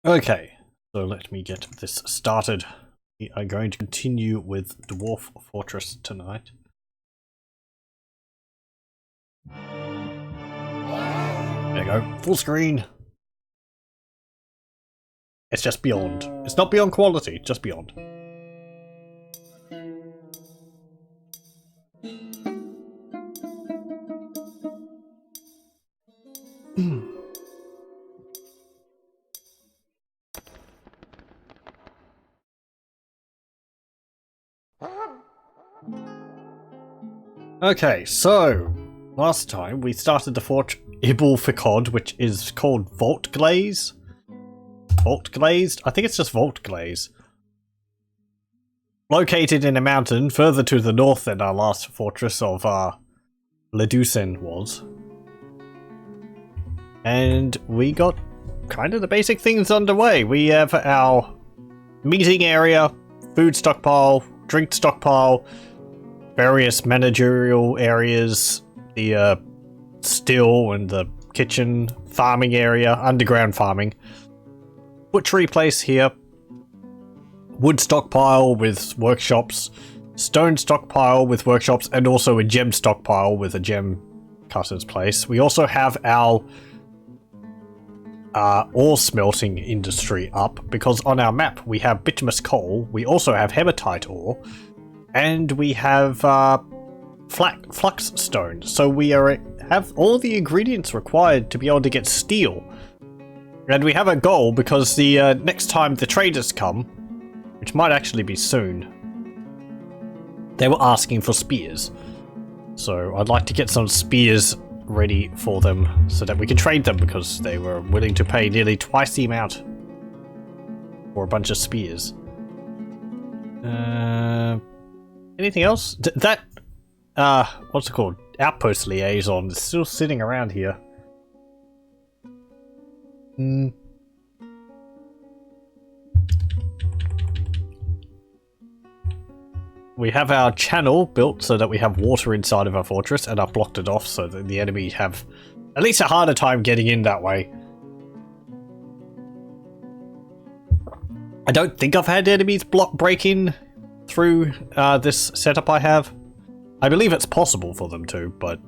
Okay, so let me get this started. We are going to continue with Dwarf Fortress tonight. There you go, full screen. It's just beyond. It's not beyond quality, just beyond. Okay, so last time we started the fort Ubbulfikod, which is called Vaultglaze. Vaultglazed? I think it's just Vaultglaze. Located in a mountain further to the north than our last fortress of Ledusen was. And we got kind of the basic things underway. We have our meeting area, food stockpile, drink stockpile, various managerial areas, the still and the kitchen, farming area, underground farming, butchery place here, wood stockpile with workshops, stone stockpile with workshops, and also a gem stockpile with a gem cutter's place. We also have our ore smelting industry up, because on our map we have bituminous coal, we also have hematite ore, and we have flux stone. So we have all the ingredients required to be able to get steel. And we have a goal, because the next time the traders come, which might actually be soon, they were asking for spears. So I'd like to get some spears ready for them so that we can trade them, because they were willing to pay nearly twice the amount for a bunch of spears. Anything else? That what's it called? Outpost liaison is still sitting around here. We have our channel built so that we have water inside of our fortress, and I've blocked it off so that the enemy have at least a harder time getting in that way. I don't think I've had enemies break in through this setup I have. I believe it's possible for them to, but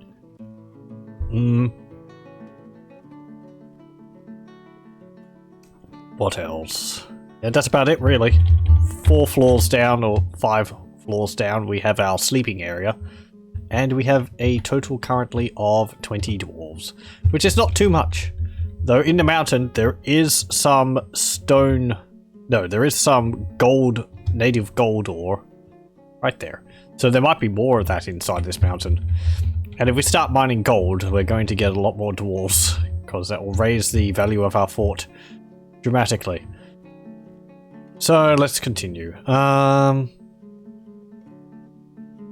what else? Yeah, that's about it really. 4 floors down, or 5 floors down, we have our sleeping area, and we have a total currently of 20 dwarves, which is not too much. Though in the mountain there is some stone, no, there is some gold, native gold ore right there. So there might be more of that inside this mountain. And if we start mining gold, we're going to get a lot more dwarves, because that will raise the value of our fort dramatically. So let's continue.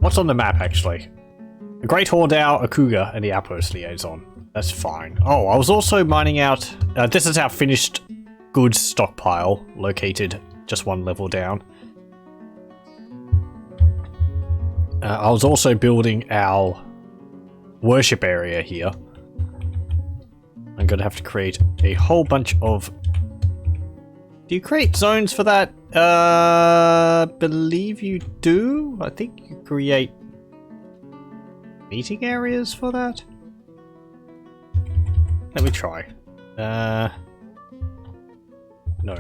What's on the map actually? A Great Hordau, a Cougar, and the Outpost Liaison. That's fine. Oh, I was also mining out... this is our finished goods stockpile, located just 1 level down. I was also building our worship area here. I'm going to have to create a whole bunch of... Do you create zones for that? Believe you do? I think you create meeting areas for that? Let me try. No.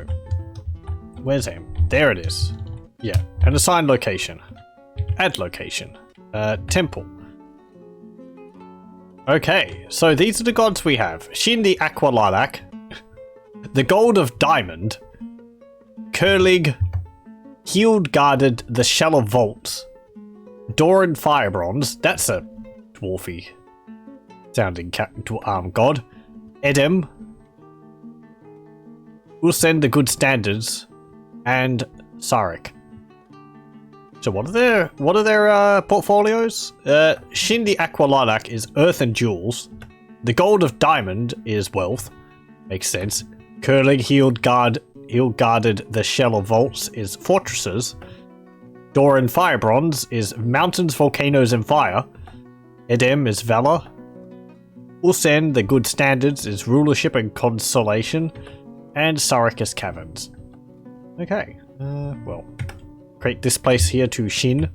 Where's aim? There it is. Yeah, and assign location. Add location. Temple. Okay, so these are the gods we have. Shin the Aqua Lilac, the Gold of Diamond, Curlig, Healed Guarded the Shell of Vaults, Doran Fire Bronze, that's a dwarfy sounding god, Edem, Usen the Good Standards, and Sarek. So what are their portfolios? Shin the Aqua Lilac is Earth and Jewels. The Gold of Diamond is Wealth. Makes sense. Curling Healed Guarded the Shell of Vaults is Fortresses. Doran Fire Bronze is Mountains, Volcanoes, and Fire. Edem is Valor. Usen the Good Standards is Rulership and Consolation. and Sarik's caverns. Okay, well, create this place here to Shin.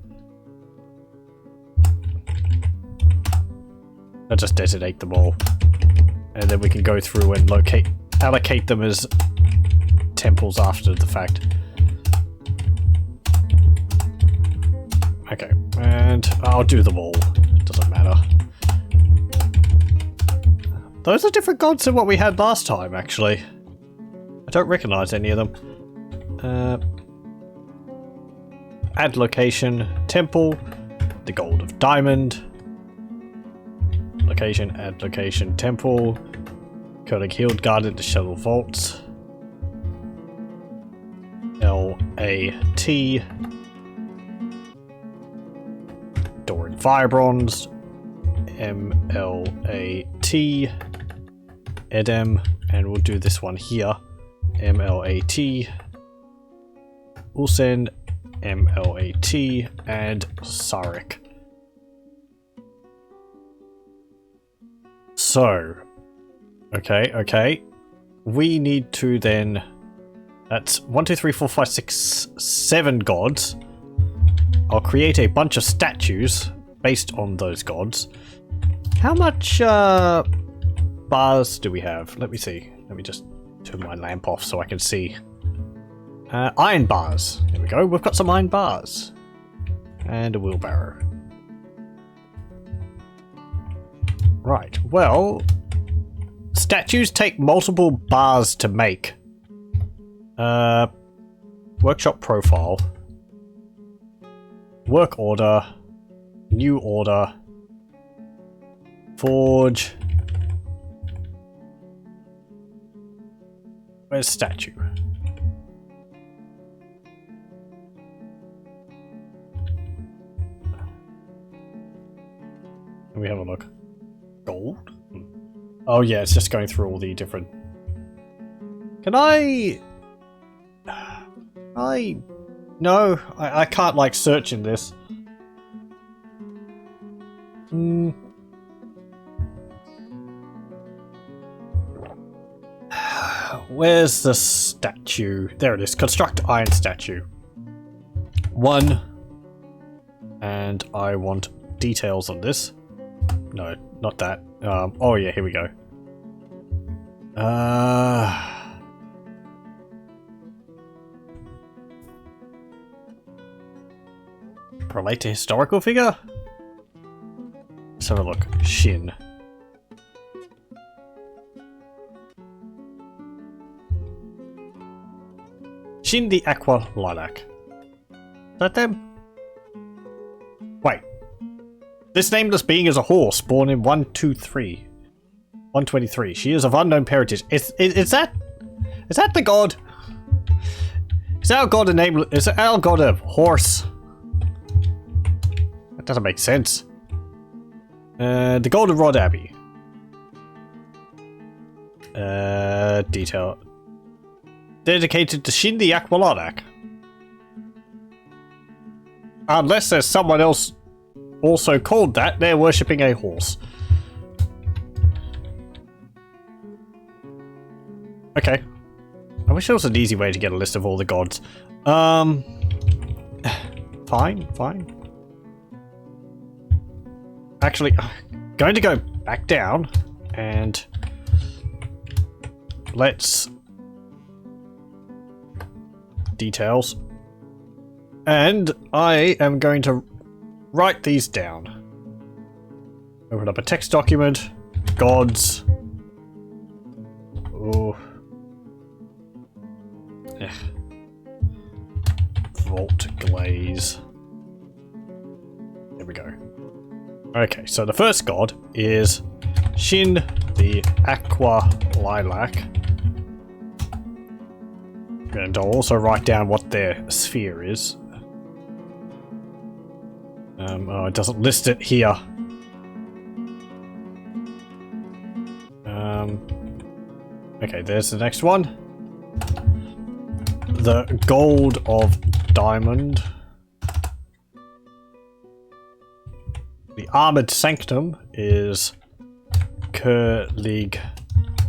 I'll just designate them all, and then we can go through and allocate them as temples after the fact. Okay, and I'll do them all. It doesn't matter. Those are different gods than what we had last time, actually. I don't recognize any of them. Add location, temple, the gold of diamond. Location, add location, temple. Coding healed guarded the shuttle vaults. L-A-T. Door in fire bronze. M-L-A-T. Edem, and we'll do this one here. M-L-A-T. Ulsen, M-L-A-T, and Sarik. So, okay. We need to then... That's 1, 2, 3, 4, 5, 6, 7 gods. I'll create a bunch of statues based on those gods. How much bars do we have? Let me see. Let me just turn my lamp off so I can see. Iron bars. There we go. We've got some iron bars. And a wheelbarrow. Right. Well, statues take multiple bars to make. Workshop profile. Work order. New order. Forge. Where's statue? Let me have a look. Gold? Oh yeah, it's just going through all the different... Can I... No, I can't like search in this. Where's the statue? There it is. Construct iron statue. 1. And I want details on this. No, not that. Oh yeah, here we go. Relate to historical figure? Let's have a look. Shin. Shin the Aqua Lilac. Is that them? Wait. This nameless being is a horse born in 123. She is of unknown parentage. Is that the god? Is our god a name? Is our god a horse? That doesn't make sense. The Golden Rod Abbey. Detail. Dedicated to Shin the Aqua Lilac. Unless there's someone else also called that, they're worshipping a horse. Okay. I wish there was an easy way to get a list of all the gods. Fine. Actually, going to go back down and let's details. And I am going to write these down. Open up a text document. Gods. Oh. Vaultglaze. There we go. Okay, so the first god is Shin the Aqua Lilac. And I'll also write down what their sphere is. Oh, it doesn't list it here. Okay, there's the next one. The Gold of Diamond. The Armored Sanctum is Kurlig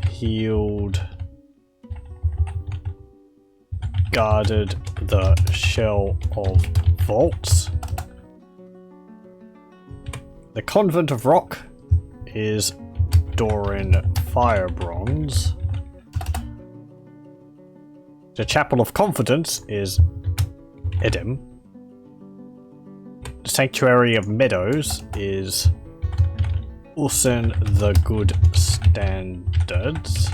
Healed guarded the shell of vaults. The Convent of Rock is Doran Fire Bronze. The Chapel of Confidence is Edem. The Sanctuary of Meadows is Ulsen the Good Standards.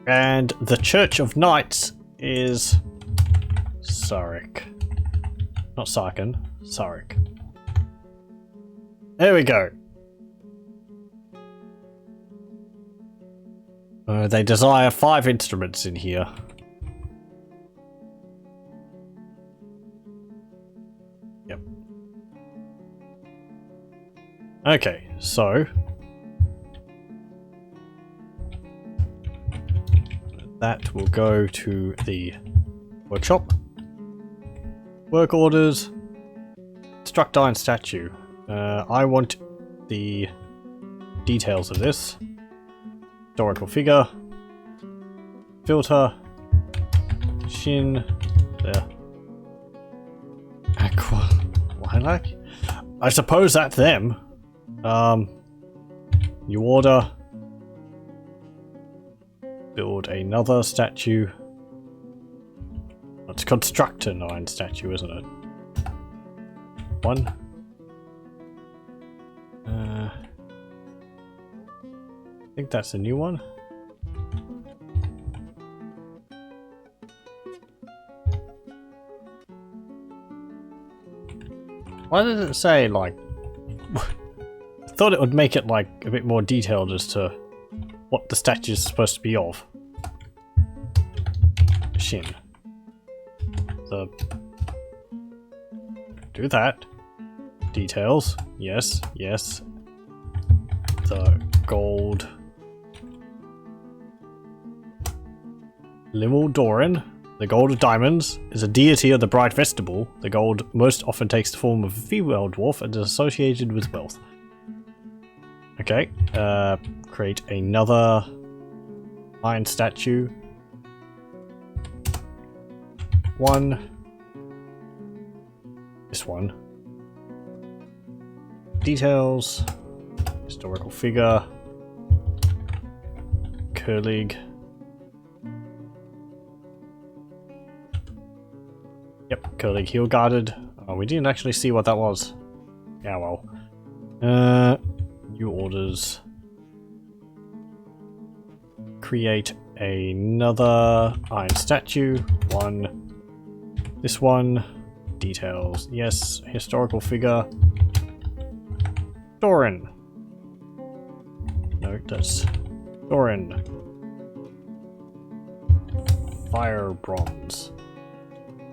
And the Church of Knights is Sarek. Not Sarkin, Sarek. There we go. They desire 5 instruments in here. Yep. Okay, so that will go to the workshop. Work orders. Struck iron statue. I want the details of this. Historical figure. Filter. Shin. There. Aqua. Lilac? I suppose that's them. You order. Build another statue. Let's construct an iron statue, isn't it? 1. I think that's a new one. Why does it say like... I thought it would make it like a bit more detailed as to what the statue is supposed to be of. Shin. Do that. Details. Yes, yes. The gold. Limel Doran, the gold of diamonds, is a deity of the bright vestibule. The gold most often takes the form of a female dwarf and is associated with wealth. Okay, create another iron statue. 1. This one. Details. Historical figure. Curlig. Yep, Curlig heel guarded. Oh, we didn't actually see what that was. Yeah, well. New orders. Create another iron statue. 1. This one. Details. Yes. Historical figure. Doran. No, that's Doran. Fire bronze.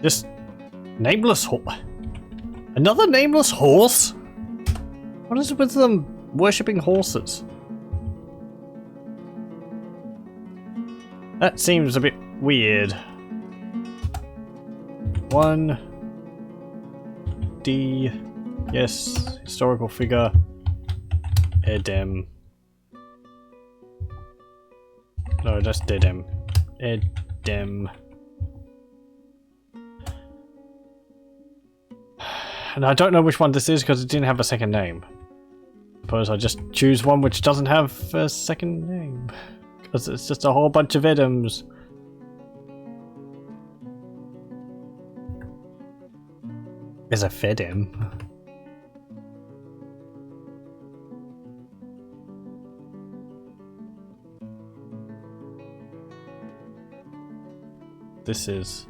Just nameless horse. Another nameless horse? What is it with them worshipping horses? That seems a bit weird. 1. D. Yes. Historical figure. Edem. No, that's Dedem. Edem. And I don't know which one this is because it didn't have a second name. Suppose I just choose one which doesn't have a second name. Because it's just a whole bunch of Edems. There's a Fedem. This is...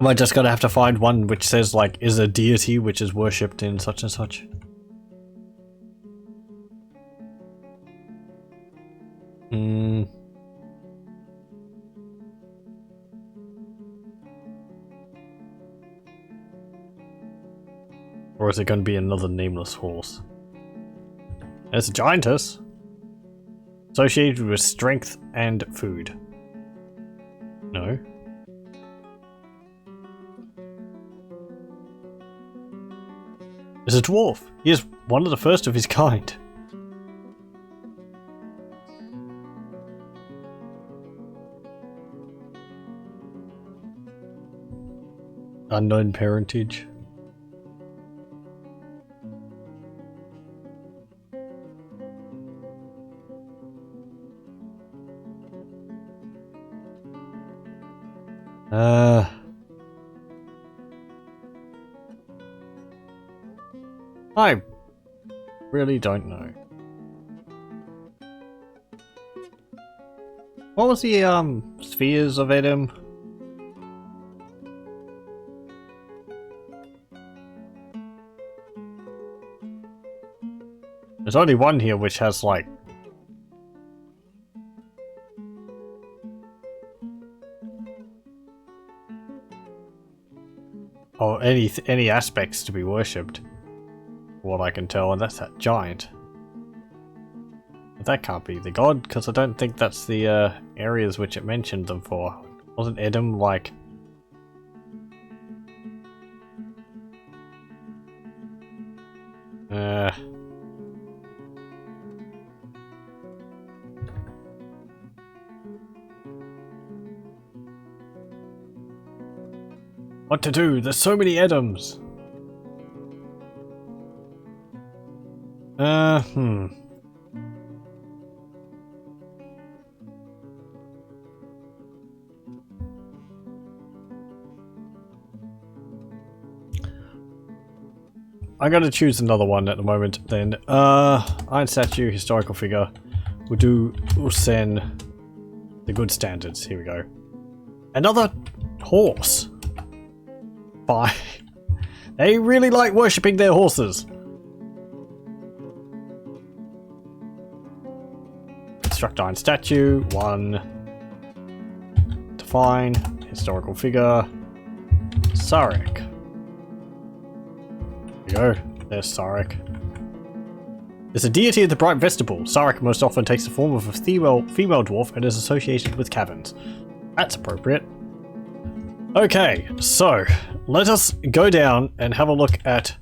Am I just gonna have to find one which says like, is a deity which is worshipped in such and such? Or is it going to be another nameless horse? There's a giantess. Associated with strength and food. No. is a dwarf. He is one of the first of his kind. Unknown parentage. I really don't know. What was the spheres of Edom? There's only one here which has like any aspects to be worshipped. What I can tell, and that's that giant. But that can't be the god, because I don't think that's the areas which it mentioned them for. Wasn't Edom like... What to do? There's so many Edoms! I'm gonna choose another one at the moment then. Iron statue, historical figure. We'll send the good standards. Here we go. Another horse. Bye. They really like worshipping their horses. Construct iron statue. 1. Define. Historical figure. Sarek. There we go. There's Sarek. There's a deity of the bright vestibule. Sarek most often takes the form of a female dwarf and is associated with caverns. That's appropriate. Okay, so let us go down and have a look at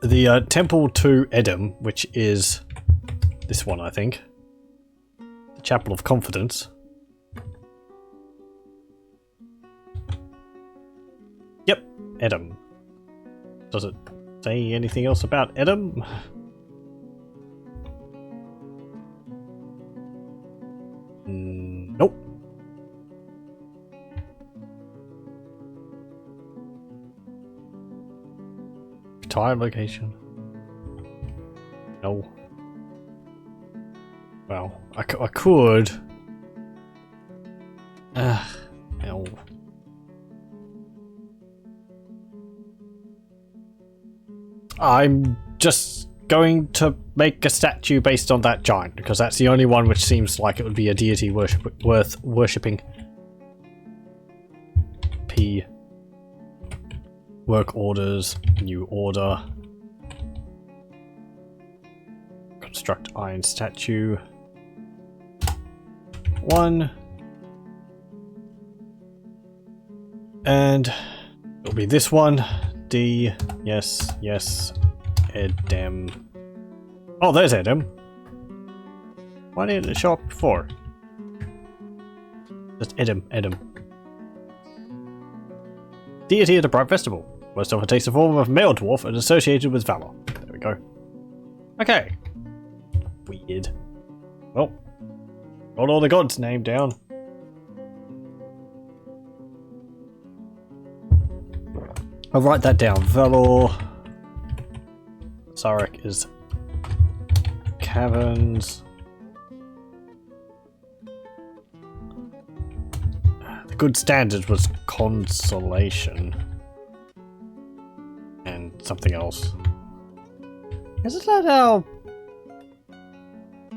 the temple to Edom, which is this one, I think. The Chapel of Confidence. Yep, Edom. Does it say anything else about Edom? Nope. Time location. No. Well, I could. No. I'm just going to make a statue based on that giant, because that's the only one which seems like it would be a deity worth worshipping. P. Work orders, new order. Construct iron statue. 1. And it'll be this one. D. Yes, yes. Edom. Oh, there's Edom. Why didn't it show up before? That's Edom. Deity of the bright vestibule. Most often takes the form of a male dwarf and associated with valor. There we go. Okay. Weird. Well, got all the gods' name down. I'll write that down. Valor. Sarek is caverns. The good standard was consolation. And something else. Isn't that our...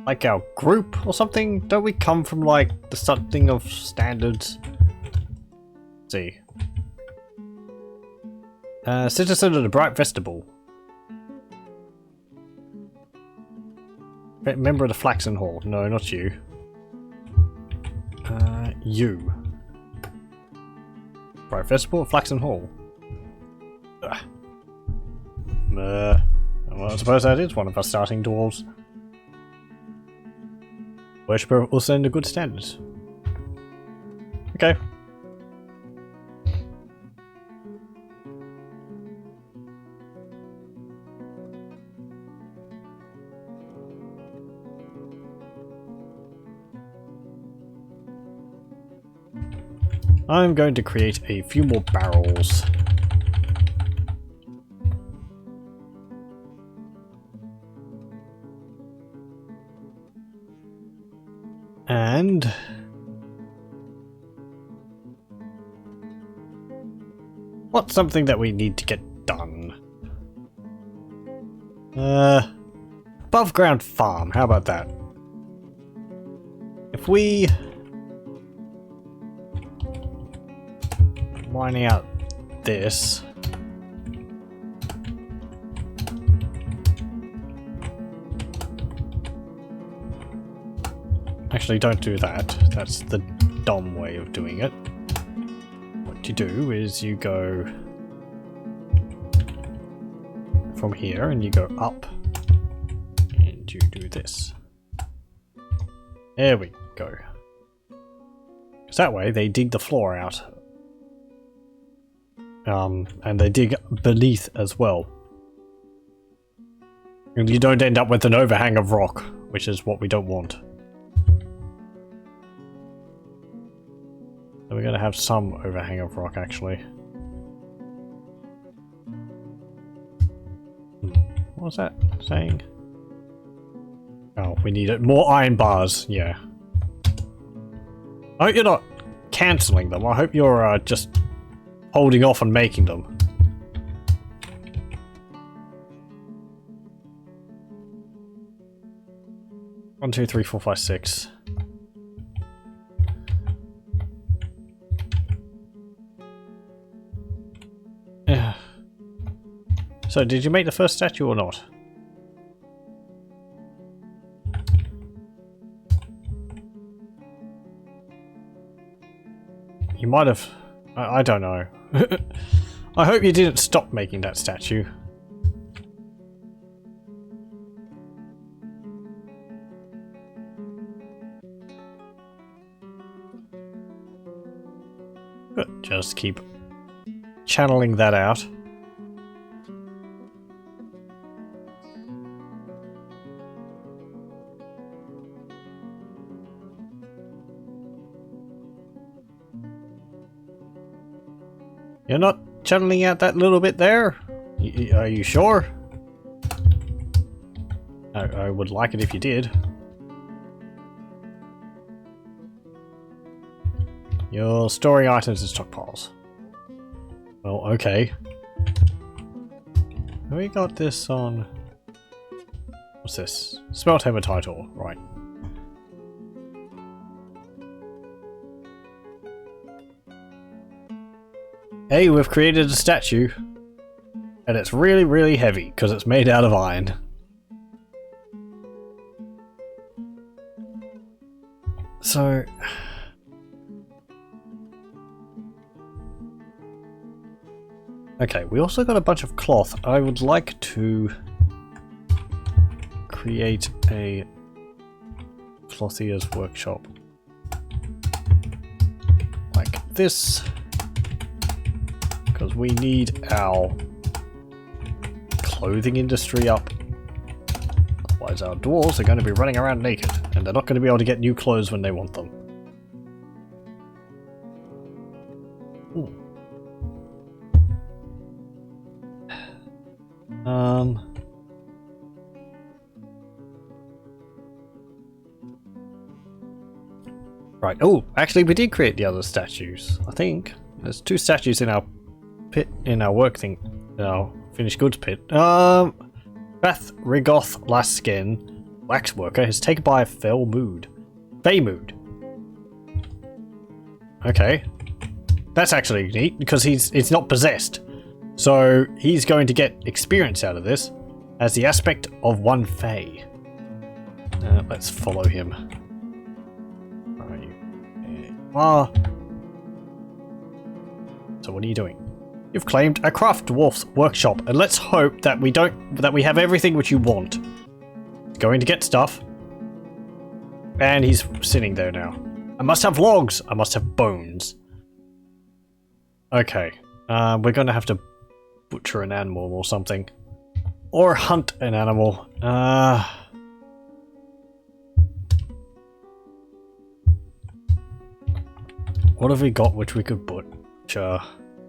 like our group or something? Don't we come from like the something of standards? Let's see. Citizen of the Bright Vestibule. Member of the Flaxen Hall. No, not you. You. Bright Vestibule, Flaxen Hall. Ugh. Well, I suppose that is one of our starting dwarves. Worshipper also in the good standards. Okay. I'm going to create a few more barrels. And what's something that we need to get done? Above ground farm, how about that? If we mining out this, actually don't do that, that's the dumb way of doing it. What you do is you go from here and you go up and you do this. There we go. Because that way they dig the floor out. And they dig beneath as well. And you don't end up with an overhang of rock, which is what we don't want. So we're going to have some overhang of rock, actually. What was that saying? Oh, we need it. More iron bars, yeah. I hope you're not cancelling them. I hope you're just holding off on making them. One, two, three, four, five, six. Yeah. So, did you make the first statue or not? You might have. I don't know. I hope you didn't stop making that statue. But just keep channeling that out. You're not channeling out that little bit there? Are you sure? I would like it if you did. You're storing items in stockpiles. Well, okay. We got this on... What's this? Smelt hematite ore, right. Hey, we've created a statue. And it's really, really heavy, because it's made out of iron. So... Okay, we also got a bunch of cloth. I would like to create a clothier's workshop. Like this. Because we need our clothing industry up. Otherwise our dwarves are going to be running around naked. And they're not going to be able to get new clothes when they want them. Right. Oh, actually, we did create the other statues. I think there's 2 statues in our pit, in our work thing, in our finished goods pit. Bath Rigoth Laskin, waxworker, is taken by a fey mood. Okay, that's actually neat because it's not possessed, so he's going to get experience out of this as the aspect of one fey. Let's follow him. So what are you doing? You've claimed a craft dwarf's workshop, and let's hope that we have everything which you want. Going to get stuff. And he's sitting there now. I must have logs. I must have bones. Okay. We're gonna have to butcher an animal or something. Or hunt an animal. What have we got which we could butcher?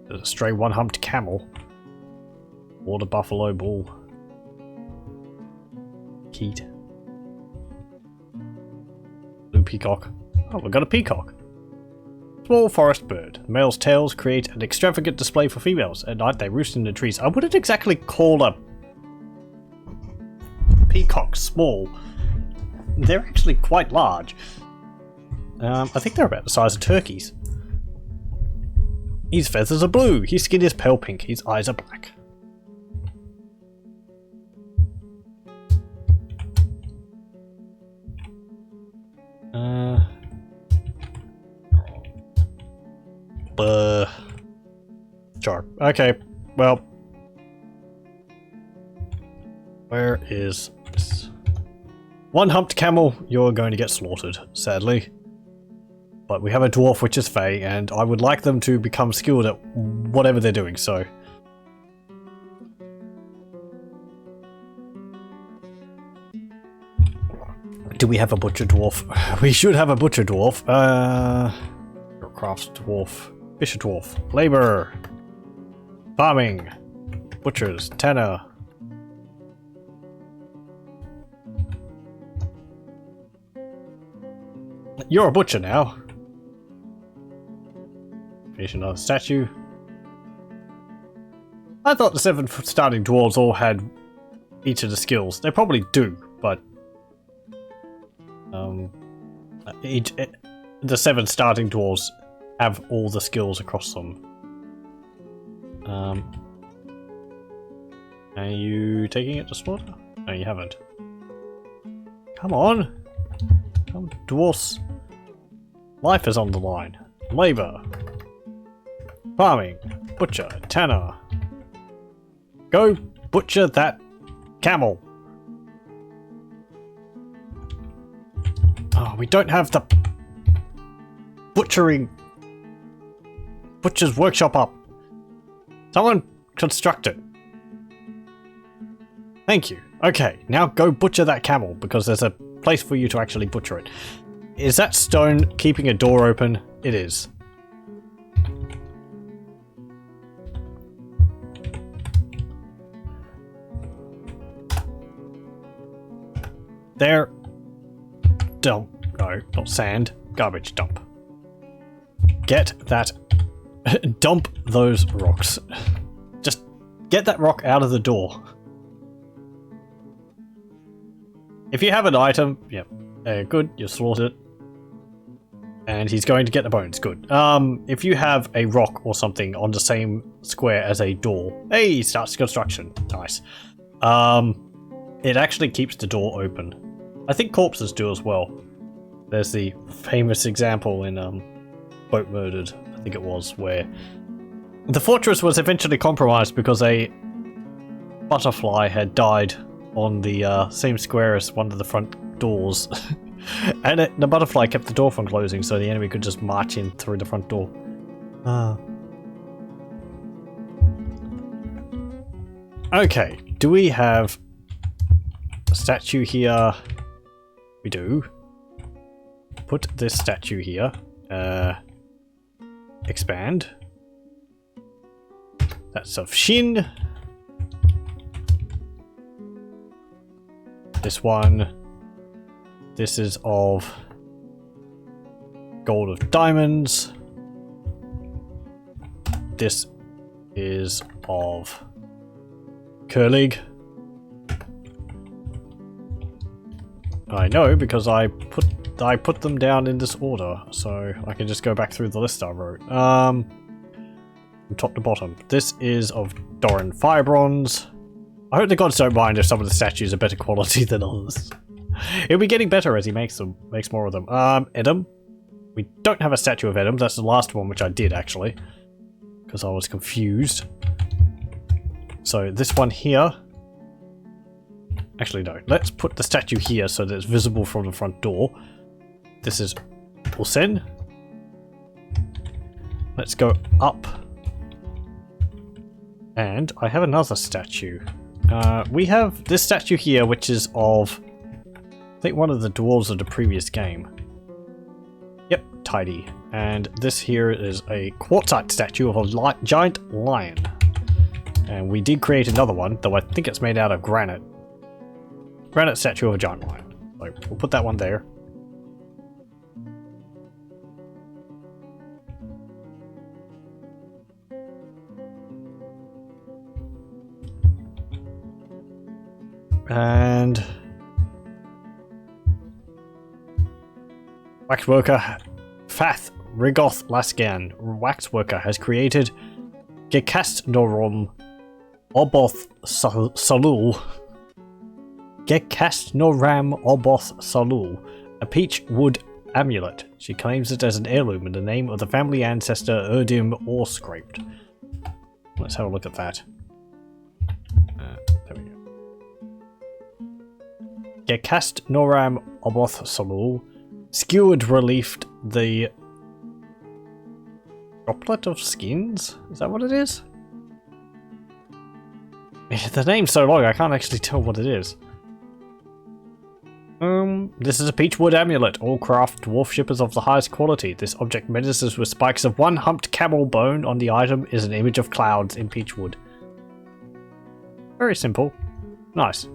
There's a stray one-humped camel. Water buffalo bull. Keat. Blue peacock. Oh, we've got a peacock. Small forest bird. The male's tails create an extravagant display for females. At night they roost in the trees. I wouldn't exactly call a peacock small. They're actually quite large. I think they're about the size of turkeys. His feathers are blue. His skin is pale pink. His eyes are black. Sure. Okay. Well. Where is this? One-humped camel, you're going to get slaughtered, sadly. But we have a dwarf which is fey, and I would like them to become skilled at whatever they're doing, so... Do we have a butcher dwarf? We should have a butcher dwarf. Crafts dwarf. Fisher dwarf. Labor. Farming. Butchers. Tanner. You're a butcher now. Finish another statue. I thought the 7 starting dwarves all had each of the skills. They probably do, but the 7 starting dwarves have all the skills across them. Are you taking it to slaughter? No, you haven't. Come on! Come, dwarfs. Life is on the line. Labor. Farming. Butcher. Tanner. Go butcher that camel. Oh, we don't have the butcher's workshop up. Someone construct it. Thank you. Okay, now go butcher that camel, because there's a place for you to actually butcher it. Is that stone keeping a door open? It is. There. Dump. No, not sand. Garbage dump. Get that. Dump those rocks. Just get that rock out of the door. If you have an item, yep, good, you slaught it. And he's going to get the bones, good. If you have a rock or something on the same square as a door, hey, he starts construction, nice. It actually keeps the door open. I think corpses do as well. There's the famous example in Boat Murdered, I think it was, where the fortress was eventually compromised because a butterfly had died on the same square as one of the front doors. And the butterfly kept the door from closing, so the enemy could just march in through the front door. Okay, do we have a statue here? We do. Put this statue here. Expand. That's of Shin. This one. This is of Gold of Diamonds. This is of Curlig. I know because I put them down in this order, so I can just go back through the list I wrote. From top to bottom. This is of Doran Fire Bronze. I hope the gods don't mind if some of the statues are better quality than others. It'll be getting better as he makes more of them. Edom. We don't have a statue of Edom. That's the last one, which I did actually, because I was confused. So this one here. Actually, no. Let's put the statue here so that it's visible from the front door. This is Ulsen. Let's go up. And I have another statue. We have this statue here, which is of, I think, one of the dwarves of the previous game. Yep, tidy. And this here is a quartzite statue of a giant lion. And we did create another one, though I think it's made out of granite. Granite statue of a giant lion. So we'll put that one there. And waxworker Fath Rigoth Lasgan, waxworker, has created Gekastnorum Oboth Salul. Gekastnoram Oboth Salul, a peach wood amulet. She claims it as an heirloom in the name of the family ancestor Erdim Orscraped. Let's have a look at that. There we go. Gekastnoram Oboth Salul, skewered reliefed the droplet of skins? Is that what it is? The name's so long I can't actually tell what it is. This is a peachwood amulet. All craft dwarf shippers of the highest quality. This object menaces with spikes of one humped camel bone. On the item is an image of clouds in peachwood. Very simple. Nice.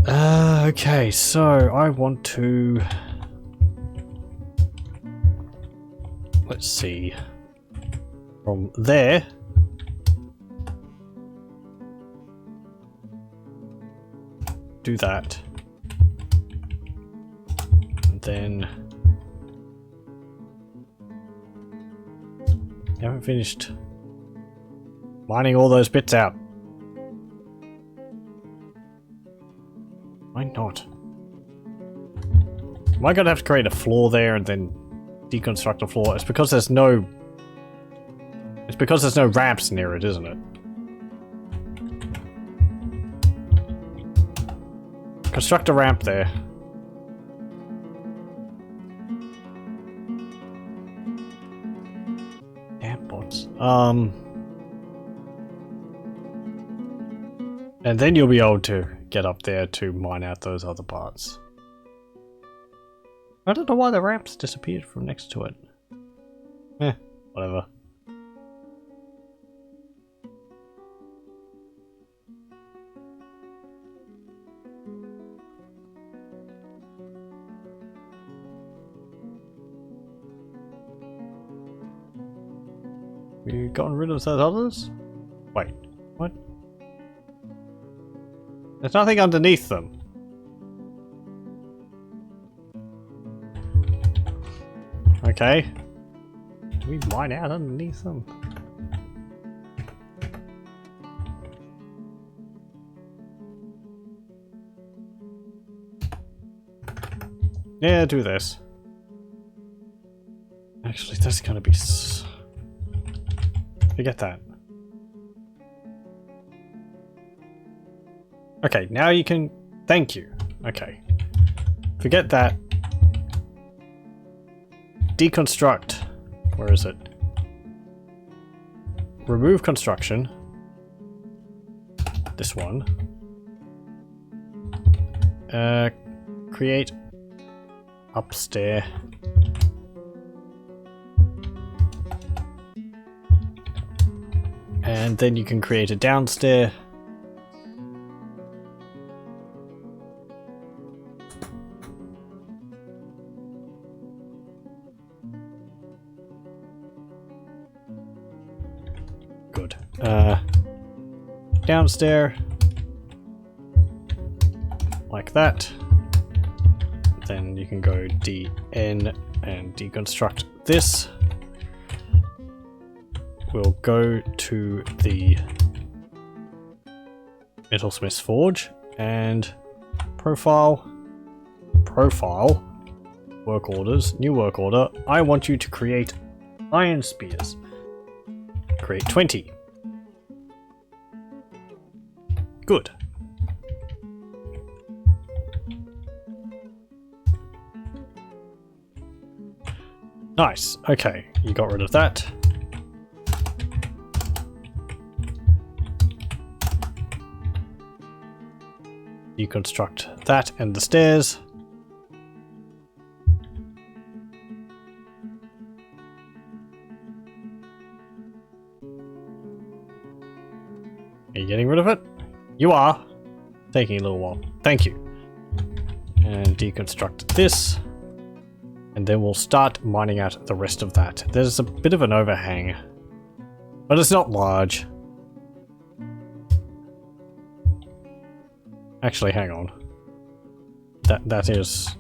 Okay, so I want to... Let's see. From there... do that. And then... I haven't finished mining all those bits out. Why not? Am I gonna have to create a floor there and then deconstruct a floor? It's because there's no... It's because there's no ramps near it, isn't it? Construct a ramp there. Damn bots. And then you'll be able to get up there to mine out those other parts. I don't know why the ramps disappeared from next to it. Whatever. We gotten rid of those others? Wait, what? There's nothing underneath them. Okay. Do we mine out underneath them? Yeah, do this. Actually, that's gonna be... Forget that. Okay, now you can... Thank you. Okay. Forget that. Deconstruct. Where is it? Remove construction. This one. Create upstairs. And then you can create a downstairs. Good. Downstairs. Like that. Then you can go DN and deconstruct this. We'll go to the Metalsmith's Forge and profile. Work orders. New work order. I want you to create iron spears. Create 20. Good. Nice. Okay, you got rid of that. Deconstruct that and the stairs. Are you getting rid of it? You are. Taking a little while. Thank you. And deconstruct this. And then we'll start mining out the rest of that. There's a bit of an overhang. But it's not large. Actually, hang on. That is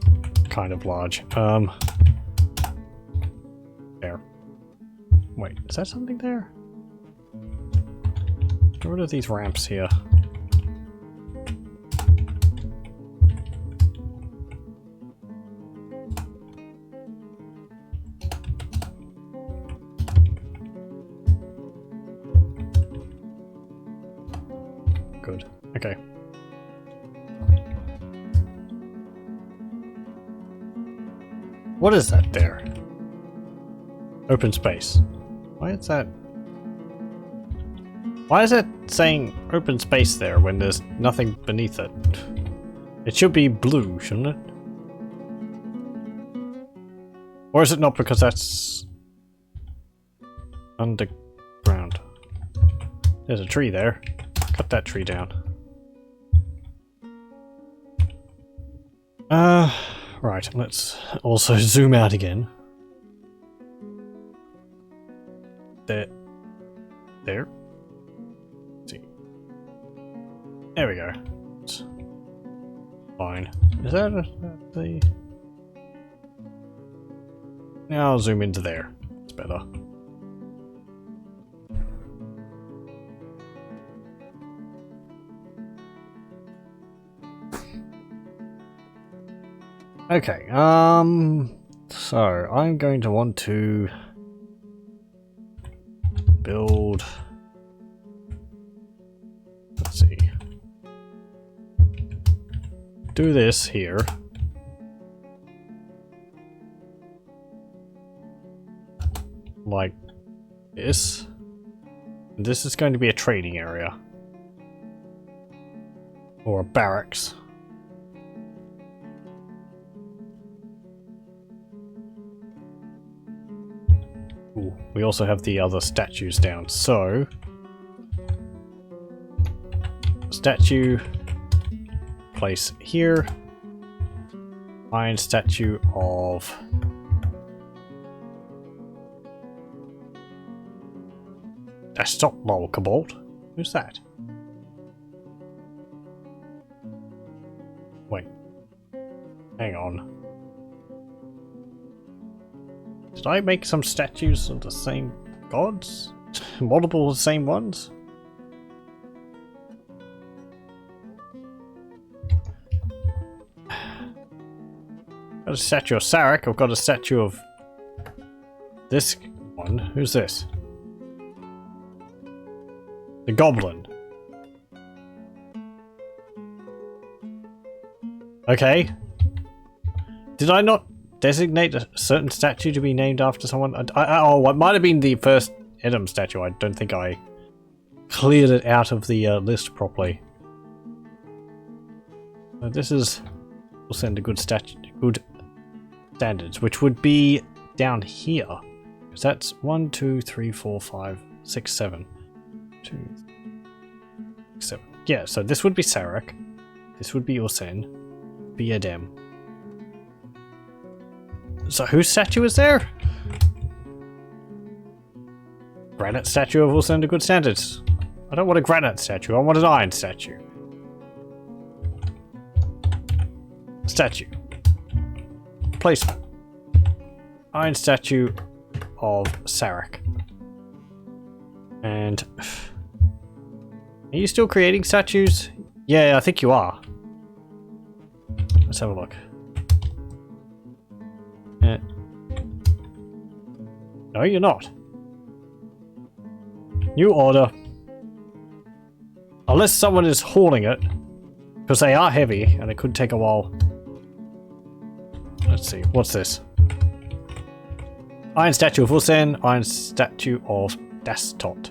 kind of large. There. Wait, is that something there? Get rid of these ramps here. Good. Okay. What is that there? Open space. Why is that? Why is it saying open space there when there's nothing beneath it? It should be blue, shouldn't it? Or is it not because that's underground? There's a tree there. Cut that tree down. Right, let's also zoom out again. There. There. Let's see. There we go. It's fine. Is that the... Now I'll zoom into there. It's better. Okay, so I'm going to want to build, let's see, do this here. Like this. This is going to be a trading area. Or a barracks. Ooh, we also have the other statues down, so statue place here, iron statue of that's not lol cobalt. Who's that? Wait, hang on. Did I make some statues of the same gods? Multiple of the same ones? Got a statue of Sarek, I've got a statue of this one. Who's this? The goblin. Okay. Did I not designate a certain statue to be named after someone? Oh, it might have been the first Edom statue. I don't think I cleared it out of the list properly. So this is... We'll send a good statue, good standards, which would be down here. Because that's 1, 2, 3, 4, 5, 6, 7. 2, 7. Yeah, so this would be Sarek. This would be Ursen. Be Edem. So whose statue is there? Granite statue of Ursen to good standards. I don't want a granite statue, I want an iron statue. Statue. Placement. Iron statue of Sarek. And... Are you still creating statues? Yeah, I think you are. Let's have a look. No, you're not. New order. Unless someone is hauling it. Because they are heavy, and it could take a while. Let's see, what's this? Iron statue of Hussein, iron statue of Dastot.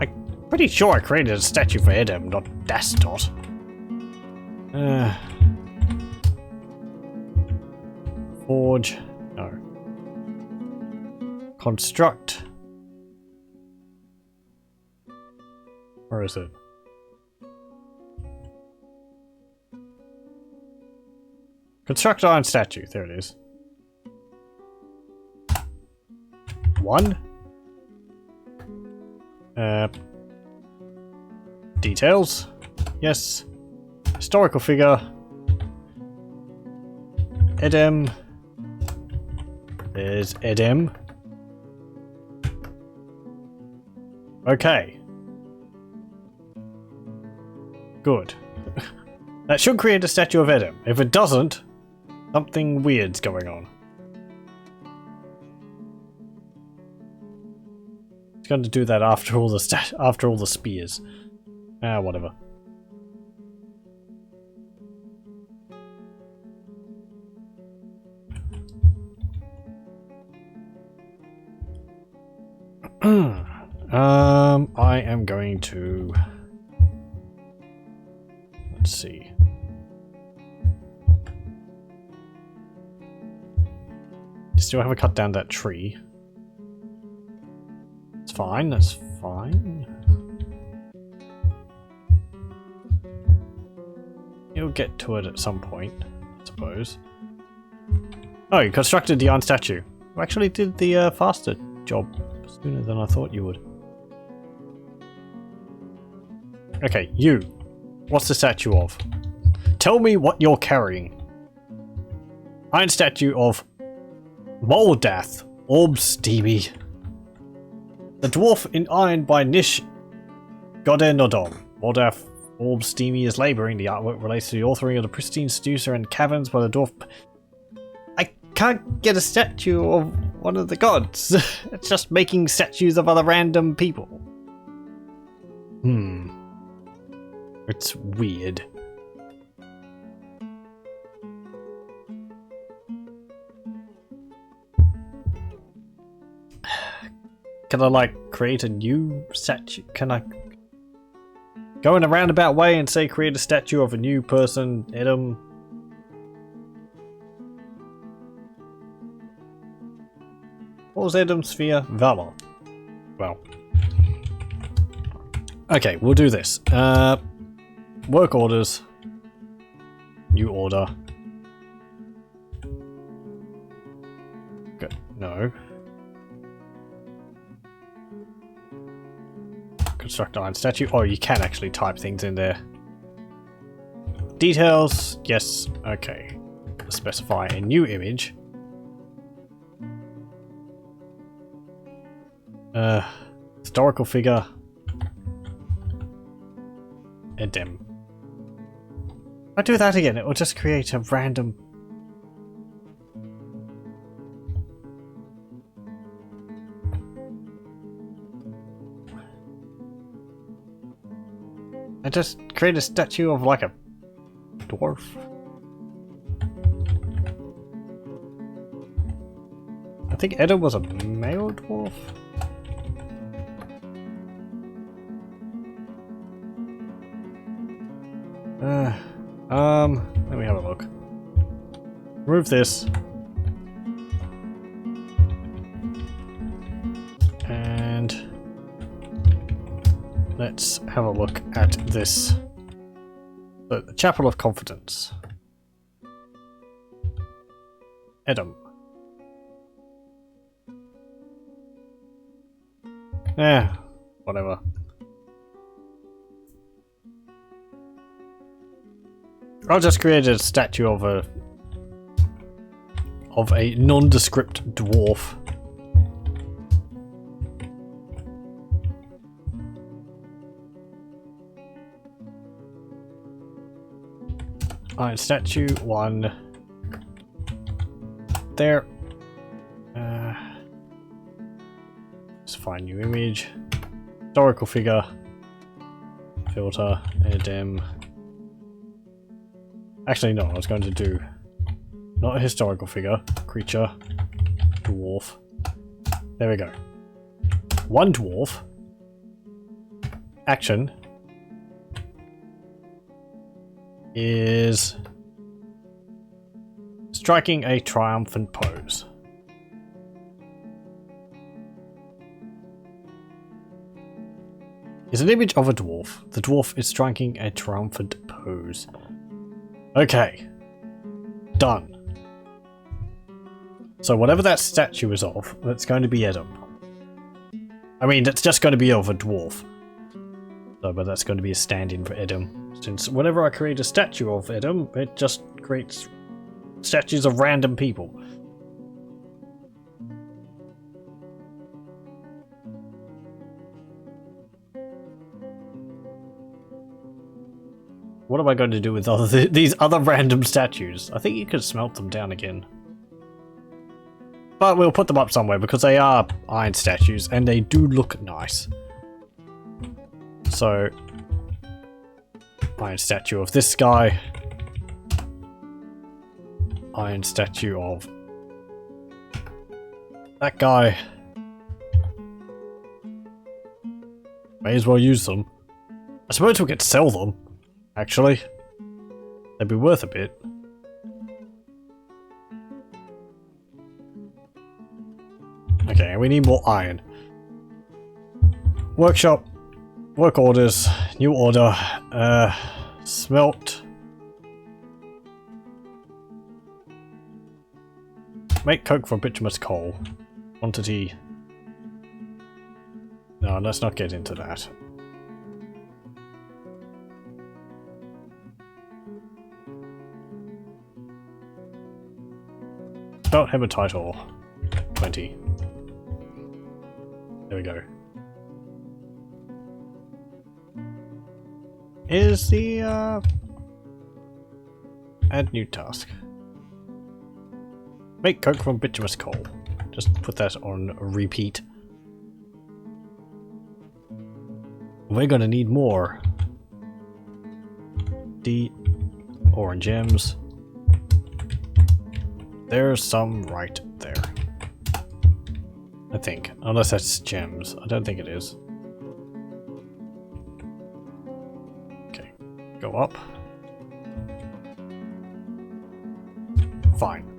I'm pretty sure I created a statue for Edem, not Dastot. Forge. No. Construct. Where is it? Construct iron statue. There it is. 1. Details. Yes. Historical figure. Edem. There's Edem. Okay. Good. That should create a statue of Edem. If it doesn't, something weird's going on. It's going to do that after all the spears. Ah, whatever. I am going to... Let's see. Still haven't cut down that tree. It's fine, that's fine. You'll get to it at some point, I suppose. Oh, you constructed the iron statue. You actually did the faster job sooner than I thought you would. Okay, you. What's the statue of? Tell me what you're carrying. Iron statue of Moldath, Orbsteamy. The dwarf in iron by Nish Godenodon. Moldath Orbsteamy is labouring. The artwork relates to the authoring of the pristine seducer and caverns by the dwarf. I can't get a statue of one of the gods. It's just making statues of other random people. It's weird. Can I, like, create a new statue? Can I go in a roundabout way and say create a statue of a new person, Edem? What was Edem's sphere? Valor. Well. Okay, we'll do this. Work orders. New order. Good. No. Construct iron statue. Oh, you can actually type things in there. Details. Yes. Okay. Specify a new image. Historical figure. Edem. If I do that again, it will just create a random... I just create a statue of like a dwarf. I think Edem was a male dwarf. Let me have a look. Remove this. And let's have a look at this. The Chapel of Confidence. Edem. Whatever. I'll just create a statue of a nondescript dwarf. Iron statue 1. there. Let's find new image. Historical figure. Filter. Edem. Actually, no, I was going to do not a historical figure. Creature. Dwarf. There we go. One dwarf. Action. Is striking a triumphant pose. Is an image of a dwarf. The dwarf is striking a triumphant pose. Okay. Done. So whatever that statue is of, that's going to be Edom. I mean, that's just going to be of a dwarf. So, but that's going to be a stand-in for Edom. Since whenever I create a statue of Edom, it just creates statues of random people. What am I going to do with these other random statues? I think you could smelt them down again. But we'll put them up somewhere because they are iron statues and they do look nice. So, iron statue of this guy. Iron statue of that guy. May as well use them. I suppose we could sell them. Actually, they'd be worth a bit. Okay, we need more iron. Workshop, work orders, new order, smelt. Make coke from bituminous coal. Quantity. No, let's not get into that. Smelt hematite ore. 20. There we go. Is the add new task. Make coke from bituminous coal. Just put that on repeat. We're gonna need more. D orange gems. There's some right there. I think. Unless that's gems. I don't think it is. Okay. Go up. Fine.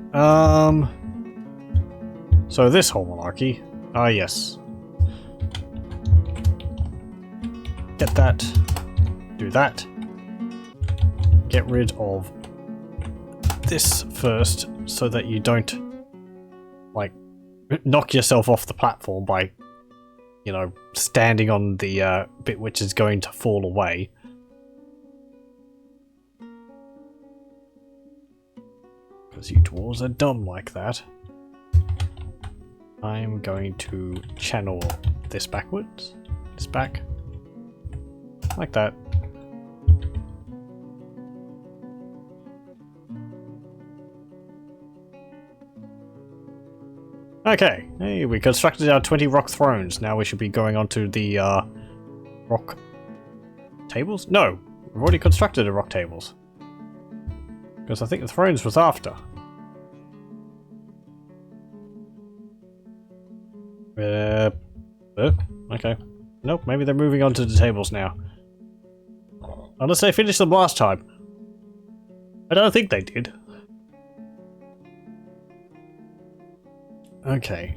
So this whole malarkey. Ah, yes. Get that. Do that. Get rid of this first so that you don't, like, knock yourself off the platform by, you know, standing on the bit which is going to fall away. Because you dwarves are dumb like that. I'm going to channel this backwards. This back. Like that. Okay, hey, we constructed our 20 rock thrones. Now we should be going on to the rock tables? No, we've already constructed the rock tables. Because I think the thrones was after. Okay. Nope, maybe they're moving on to the tables now. Unless they finished them last time. I don't think they did. Okay,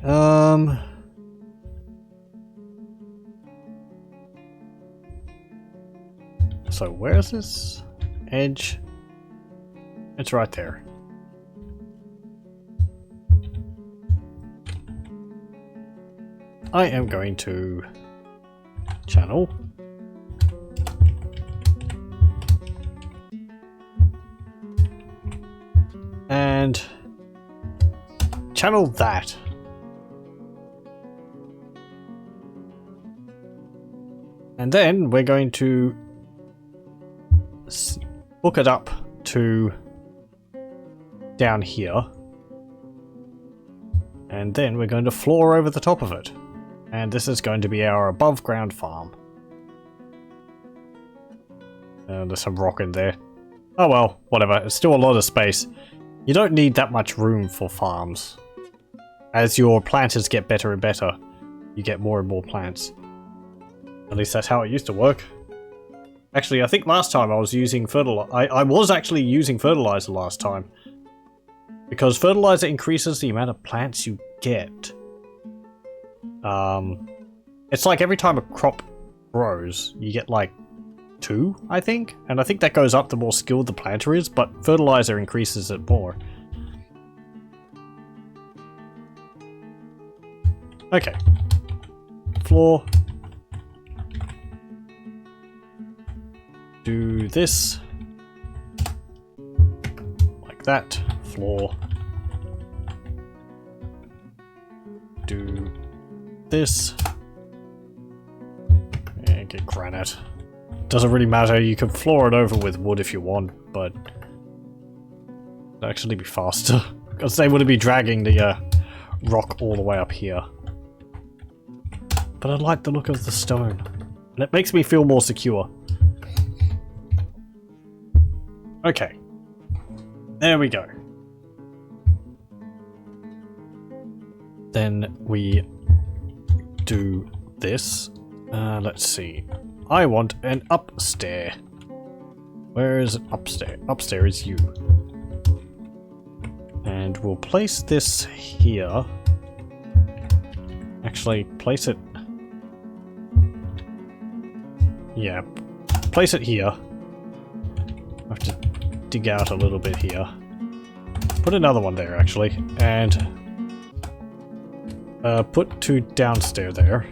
so where's this edge? It's right there. I am going to channel. And channel that. And then we're going to hook it up to down here. And then we're going to floor over the top of it. And this is going to be our above ground farm. There's some rock in there. Oh well, whatever. It's still a lot of space. You don't need that much room for farms. As your planters get better and better, you get more and more plants. At least that's how it used to work. Actually, I think last time I was using fertilizer. I was actually using fertilizer last time. Because fertilizer increases the amount of plants you get. It's like every time a crop grows, you get like 2, I think? And I think that goes up the more skilled the planter is, but fertilizer increases it more. Okay. Floor. Do this. Like that. Floor. Do this. And get granite. Doesn't really matter, you can floor it over with wood if you want, but it'd actually be faster. Because they wouldn't be dragging the rock all the way up here. But I like the look of the stone. And it makes me feel more secure. Okay. There we go. Then we do this. Let's see. I want an upstair. Where is it upstair? Upstair is you. And we'll place this here. Actually, place it... Yeah, place it here. I have to dig out a little bit here. Put another one there, actually. And... put 2 downstairs there.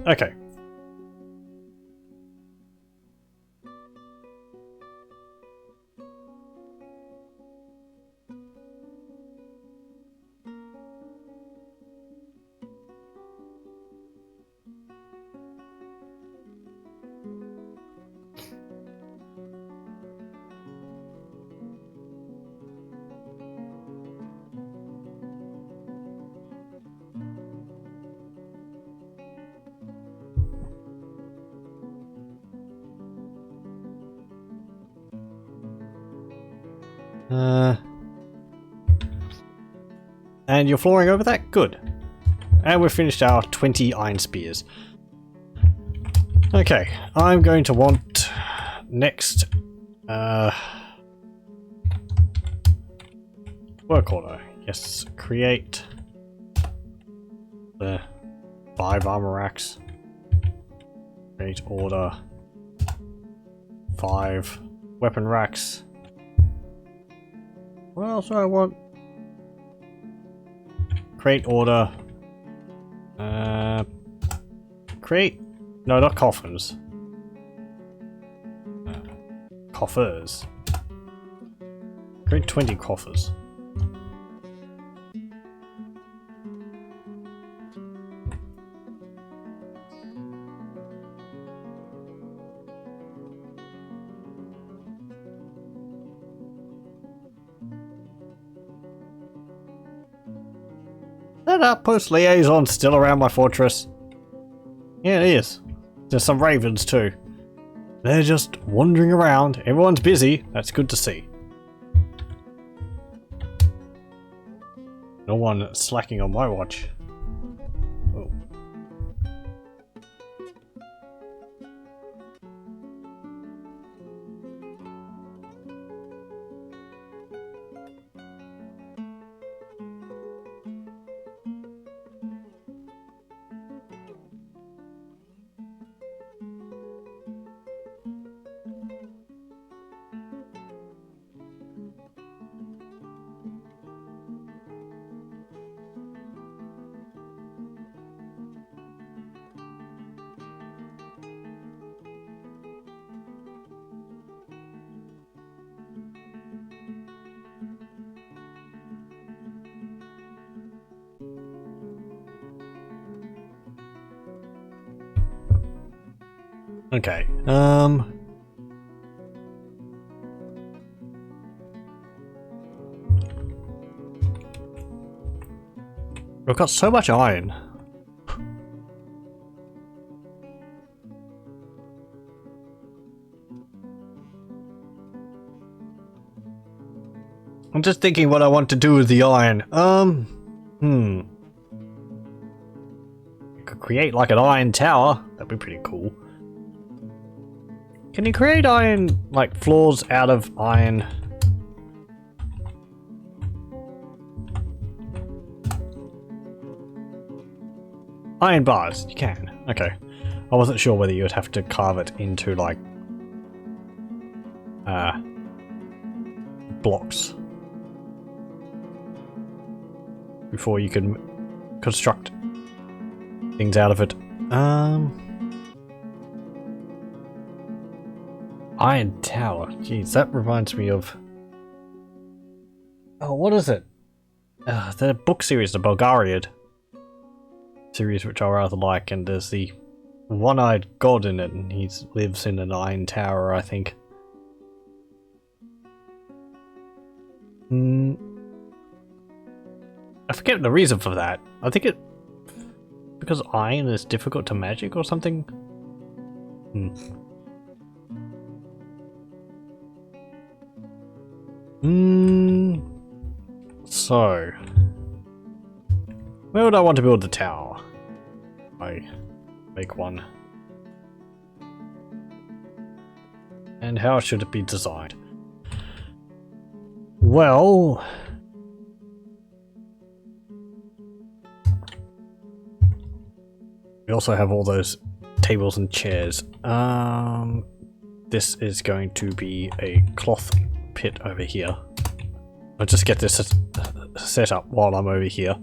Okay. And you're flooring over that? Good. And we've finished our 20 iron spears. Okay, I'm going to want next work order. Yes, create the 5 armor racks. Create order 5 weapon racks. What else do I want? Create order. Create... No, not coffins. Coffers. Create 20 coffers. That outpost liaison still around my fortress? Yeah, it is. There's some ravens too. They're just wandering around. Everyone's busy. That's good to see. No one slacking on my watch. Oh. Okay, We've got so much iron. I'm just thinking what I want to do with the iron. Could create like an iron tower. That'd be pretty cool. Can you create iron, like floors out of iron? Iron bars, you can. Okay. I wasn't sure whether you would have to carve it into like blocks before you can construct things out of it. Iron Tower. Jeez, that reminds me of... Oh, what is it? The book series, the Bulgariad series, which I rather like, and there's the one-eyed god in it, and he lives in an iron tower, I think. I forget the reason for that. I think it... because iron is difficult to magic or something? So... where would I want to build the tower? I make one. And how should it be designed? Well... we also have all those tables and chairs. This is going to be a cloth pit over here. I'll just get this set up while I'm over here.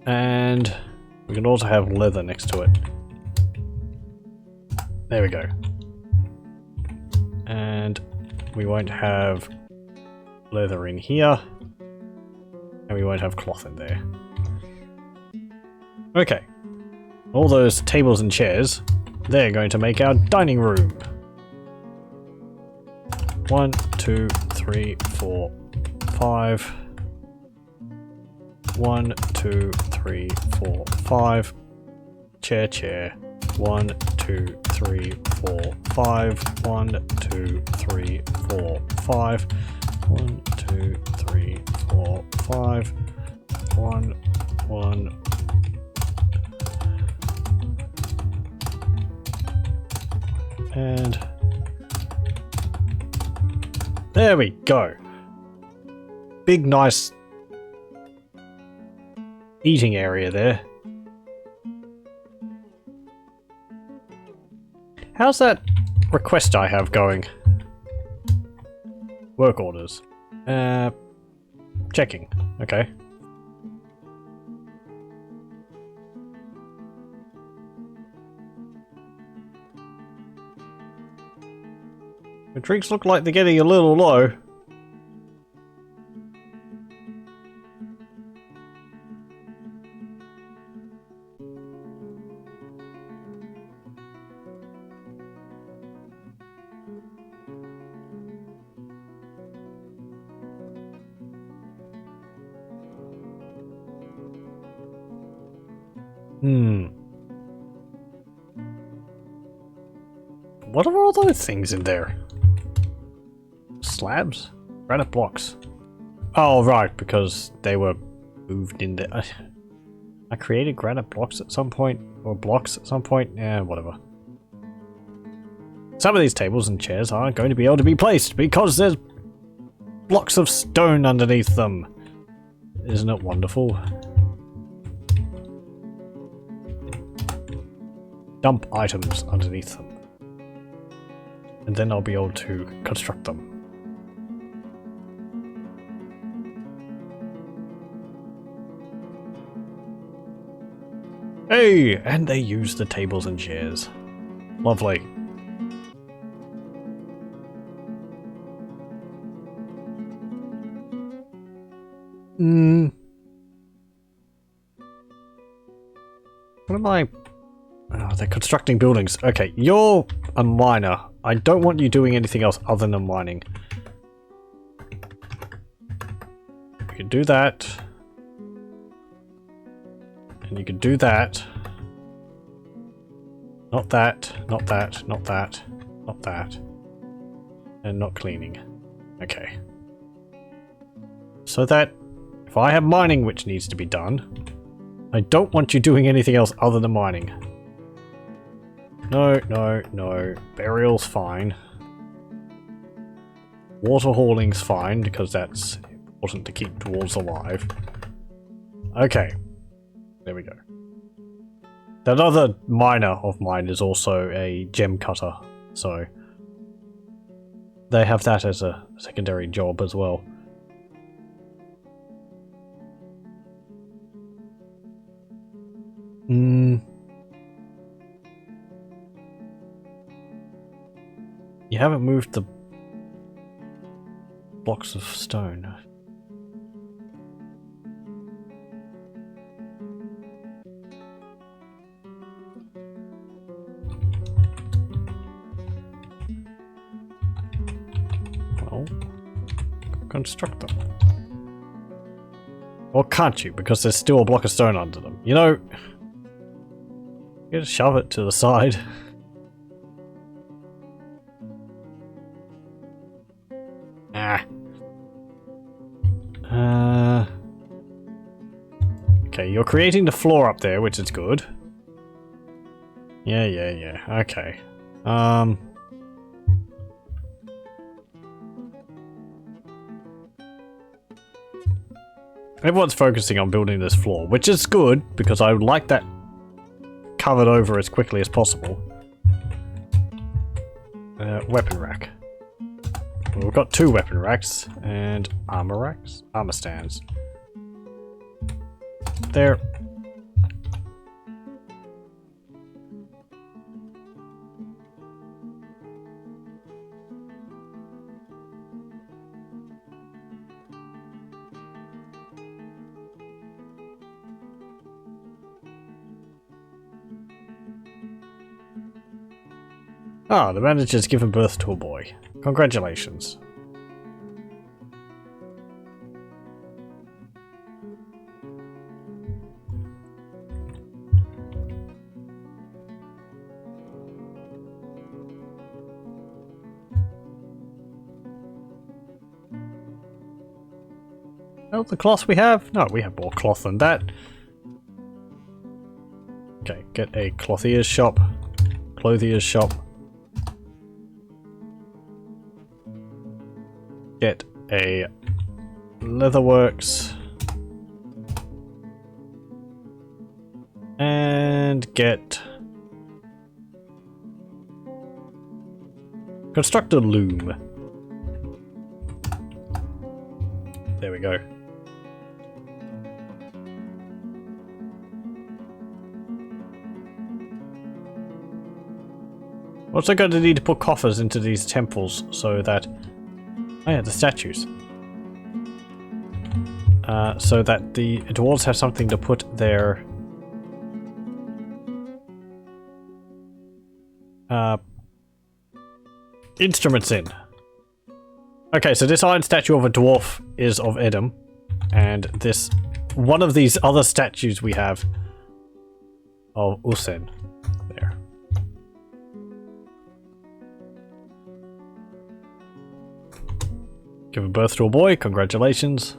And we can also have leather next to it. There we go. And we won't have leather in here. And we won't have cloth in there. Okay. All those tables and chairs, they're going to make our dining room. 1, 2, 3, 4, 5. 1, 2, 3, 4, 5. Chair, chair. 1, 2, 3, 4, 5. 1, 2, 3, 4, 5. 1, 2, 3, 4, 5. 1, 1. And there we go. Big, nice eating area there. How's that request I have going? Work orders. Checking. Okay. The drinks look like they're getting a little low. What are all those things in there? Slabs? Granite blocks. Oh, right, because they were moved in there. I created granite blocks at some point, or blocks at some point. Yeah, whatever. Some of these tables and chairs aren't going to be able to be placed because there's blocks of stone underneath them. Isn't it wonderful? Dump items underneath them. And then I'll be able to construct them. Hey! And they use the tables and chairs. Lovely. What am I... oh, they're constructing buildings. Okay, you're a miner. I don't want you doing anything else other than mining. can do that. And you can do that. Not that, not that, not that, not that. And not cleaning. Okay. So that if I have mining which needs to be done, I don't want you doing anything else other than mining. No, no, no. Burial's fine. Water hauling's fine, because that's important to keep dwarves alive. Okay. There we go. That other miner of mine is also a gem cutter, so they have that as a secondary job as well. You haven't moved the blocks of stone. Well, construct them. Or can't you? Because there's still a block of stone under them. You know, you just shove it to the side. Okay, you're creating the floor up there, which is good. Yeah. Okay. Everyone's focusing on building this floor, which is good, because I would like that covered over as quickly as possible. Weapon rack. Well, we've got 2 weapon racks, and armor racks? Armor stands. There. Ah, the manager's given birth to a boy. Congratulations. Oh, the cloth we have? No, we have more cloth than that. Okay, get a clothier's shop, clothier's shop. Get a leatherworks. And get... construct a loom. There we go. We're also going to need to put coffers into these temples so that... oh yeah, the statues. So that the dwarves have something to put their... instruments in. Okay, so this iron statue of a dwarf is of Edom, and this... one of these other statues we have of Usen. There. Given birth to a boy, congratulations.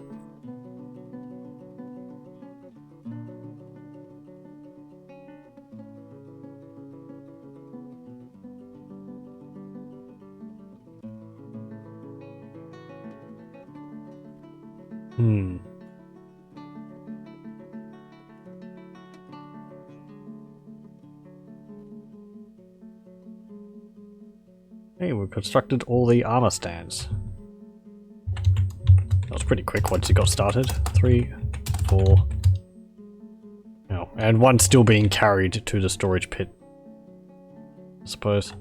Hey, we've constructed all the armor stands. That was pretty quick once you got started. 3, 4. Oh, and one still being carried to the storage pit, I suppose.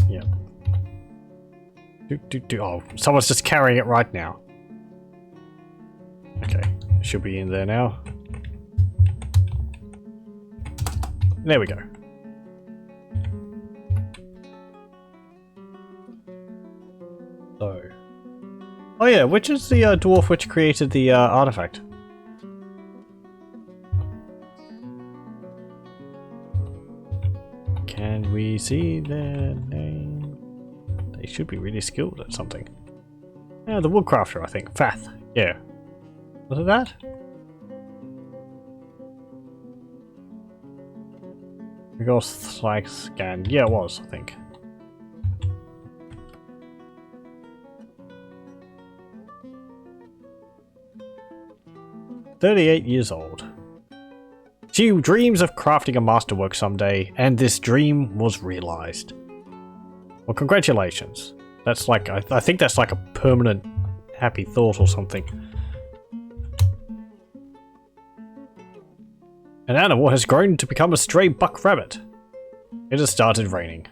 Yep. Oh, someone's just carrying it right now. Okay, it should be in there now. There we go. So, Oh yeah, which is the dwarf which created the artifact? Can we see their name? They should be really skilled at something. Yeah, the woodcrafter, I think. Fath. Yeah. Was it that? We got like scanned. Yeah, it was, I think. "38 years old. She dreams of crafting a masterwork someday, and this dream was realized." Well, congratulations. That's like, I think that's like a permanent happy thought or something. An animal has grown to become a stray buck rabbit. It has started raining.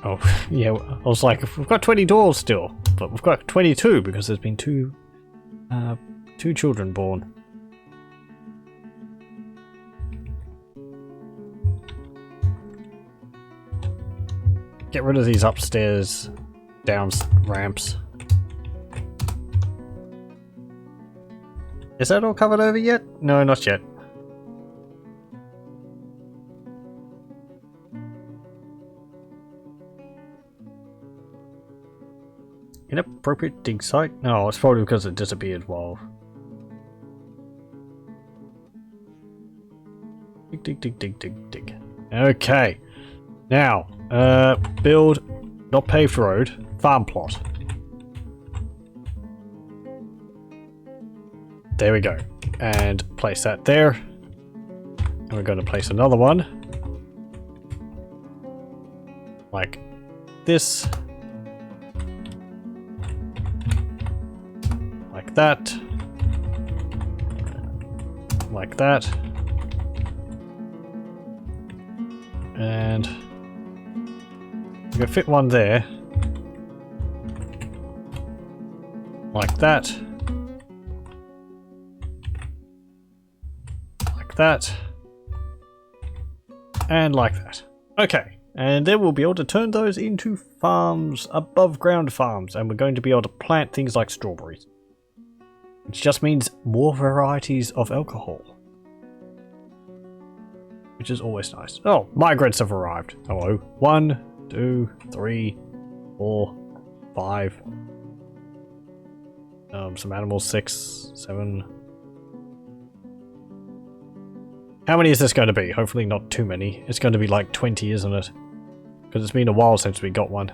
Oh, yeah, I was like, we've got 20 dwarves still, but we've got 22 because there's been two children born. Get rid of these upstairs, down ramps. Is that all covered over yet? No, not yet. Inappropriate dig site? No, it's probably because it disappeared while... Dig. Okay. Now, build, not paved road, farm plot. There we go. And place that there. And we're going to place another one. Like this. Like that. Like that. And we can fit one there. Like that. Like that. And like that. Okay. And then we'll be able to turn those into farms, above ground farms, and we're going to be able to plant things like strawberries. Which just means more varieties of alcohol. Which is always nice. Oh, migrants have arrived. Hello. 1, 2, 3, 4, 5. Some animals, 6, 7. How many is this going to be? Hopefully not too many. It's going to be like 20, isn't it? Because it's been a while since we got one.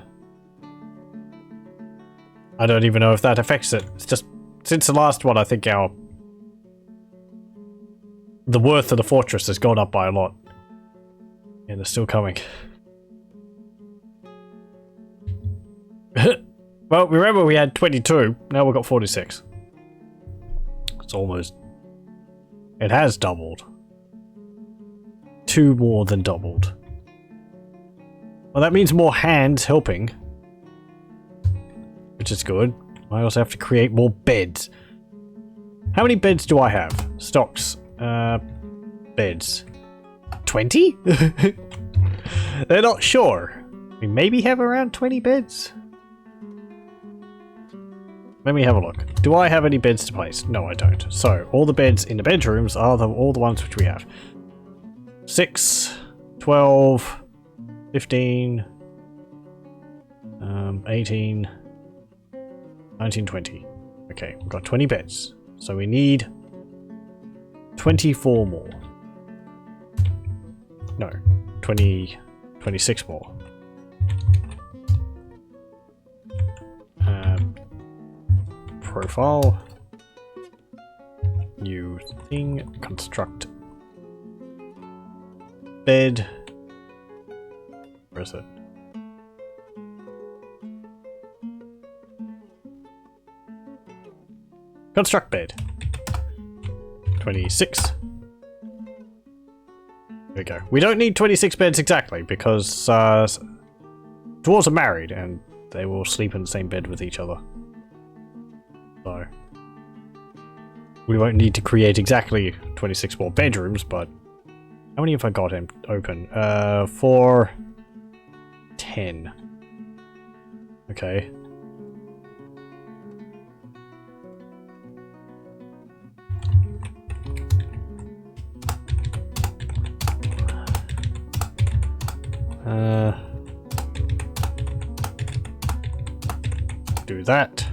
I don't even know if that affects it. It's just, since the last one, I think the worth of the fortress has gone up by a lot. And they're still coming. Well, remember we had 22, now we've got 46. It's almost... It has doubled. 2 more than doubled. Well, that means more hands helping. Which is good. I also have to create more beds. How many beds do I have? Stocks. Beds. 20? They're not sure. We maybe have around 20 beds. Let me have a look. Do I have any beds to place? No, I don't. So, all the beds in the bedrooms are all the ones which we have. 6, 12, 15, 18, 19, 20. Okay, we've got 20 beds. So we need 24 more. No, 26 more. Profile. New thing. Construct. Bed. Where is it? Construct bed. 26. There we go. We don't need 26 beds exactly because dwarves are married and they will sleep in the same bed with each other. So we won't need to create exactly 26 more bedrooms, but how many have I got him open? 4, 10. Okay. Do that.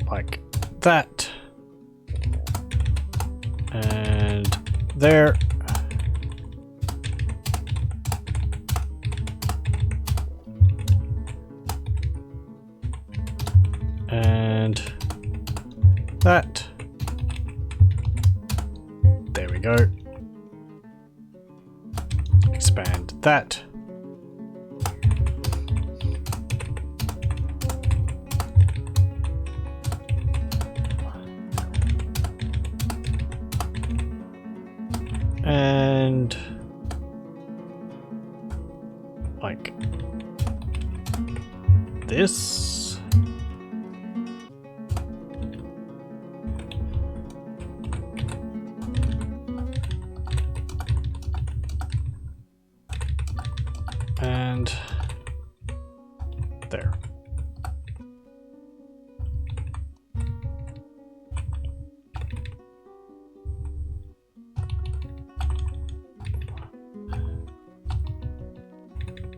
Like that. And there. And that. There we go. Expand that. And like this. And there.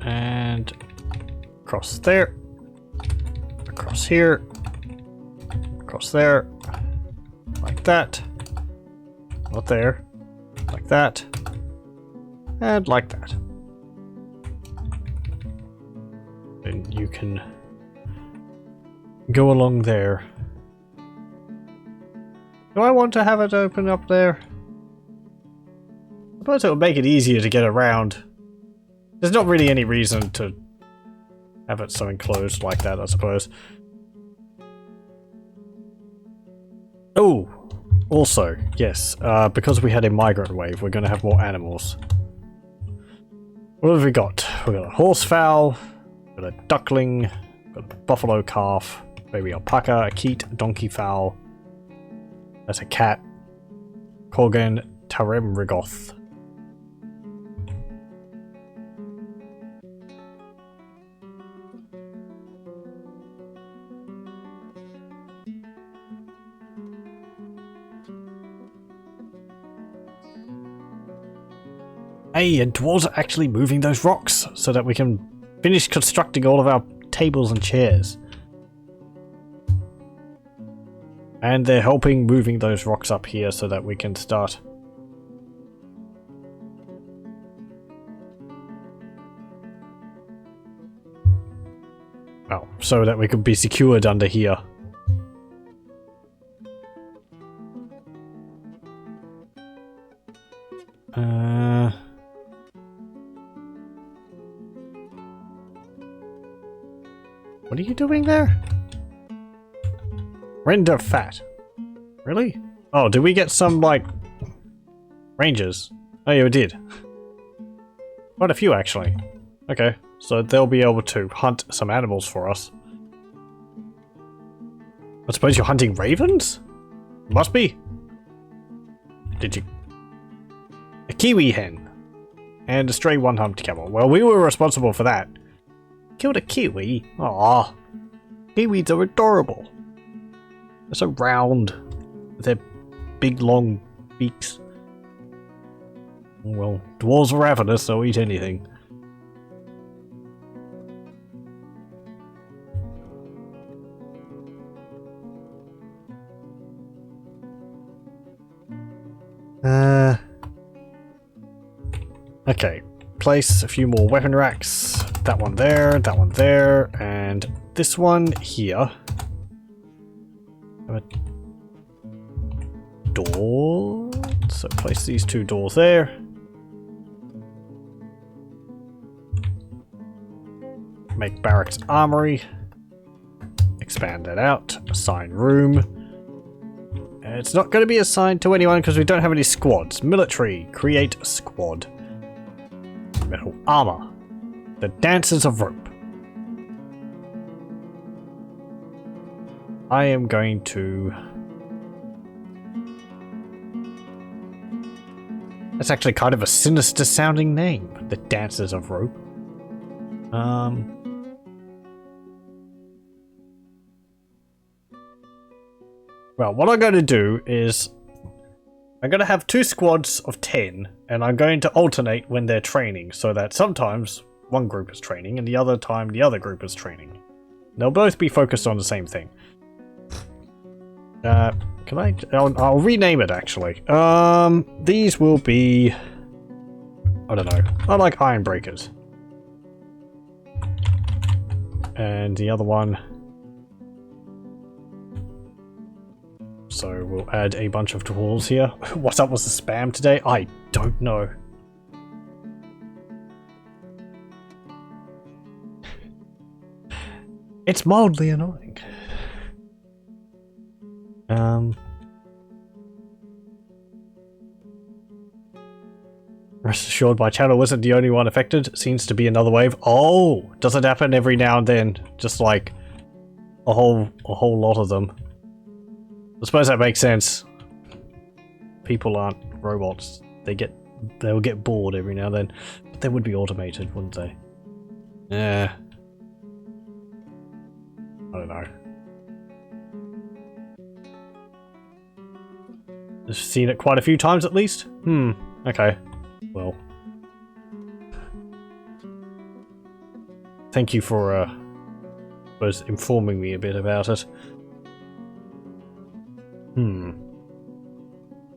And across there, across here, across there, like that, not there, like that, and like that. Then you can go along there. Do I want to have it open up there? I suppose it would make it easier to get around. There's not really any reason to have it so enclosed like that, I suppose. Oh, also, yes, because we had a migrant wave, we're going to have more animals. What have we got? We've got a horsefowl, got a duckling, got a buffalo calf, baby alpaca, a keet, a donkey fowl. That's a cat. Korgan Taremrigoth. Hey, and dwarves are actually moving those rocks so that we can finish constructing all of our tables and chairs. And they're helping moving those rocks up here so that we can start. Oh, so that we could be secured under here. What are you doing there? Render fat. Really? Oh, did we get some, like, rangers? Oh, yeah, we did. Quite a few, actually. Okay, so they'll be able to hunt some animals for us. I suppose you're hunting ravens? Must be. Did you? A kiwi hen. And a stray one-humped camel. Well, we were responsible for that. Killed a kiwi? Aww. Kiwis are adorable. They're so round. With their big long beaks. Well, dwarves are ravenous, so eat anything. Okay. Place a few more weapon racks. That one there, and this one here. A door. So place these two doors there. Make barracks armory. Expand that out. Assign room. It's not going to be assigned to anyone because we don't have any squads. Military. Create a squad. Metal armor. The Dancers of Rope. I am going to... That's actually kind of a sinister sounding name, the Dancers of Rope. Well, what I'm going to do is I'm going to have 2 squads of 10, and I'm going to alternate when they're training, so that sometimes one group is training and the other time the other group is training. They'll both be focused on the same thing. Can I? I'll rename it actually. These will be... I don't know. I like iron breakers. And the other one... So we'll add a bunch of dwarves here. What's up with the spam today? I don't know. It's mildly annoying. Rest assured, my channel wasn't the only one affected. Seems to be another wave. Oh, does it happen every now and then? Just like a whole lot of them. I suppose that makes sense. People aren't robots. They'll get bored every now and then. But they would be automated, wouldn't they? Yeah. I don't know. I've seen it quite a few times at least. Okay. Well. Thank you for informing me a bit about it.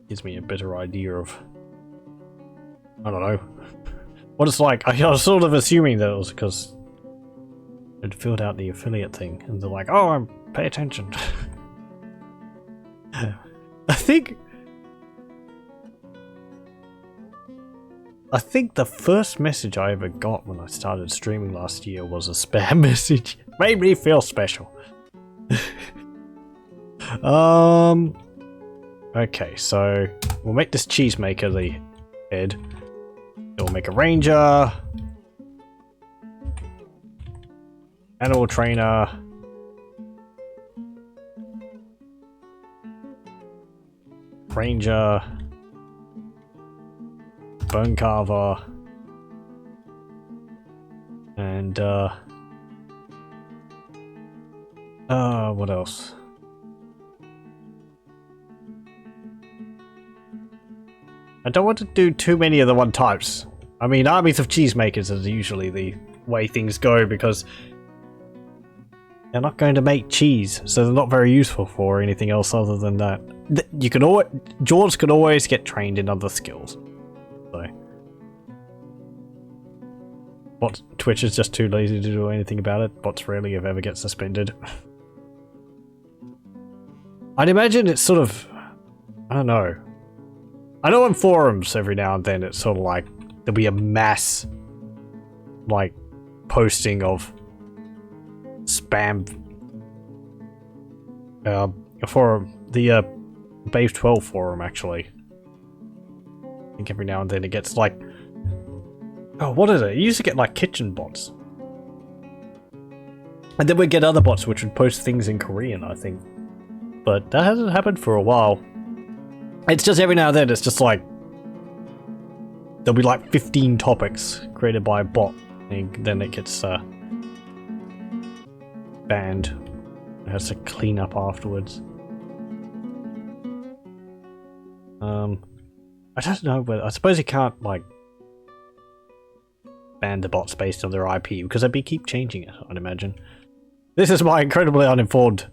Gives me a better idea of... I don't know. What it's like. I was sort of assuming that it was because I'd filled out the affiliate thing, and they're like, oh, pay attention. I think the first message I ever got when I started streaming last year was a spam message. Made me feel special. Okay, so we'll make this cheesemaker the head. We'll make a ranger, animal trainer, ranger, bone carver, and what else? I don't want to do too many of the one types. I mean, armies of cheesemakers is usually the way things go because they're not going to make cheese, so they're not very useful for anything else other than that. You can always, dwarves can always get trained in other skills. So, Twitch is just too lazy to do anything about it. Bots rarely if ever get suspended. I'd imagine it's sort of, I don't know. I know on forums every now and then it's sort of like there'll be a mass like posting of spam for the Base 12 forum actually. I think every now and then it gets like, oh, what is it? It used to get like kitchen bots. And then we'd get other bots which would post things in Korean, I think. But that hasn't happened for a while. It's just every now and then, it's just like... There'll be like 15 topics created by a bot, and then it gets banned. It has to clean up afterwards. I don't know, but I suppose you can't, like, ban the bots based on their IP, because they'd keep changing it, I'd imagine. This is my incredibly uninformed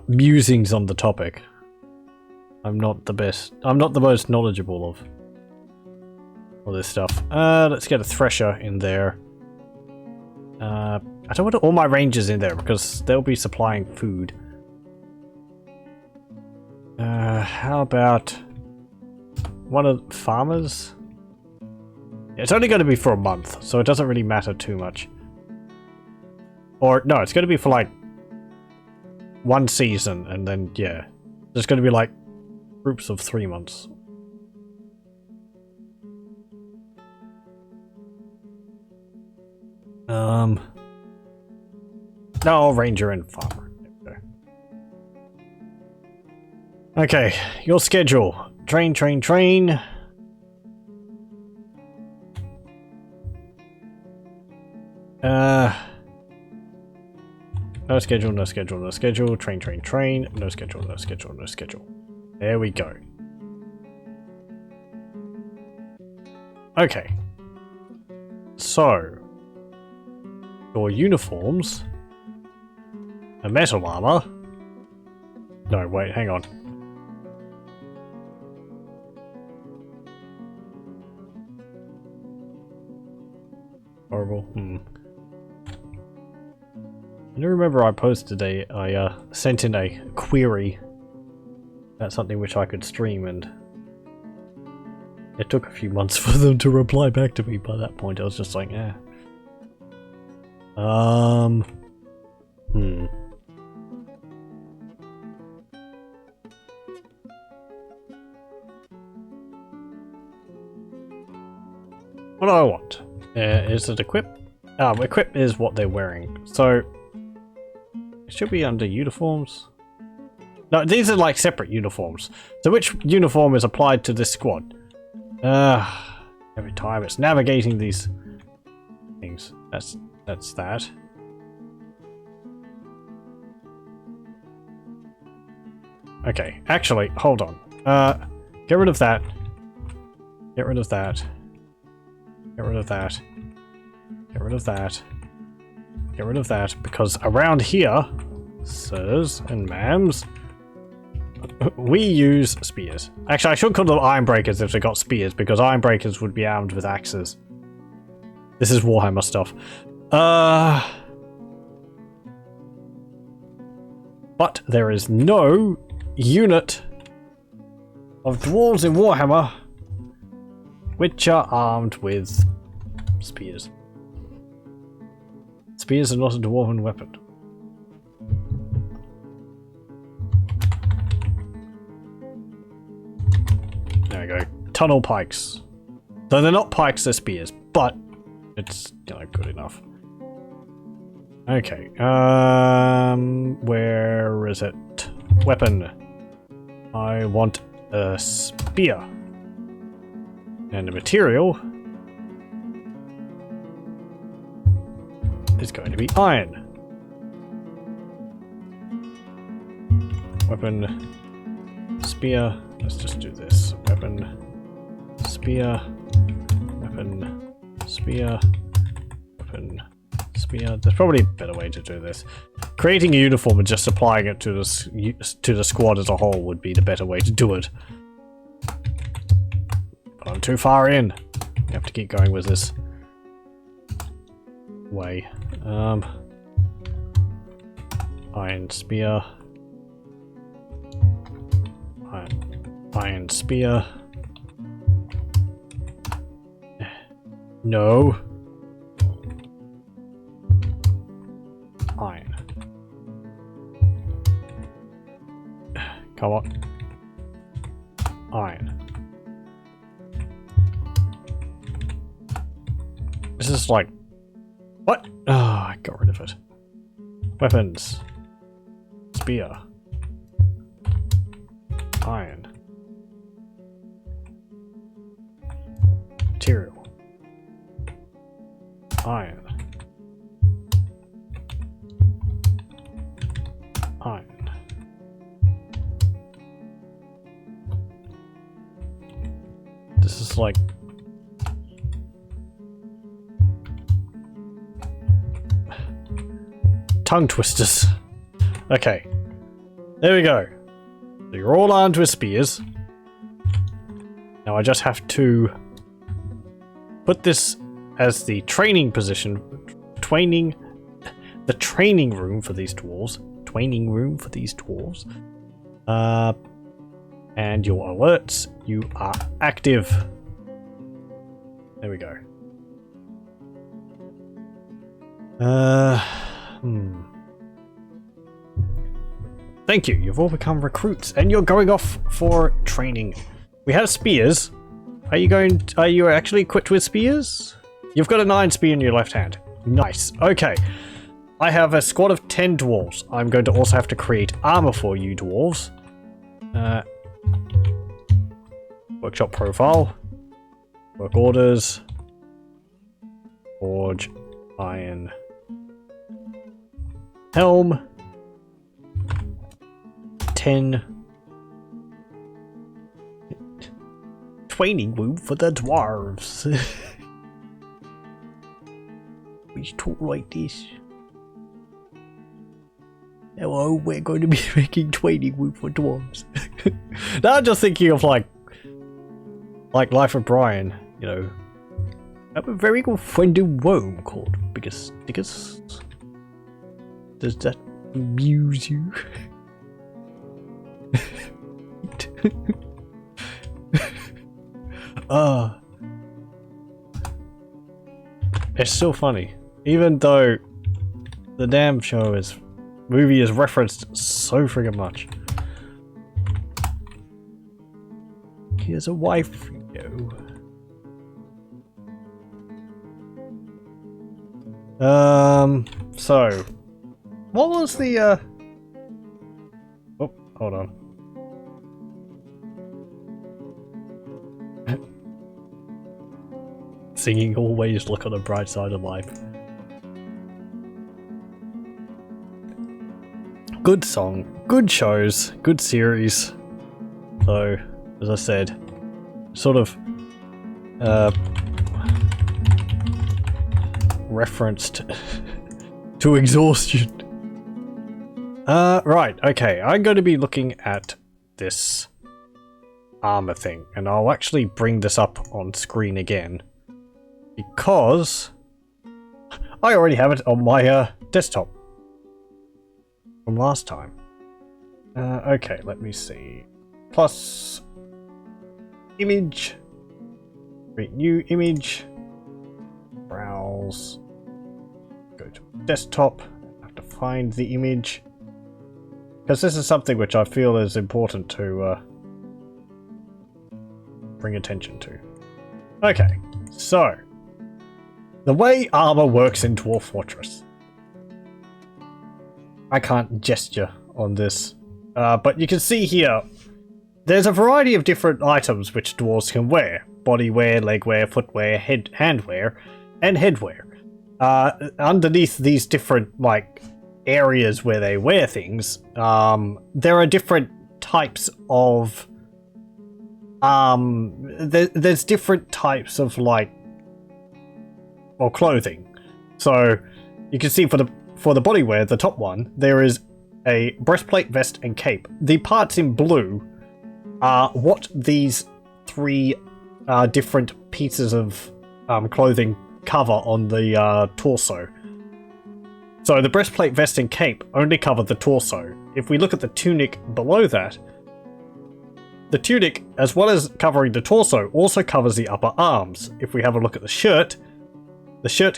musings on the topic. I'm not the best. I'm not the most knowledgeable of all this stuff. Let's get a thresher in there. I don't want all my rangers in there because they'll be supplying food. How about one of the farmers? It's only going to be for a month, so it doesn't really matter too much. Or no, it's going to be for like one season, and then yeah, there's going to be like groups of 3 months. No, ranger and farmer. There we go. Okay, your schedule. Train, train, train. No schedule, no schedule, no schedule. Train, train, train. No schedule, no schedule, no schedule. There we go. Okay. So, your uniforms, a metal armor. No, wait, hang on. Horrible. I do remember I posted I sent in a query about something which I could stream, and it took a few months for them to reply back to me. By that point, I was just like, eh. What do I want? Is it equip? Equip is what they're wearing. So, it should be under uniforms. No, these are like separate uniforms. So which uniform is applied to this squad? Every time it's navigating these things. That's that. Okay, actually, hold on. Get rid of that. Get rid of that. Get rid of that. Get rid of that. Get rid of that, because around here, sirs and ma'ams, we use spears. Actually, I should call them iron breakers if they got spears, because iron breakers would be armed with axes. This is Warhammer stuff. But there is no unit of dwarves in Warhammer which are armed with spears. Spears are not a dwarven weapon. There we go. Tunnel pikes. Though they're not pikes, they're spears, but it's, you know, good enough. Okay. Where is it? Weapon. I want a spear. And the material is going to be iron. Weapon, spear. Let's just do this. Weapon, spear, weapon, spear, weapon, spear. There's probably a better way to do this. Creating a uniform and just applying it to the squad as a whole would be the better way to do it. But I'm too far in. You have to keep going with this way. Iron spear. Iron spear. No. Iron. Come on. Iron. This is like... What? Oh, I got rid of it. Weapons. Spear. Iron. Material. Iron. Iron. This is like... tongue twisters. Okay. There we go. So you're all armed with spears. Now I just have to put this as the training position. The training room for these dwarves. Training room for these dwarves. And your alerts. You are active. There we go. Thank you. You've all become recruits, and you're going off for training. We have spears. Are you actually equipped with spears? You've got an iron spear in your left hand. Nice. Okay. I have a squad of 10 dwarves. I'm going to also have to create armor for you dwarves. Workshop profile. Work orders. Forge. Iron. Helm. 10. Training room for the dwarves. We talk like this. Hello, we're going to be making training room for dwarves. Now I'm just thinking of like Life of Brian, you know. I have a very good friend in Rome called Biggest Stickers. Does that amuse you? It's so funny. Even though the damn movie is referenced so friggin' much. Here's a wife for you. So what was the oh, hold on. Singing always look on the bright side of life. Good song, good shows, good series. So, as I said, sort of referenced to exhaustion. Right, okay, I'm going to be looking at this armor thing, and I'll actually bring this up on screen again because I already have it on my desktop from last time. Okay, let me see. Plus image, create new image, browse, go to desktop, I have to find the image because this is something which I feel is important to bring attention to. Okay, so the way armor works in Dwarf Fortress. I can't gesture on this, but you can see here there's a variety of different items which dwarves can wear. Bodywear, legwear, footwear, handwear, and headwear. Underneath these different like areas where they wear things, there are different types of there's different types of like clothing. So you can see for the bodywear, the top one, there is a breastplate, vest, and cape. The parts in blue are what these three different pieces of clothing cover on the torso. So the breastplate, vest, and cape only cover the torso. If we look at the tunic below that, the tunic, as well as covering the torso, also covers the upper arms. If we have a look at the shirt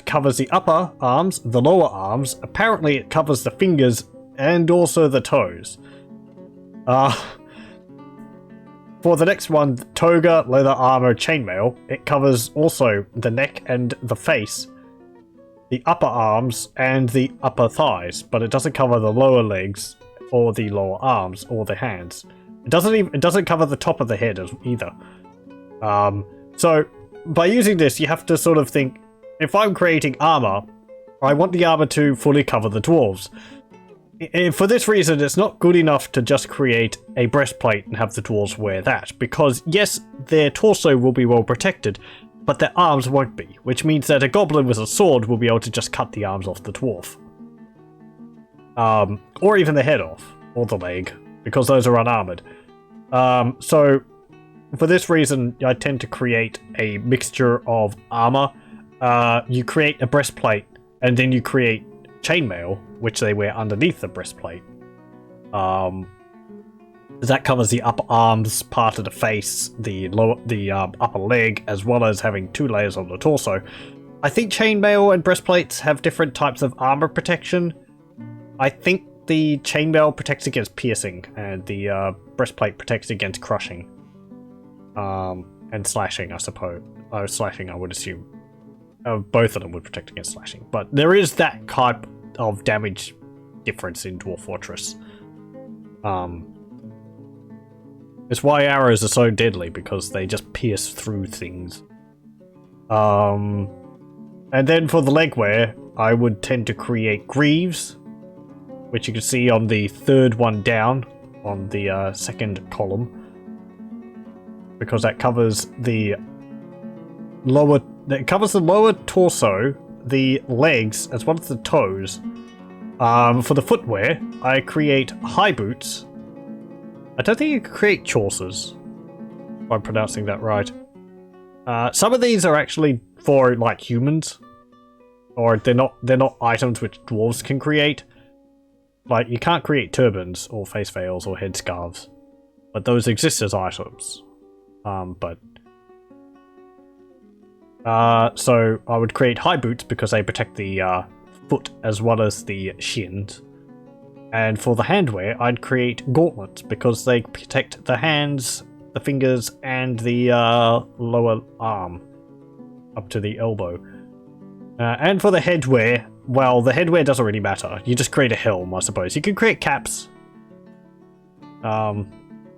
covers the upper arms, the lower arms. Apparently it covers the fingers and also the toes. For the next one, toga, leather armor, chainmail, it covers also the neck and the face, the upper arms, and the upper thighs, but it doesn't cover the lower legs or the lower arms or the hands. It doesn't cover the top of the head either. So by using this, you have to sort of think, if I'm creating armor, I want the armor to fully cover the dwarves. For this reason, it's not good enough to just create a breastplate and have the dwarves wear that, because yes, their torso will be well protected, but their arms won't be, which means that a goblin with a sword will be able to just cut the arms off the dwarf. Or even the head off, or the leg, because those are unarmored. So, for this reason, I tend to create a mixture of armor. You create a breastplate, and then you create chainmail, which they wear underneath the breastplate. That covers the upper arms, part of the face, the upper leg, as well as having 2 layers on the torso. I think chainmail and breastplates have different types of armor protection. I think the chainmail protects against piercing, and the breastplate protects against crushing. And slashing, I suppose. Slashing, I would assume. Both of them would protect against slashing. But there is that type of damage difference in Dwarf Fortress. It's why arrows are so deadly, because they just pierce through things. And then for the legwear, I would tend to create greaves, which you can see on the third one down, on the second column. Because that covers the lower torso, the legs, as well as the toes. For the footwear, I create high boots. I don't think you can create chaucers, if I'm pronouncing that right. Some of these are actually for like humans, or they're not items which dwarves can create. Like you can't create turbans or face veils or headscarves, but those exist as items. So I would create high boots because they protect the foot as well as the shins. And for the handwear, I'd create gauntlets because they protect the hands, the fingers, and the lower arm up to the elbow. And for the headwear, well, the headwear doesn't really matter. You just create a helm, I suppose. You can create caps. I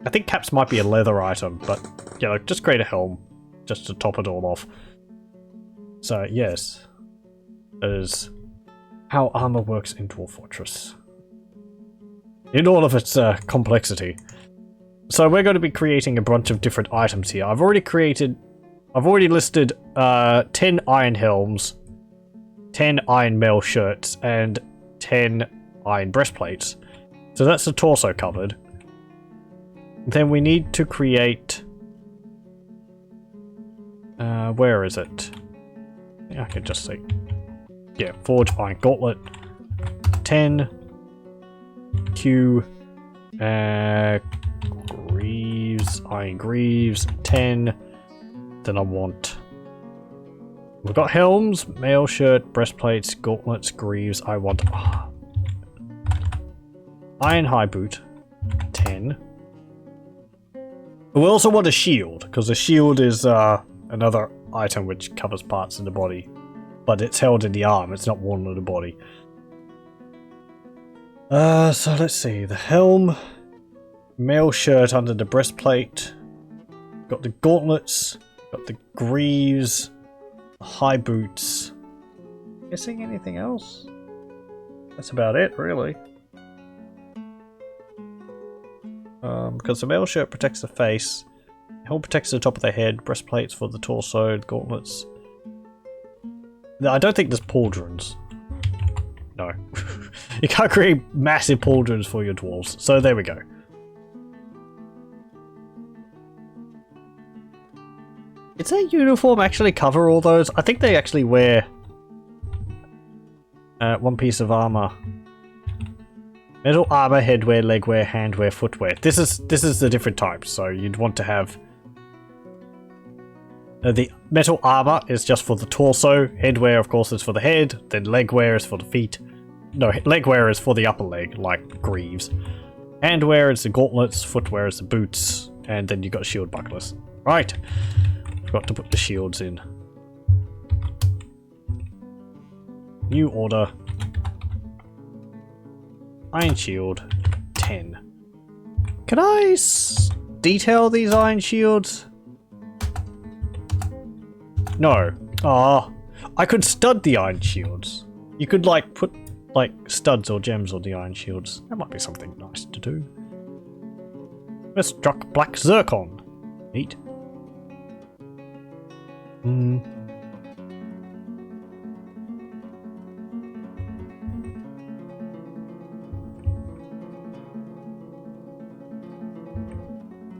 think caps might be a leather item, but you know, just create a helm just to top it all off. So yes, that is how armor works in Dwarf Fortress, in all of its complexity. So we're going to be creating a bunch of different items here. I've already listed 10 iron helms, 10 iron mail shirts, and 10 iron breastplates. So that's the torso covered. Then we need to create... where is it? I can just see. Yeah, forge iron gauntlet. 10. Q. Greaves. Iron greaves. 10. Then I want... We've got helms, mail shirt, breastplates, gauntlets, greaves. I want... iron high boot. 10. We also want a shield, because a shield is another item which covers parts of the body. But it's held in the arm, it's not worn on the body. So let's see. The helm, mail shirt under the breastplate. Got the gauntlets, got the greaves, high boots. Missing anything else? That's about it, really. Because the mail shirt protects the face, helm protects the top of the head, breastplates for the torso, gauntlets. I don't think there's pauldrons. No. You can't create massive pauldrons for your dwarves, so there we go. Does their uniform actually cover all those? I think they actually wear one piece of armor. Metal armor, headwear, legwear, handwear, footwear. This is the different types. So you'd want to have the metal armor is just for the torso. Headwear, of course, is for the head. Then legwear is for the feet. No, legwear is for the upper leg, like greaves. Handwear is the gauntlets. Footwear is the boots, and then you got shield bucklers. Right, forgot to put the shields in. New order. Iron shield, 10. Can I detail these iron shields? No. Ah, I could stud the iron shields. You could like put like studs or gems on the iron shields. That might be something nice to do. We're struck black zircon. Neat.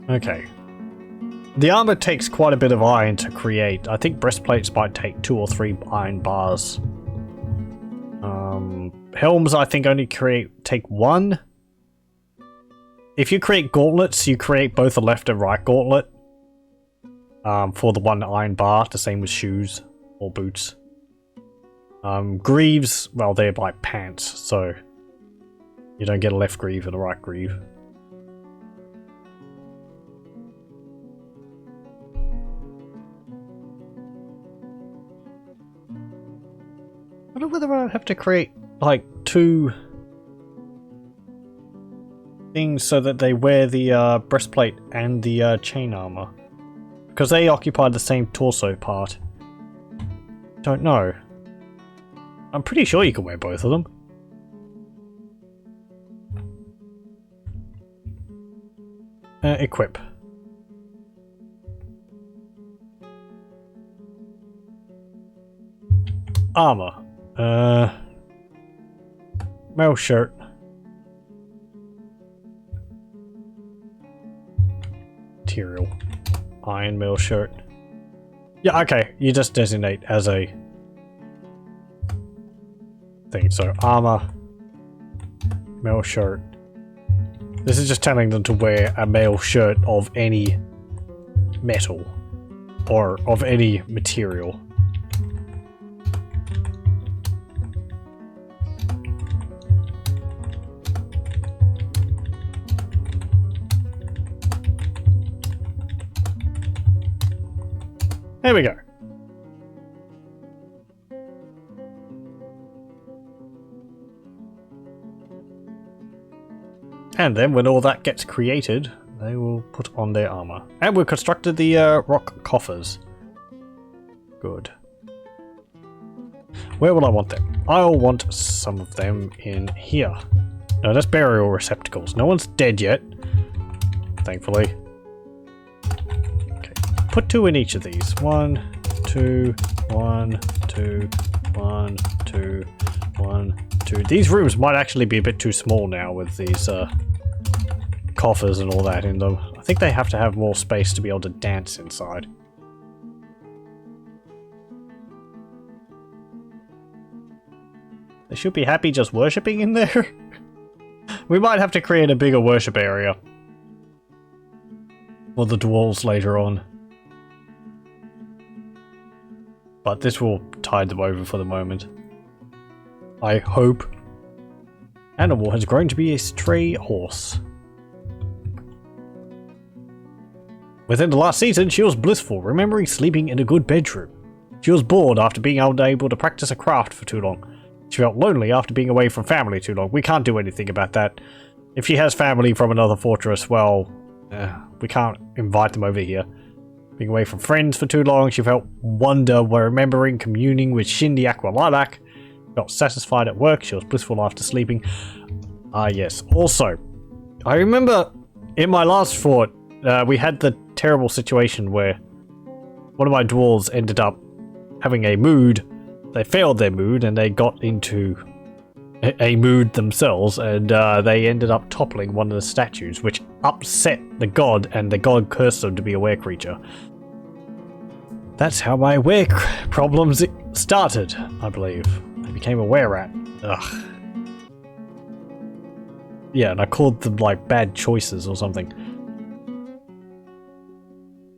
Okay. The armor takes quite a bit of iron to create. I think breastplates might take 2 or 3 iron bars. Helms, I think, only take 1. If you create gauntlets, you create both a left and right gauntlet. For the 1 iron bar, the same with shoes or boots. Greaves, well, they're like pants, so you don't get a left greave and a right greave. I don't know whether I have to create like 2 things so that they wear the breastplate and the chain armor. Because they occupy the same torso part. Don't know. I'm pretty sure you can wear both of them. Equip. Armor. Mail shirt. Material. Iron mail shirt. Yeah, okay. You just designate as a thing. So armor, mail shirt. This is just telling them to wear a mail shirt of any metal or of any material. There we go. And then when all that gets created, they will put on their armor. And we've constructed the rock coffers. Good. Where will I want them? I'll want some of them in here. No, that's burial receptacles. No one's dead yet. Thankfully. Okay. Put 2 in each of these. 1, 2, 1, 2, 1, 2, 1, 2. These rooms might actually be a bit too small now with these coffers and all that in them. I think they have to have more space to be able to dance inside. They should be happy just worshipping in there. We might have to create a bigger worship area for the dwarves later on. But this will tide them over for the moment. I hope. Animal has grown to be a stray horse. Within the last season, she was blissful, remembering sleeping in a good bedroom. She was bored after being unable to practice a craft for too long. She felt lonely after being away from family too long. We can't do anything about that. If she has family from another fortress, well, we can't invite them over here. Being away from friends for too long, she felt wonder while remembering communing with Shin the Aqua Lilac. Felt satisfied at work, she was blissful after sleeping. Ah yes, also, I remember in my last fort, we had the terrible situation where one of my dwarves ended up having a mood. They failed their mood and they got into a mood themselves, and they ended up toppling one of the statues, which upset the god, and the god cursed them to be a were creature. That's how my were problems started, I believe. I became a were rat. Ugh. Yeah, and I called them like bad choices or something.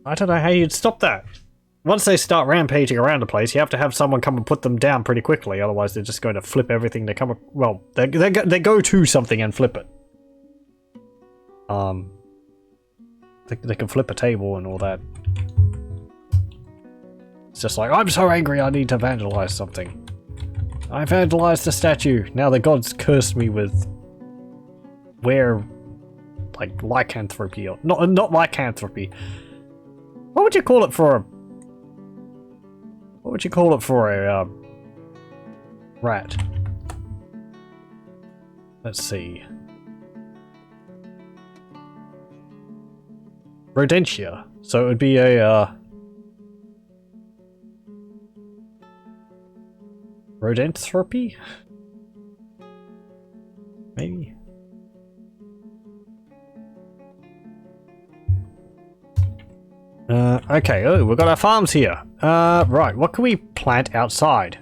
I don't know how you'd stop that. Once they start rampaging around the place, you have to have someone come and put them down pretty quickly, otherwise they're just going to flip everything they come... Well, they go to something and flip it. They can flip a table and all that. It's just like, I'm so angry I need to vandalize something. I vandalized the statue. Now the gods cursed me with... like, lycanthropy, or... Not lycanthropy. What would you call it for a... What would you call it for a, rat? Let's see. Rodentia. So it would be a, rodenthropy? Maybe? Okay, oh, we've got our farms here. Right, what can we plant outside?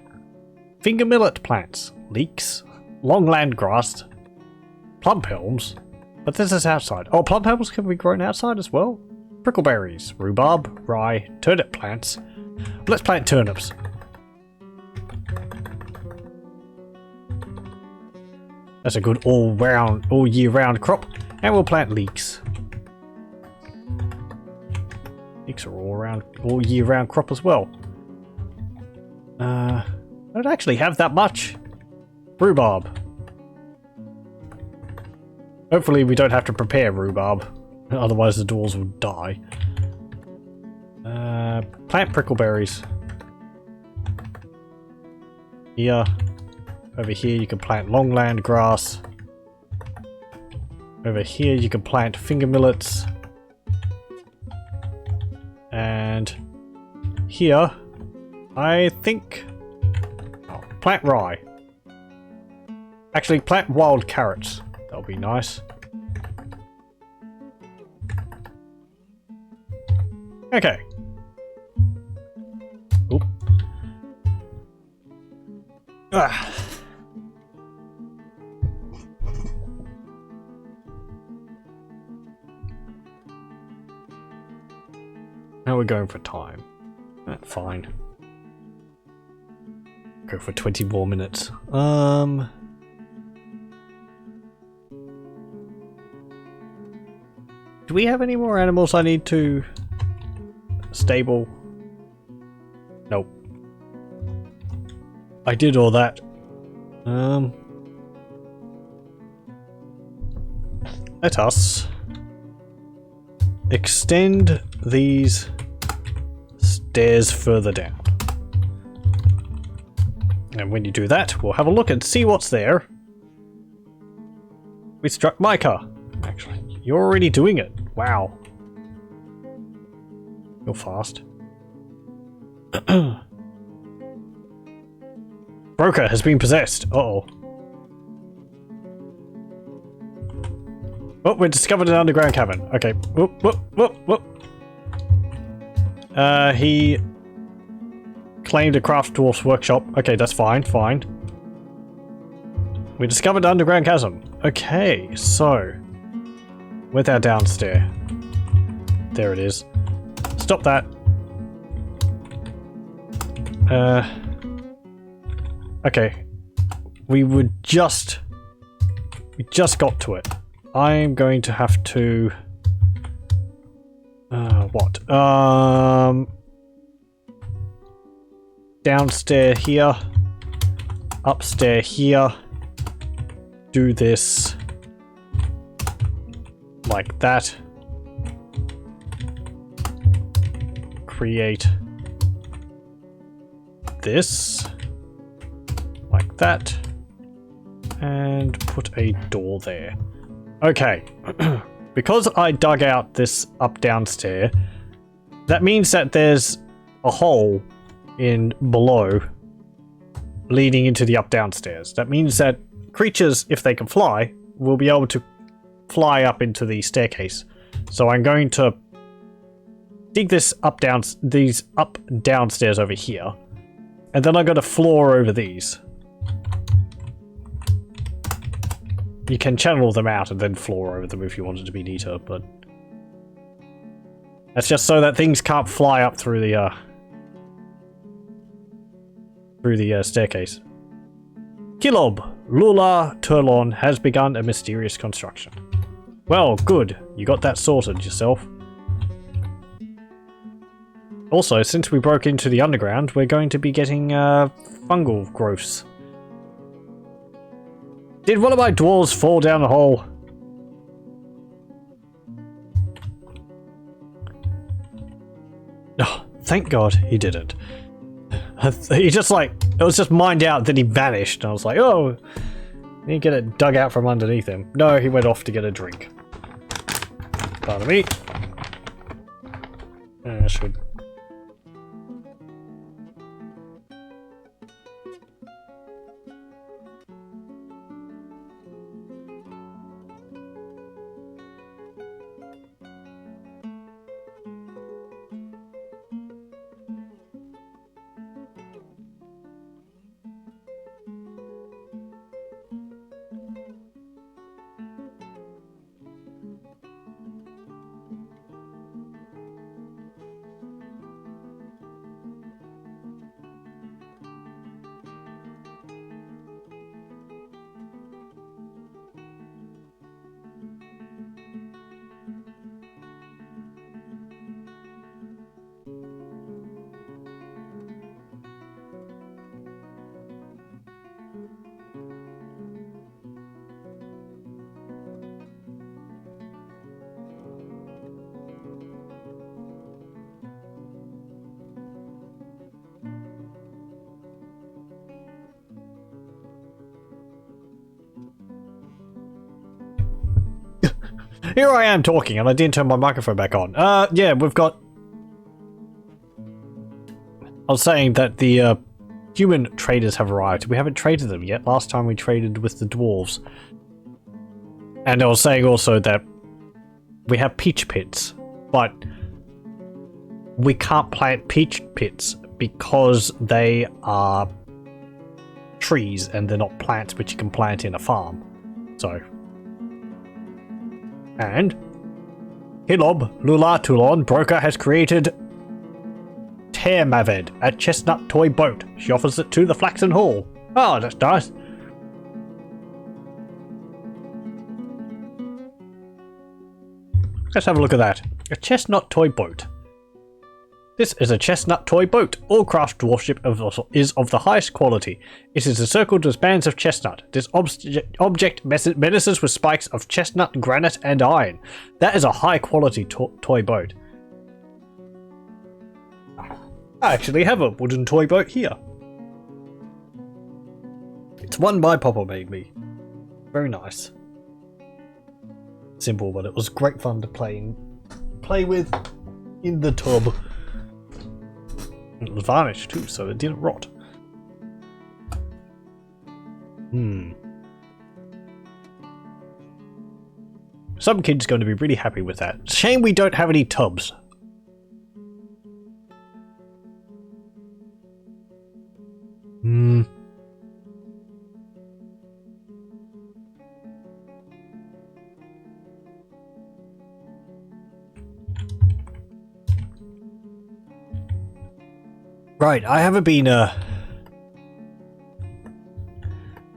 Finger millet plants, leeks, longland grass, plum elms. But this is outside. Oh, plum elms can be grown outside as well? Prickleberries, rhubarb, rye, turnip plants. Let's plant turnips. That's a good all year round crop. And we'll plant leeks. Leeks are all year round crop as well. I don't actually have that much. Rhubarb. Hopefully we don't have to prepare rhubarb, otherwise the dwarves will die. Plant prickleberries. Here. Over here you can plant longland grass. Over here you can plant finger millets. And here, I think... Oh, plant rye. Actually, plant wild carrots. That'll be nice. Okay. Oop. Ah. How are we going for time? Fine. Go for 20 more minutes. Do we have any more animals I need to stable? Nope. I did all that. Let us extend these stairs further down. And when you do that, we'll have a look and see what's there. We struck Micah. Actually, you're already doing it. Wow. You're fast. Broker has been possessed. Uh-oh. Oh, we discovered an underground cavern. Okay. Whoop, whoop, whoop, whoop. He claimed a craft dwarf's workshop. Okay, that's fine, fine. We discovered an underground chasm. Okay, so with our downstairs. There it is. Stop that. Okay. We just got to it. I'm going to have to what? Downstairs here. Upstairs here. Do this like that. Create this like that. And put a door there. Okay. Because I dug out this up downstairs, that means that there's a hole in below leading into the up downstairs. That means that creatures, if they can fly, will be able to fly up into the staircase. So I'm going to dig this these up downstairs over here, and then I'm going to floor over these. You can channel them out and then floor over them if you wanted to be neater, but that's just so that things can't fly up through the staircase. Kilob, Lula Turlon has begun a mysterious construction. Well, good. You got that sorted yourself. Also, since we broke into the underground, we're going to be getting fungal growths. Did one of my dwarves fall down the hole? Oh, thank God he didn't. He just like, it was just mined out, then he vanished. And I was like, oh, he get it dug out from underneath him. No, he went off to get a drink. Pardon me. I should... Here I am talking, and I didn't turn my microphone back on. Yeah, we've got... I was saying that the human traders have arrived. We haven't traded them yet. Last time we traded with the dwarves. And I was saying also that we have peach pits, but we can't plant peach pits because they are trees and they're not plants which you can plant in a farm. So... And Hilob Lula Toulon broker has created Tear Maved, a chestnut toy boat. She offers it to the Flaxen Hall. Oh, that's nice. Let's have a look at that. A chestnut toy boat. This is a chestnut toy boat. All craft dwarfship is of the highest quality. It is encircled with bands of chestnut. This object menaces with spikes of chestnut, granite, and iron. That is a high quality toy boat. I actually have a wooden toy boat here. It's one my papa made me. Very nice. Simple, but it was great fun to play with in the tub. It was varnished too, so it didn't rot. Some kid's going to be really happy with that. Shame we don't have any tubs. Right, I haven't been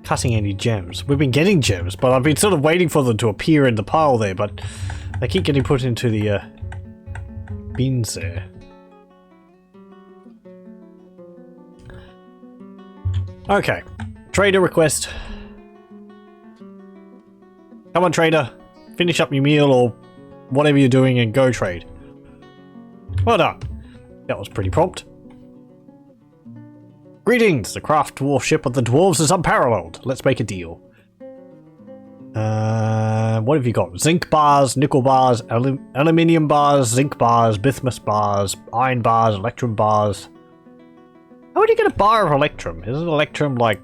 cutting any gems. We've been getting gems, but I've been sort of waiting for them to appear in the pile there, but they keep getting put into the bins there. Okay, trader request. Come on, trader. Finish up your meal or whatever you're doing and go trade. Well done. That was pretty prompt. Greetings! The craft dwarf ship of the dwarves is unparalleled. Let's make a deal. What have you got? Zinc bars, nickel bars, aluminium bars, zinc bars, bismuth bars, iron bars, electrum bars. How would you get a bar of electrum? Isn't electrum like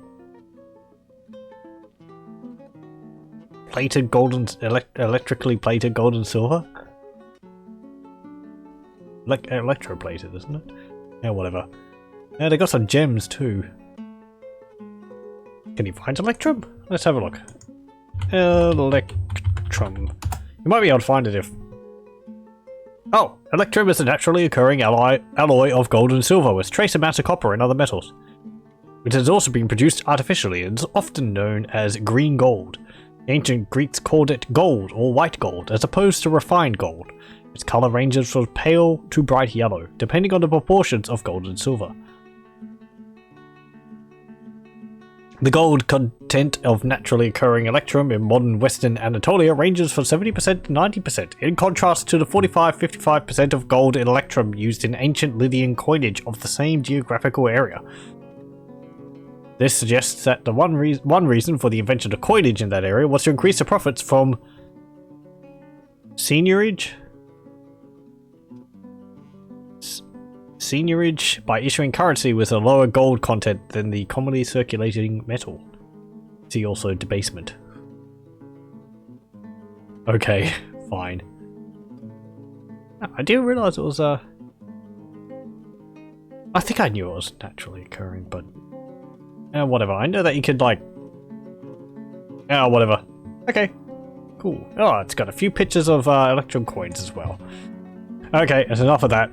plated gold and electrically plated gold and silver? Electroplated, isn't it? Yeah, whatever. Yeah, they got some gems too. Can you find electrum? Let's have a look. Electrum. You might be able to find it if... Oh! Electrum is a naturally occurring alloy of gold and silver with trace amounts of copper and other metals. It has also been produced artificially and is often known as green gold. The ancient Greeks called it gold or white gold as opposed to refined gold. Its color ranges from pale to bright yellow, depending on the proportions of gold and silver. The gold content of naturally occurring electrum in modern Western Anatolia ranges from 70% to 90%, in contrast to the 45-55% of gold in electrum used in ancient Lydian coinage of the same geographical area. This suggests that the one reason for the invention of coinage in that area was to increase the profits from seigniorage by issuing currency with a lower gold content than the commonly circulating metal. See also debasement. Okay, fine. I didn't realize it was I think I knew it was naturally occurring, but whatever. I know that you could like whatever. Okay, cool. Oh, it's got a few pictures of electrum coins as well. Okay, that's enough of that.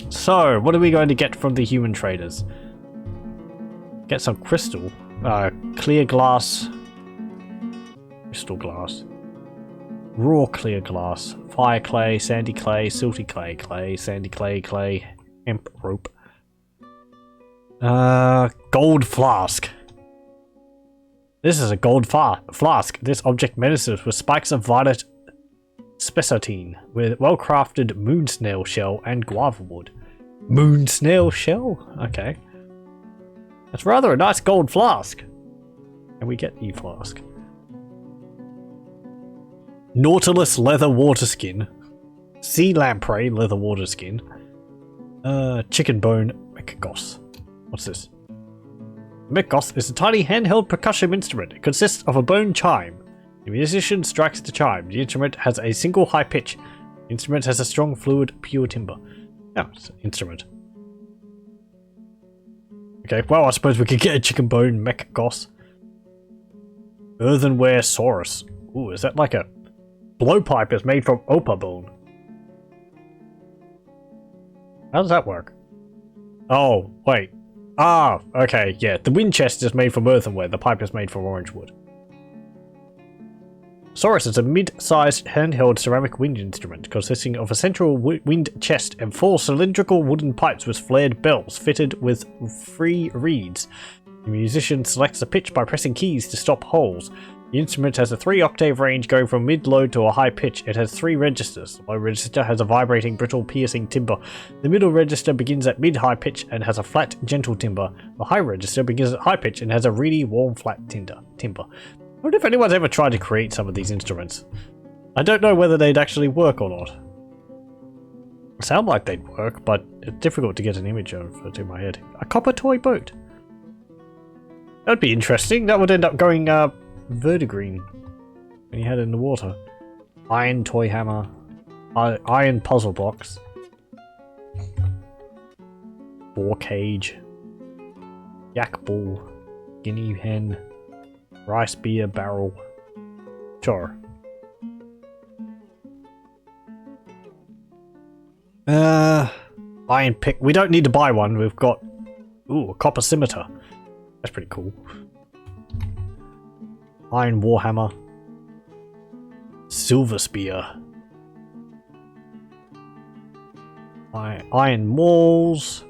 So, what are we going to get from the human traders? Get some crystal. Clear glass. Crystal glass. Raw clear glass. Fire clay, sandy clay, silty clay, sandy clay, hemp rope. Gold flask. This is a gold flask. This object menaces with spikes of violet spessartine with well-crafted moon snail shell and guava wood. Moon snail shell? Okay. That's rather a nice gold flask. Can we get the flask? Nautilus leather water skin. Sea lamprey leather water skin. Chicken bone mechagos. What's this? Mechagos is a tiny handheld percussion instrument. It consists of a bone chime. The musician strikes the chime. The instrument has a single high pitch. The instrument has a strong fluid, pure timbre. Oh, it's an instrument. Okay, well, I suppose we could get a chicken bone mechagos. Earthenware saurus. Ooh, is that like a blowpipe is made from opal bone? How does that work? Oh, wait. Ah, okay, yeah. The wind chest is made from earthenware. The pipe is made from orange wood. Saurus is a mid-sized handheld ceramic wind instrument consisting of a central wind chest and 4 cylindrical wooden pipes with flared bells fitted with 3 reeds. The musician selects a pitch by pressing keys to stop holes. The instrument has a 3-octave range going from mid-low to a high pitch. It has 3 registers. The low register has a vibrating, brittle, piercing timbre. The middle register begins at mid-high pitch and has a flat, gentle timbre. The high register begins at high pitch and has a really warm, flat timbre. I wonder if anyone's ever tried to create some of these instruments. I don't know whether they'd actually work or not. They sound like they'd work, but it's difficult to get an image of it in my head. A copper toy boat. That'd be interesting. That would end up going verdigreen when you had it in the water. Iron toy hammer. Iron puzzle box. Boar cage. Yak bull. Guinea hen. Rice beer barrel. Sure. Iron pick. We don't need to buy one. We've got... Ooh, a copper scimitar. That's pretty cool. Iron warhammer. Silver spear. Iron mauls.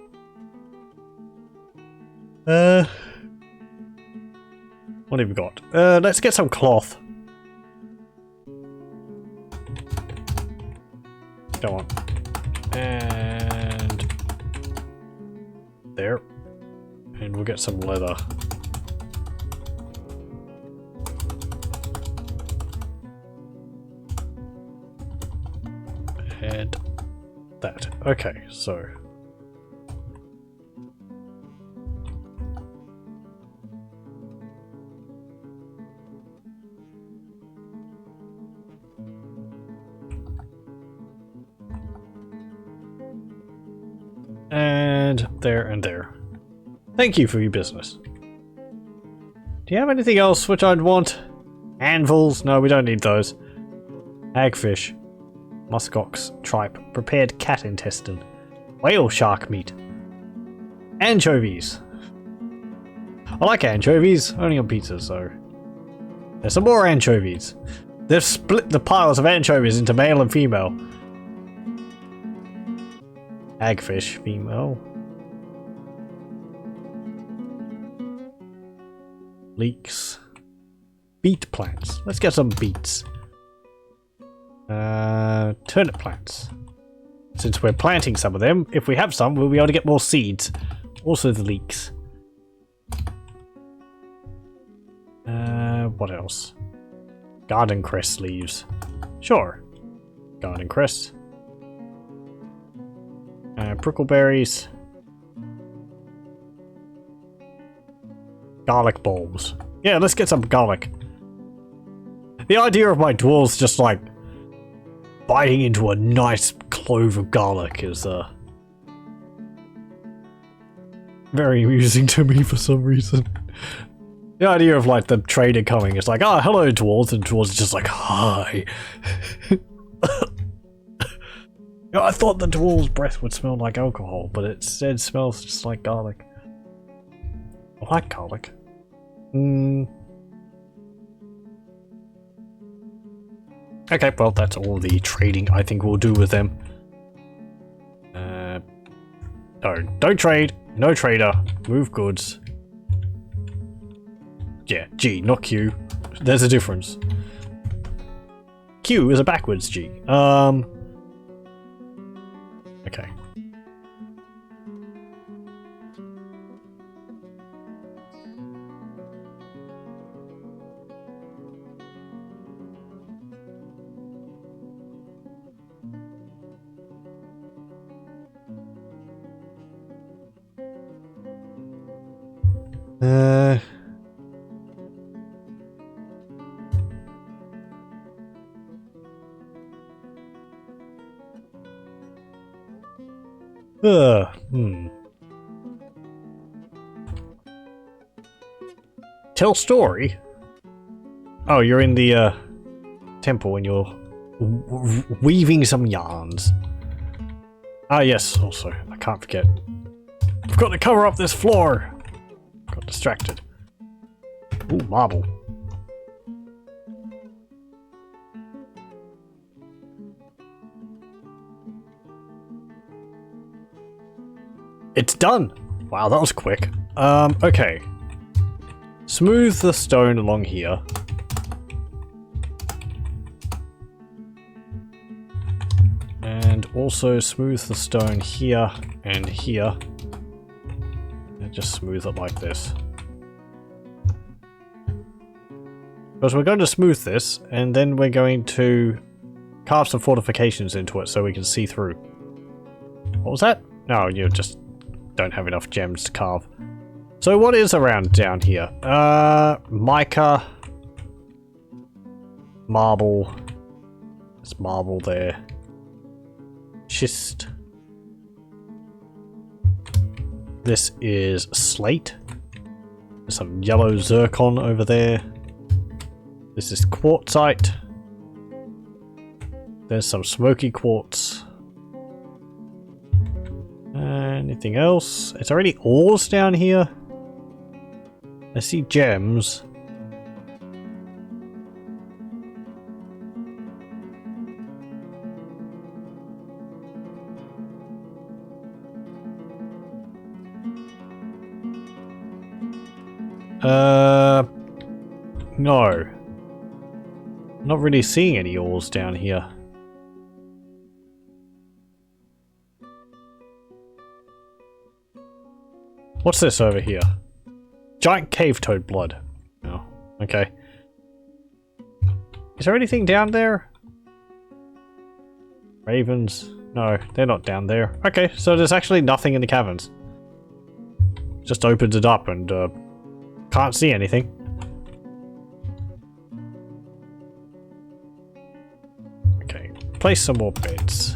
What have we got? Let's get some cloth. Go on. And there. And we'll get some leather. And that. Okay, so and there and there. Thank you for your business. Do you have anything else which I'd want? Anvils? No, we don't need those. Hagfish. Muskox tripe. Prepared cat intestine. Whale shark meat. Anchovies. I like anchovies, only on pizza, so... There's some more anchovies. They've split the piles of anchovies into male and female. Hagfish, female. Leeks. Beet plants. Let's get some beets. Turnip plants. Since we're planting some of them, if we have some, we'll be able to get more seeds. Also the leeks. What else? Garden cress leaves. Sure. Garden cress. Prickleberries. Garlic bulbs. Yeah, let's get some garlic. The idea of my dwarves just like biting into a nice clove of garlic is very amusing to me for some reason. The idea of like the trader coming, it's like, oh, hello dwarves, and dwarves are just like, hi. I thought the dwarves' breath would smell like alcohol, but it instead smells just like garlic. I like garlic. Okay, well, that's all the trading I think we'll do with them. No, don't trade. No trader. Move goods. Yeah, G, not Q. There's a difference. Q is a backwards G. Okay. Uh... Hmm. Tell story? Oh, you're in the temple and you're weaving some yarns. Ah, yes, also, I can't forget. I've got to cover up this floor! Got distracted. Ooh, marble. It's done! Wow, that was quick. Okay. Smooth the stone along here. And also smooth the stone here and here. And just smooth it like this. Because we're going to smooth this, and then we're going to carve some fortifications into it so we can see through. What was that? No, you just don't have enough gems to carve. So what is around down here? Mica. Marble. There's marble there. Schist. This is slate. There's some yellow zircon over there. This is quartzite. There's some smoky quartz. Anything else? Is there any ores down here? I see gems. No. Not really seeing any ores down here. What's this over here? Giant cave toad blood. Oh, okay. Is there anything down there? Ravens? No, they're not down there. Okay, so there's actually nothing in the caverns. Just opens it up and can't see anything. Okay, place some more beds.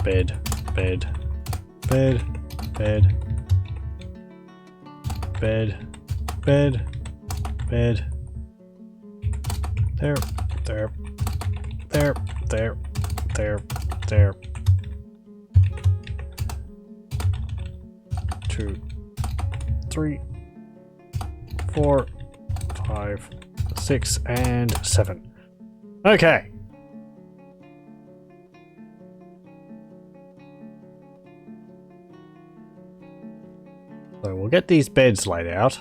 Bed, bed, bed, bed, bed, bed, bed. There, there, there, there, there, there. 2, 3, 4, 5, 6, and 7. Okay. So we'll get these beds laid out.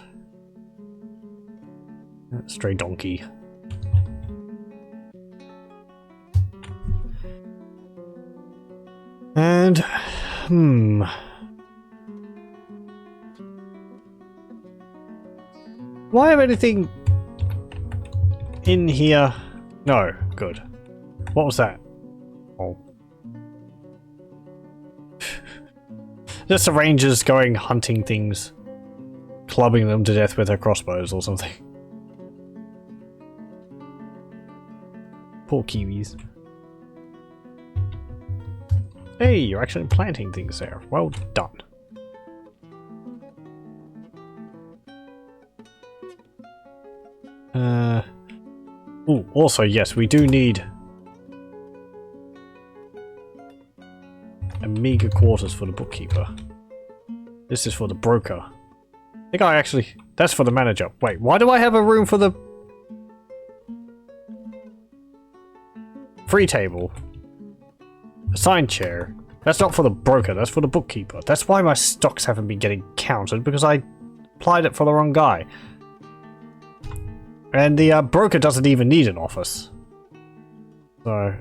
Stray donkey. And, do I have anything in here? No, good. What was that? Oh. Just the rangers going hunting things. Clubbing them to death with their crossbows or something. Poor Kiwis. Hey, you're actually planting things there. Well done. Ooh, also, yes, we do need a meager quarters for the bookkeeper. This is for the broker. I think I actually... That's for the manager. Wait, why do I have a room for the... free table? Assigned chair. That's not for the broker, that's for the bookkeeper. That's why my stocks haven't been getting counted, because I applied it for the wrong guy. And the broker doesn't even need an office. So,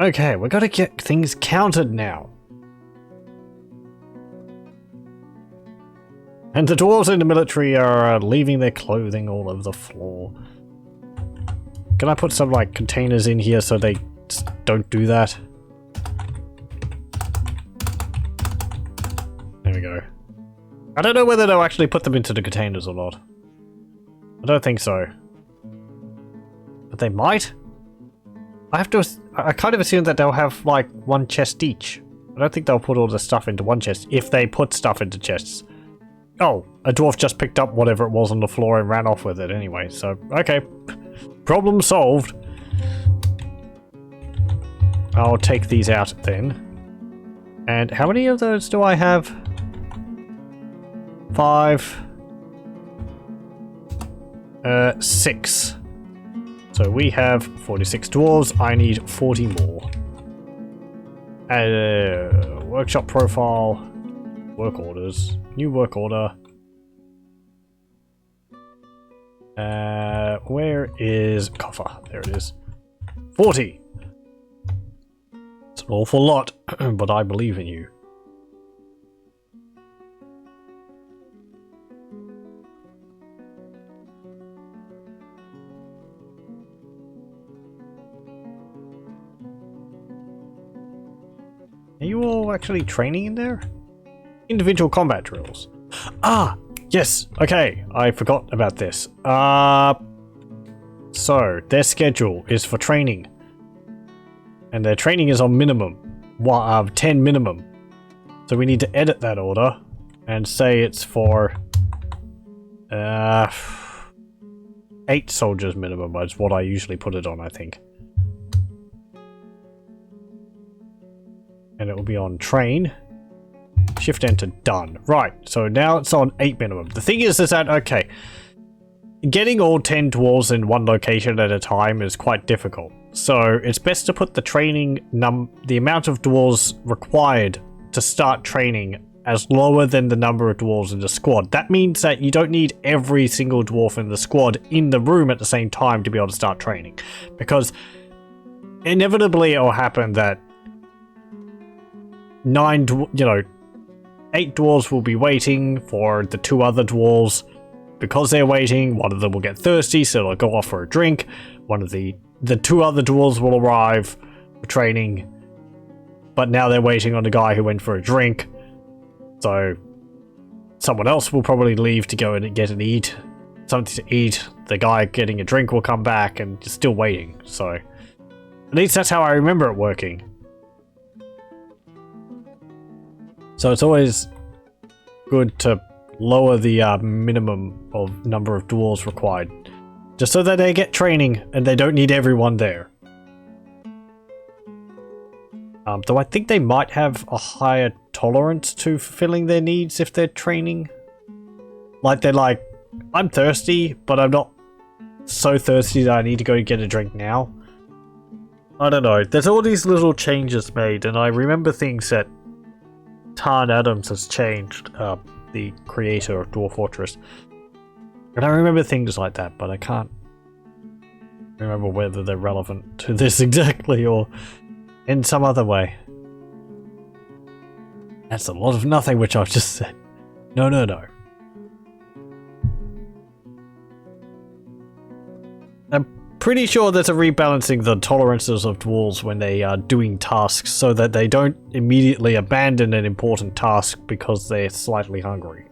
okay, we're gonna get things counted now. And the dwarves in the military are leaving their clothing all over the floor. Can I put some, like, containers in here so they just don't do that? There we go. I don't know whether they'll actually put them into the containers or not. I don't think so. But they might? I kind of assume that they'll have, like, one chest each. I don't think they'll put all the stuff into one chest, if they put stuff into chests. Oh, a dwarf just picked up whatever it was on the floor and ran off with it anyway, so, okay. Problem solved. I'll take these out then. And how many of those do I have? 5. 6. So we have 46 dwarves. I need 40 more. Workshop profile. Work orders. New work order. Where is coffer? There it is. 40! It's an awful lot, but I believe in you. Are you all actually training in there? Individual combat drills. Ah! Yes! Okay, I forgot about this. So, their schedule is for training. And their training is on minimum. 10 minimum. So we need to edit that order and say it's for 8 soldiers minimum is what I usually put it on, I think. And it will be on train. Shift enter, done. Right, so now it's on 8 minimum. The thing is that, okay, getting all 10 dwarves in one location at a time is quite difficult. So it's best to put the training the amount of dwarves required to start training as lower than the number of dwarves in the squad. That means that you don't need every single dwarf in the squad in the room at the same time to be able to start training. Because inevitably it will happen that 8 dwarves will be waiting for the 2 other dwarves. Because they're waiting, one of them will get thirsty, so they'll go off for a drink. One of the 2 other dwarves will arrive for training, but now they're waiting on the guy who went for a drink. So someone else will probably leave to go and get something to eat. The guy getting a drink will come back and just still waiting. So at least that's how I remember it working. So it's always good to lower the minimum of number of dwarves required, just so that they get training and they don't need everyone there. Though I think they might have a higher tolerance to fulfilling their needs if they're training. Like they're like, I'm thirsty, but I'm not so thirsty that I need to go get a drink now. I don't know. There's all these little changes made, and I remember things that Tarn Adams has changed, the creator of Dwarf Fortress. And I remember things like that, but I can't remember whether they're relevant to this exactly or in some other way. That's a lot of nothing which I've just said. No. I'm pretty sure there's a rebalancing the tolerances of dwarves when they are doing tasks so that they don't immediately abandon an important task because they're slightly hungry.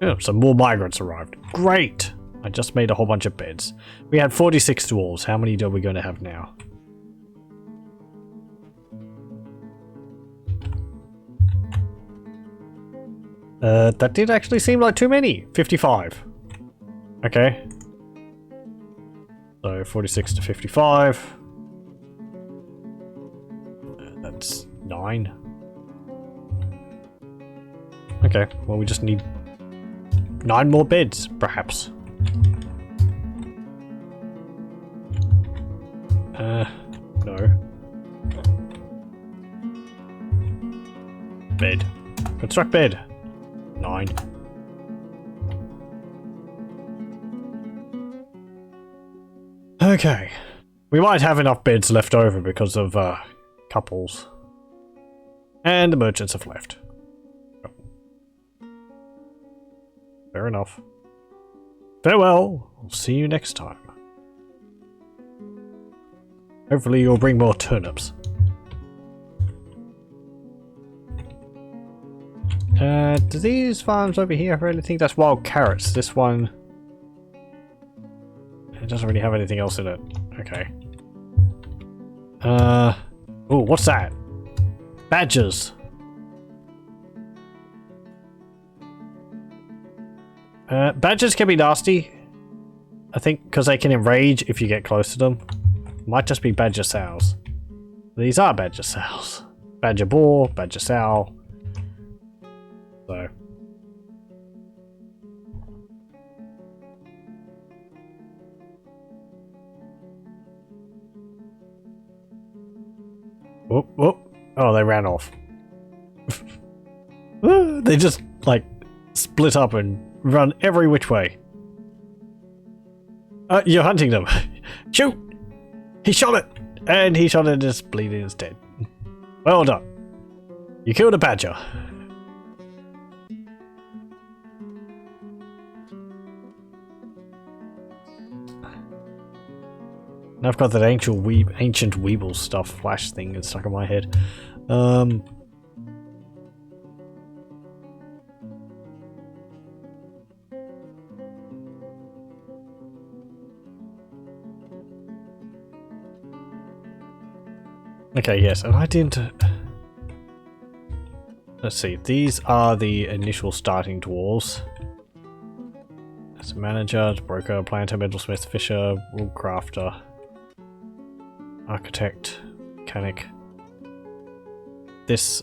Oh, some more migrants arrived. Great! I just made a whole bunch of beds. We had 46 dwarves. How many are we going to have now? That did actually seem like too many. 55. Okay. So 46 to 55. That's 9. Okay, well we just need 9 more beds, perhaps. No. Bed. Construct bed. 9. Okay. We might have enough beds left over because of, couples. And the merchants have left. Fair enough. Farewell. I'll see you next time. Hopefully you'll bring more turnips. Do these farms over here have anything? That's wild carrots. This one... It doesn't really have anything else in it. Okay. Oh, what's that? Badgers. Badgers can be nasty. I think because they can enrage if you get close to them. Might just be badger sows. These are badger sows. Badger boar, badger sow. So. Whoop, whoop. Oh, they ran off. They just, like, split up and run every which way. You're hunting them. Shoot! He shot it! And he shot it and it's bleeding, it's dead. Well done. You killed a badger. Now I've got that ancient Weeble stuff flash thing that's stuck in my head. Okay, yes, and I didn't... Let's see, these are the initial starting dwarves. That's a manager, broker, planter, metalsmith, fisher, woolcrafter, architect, mechanic. This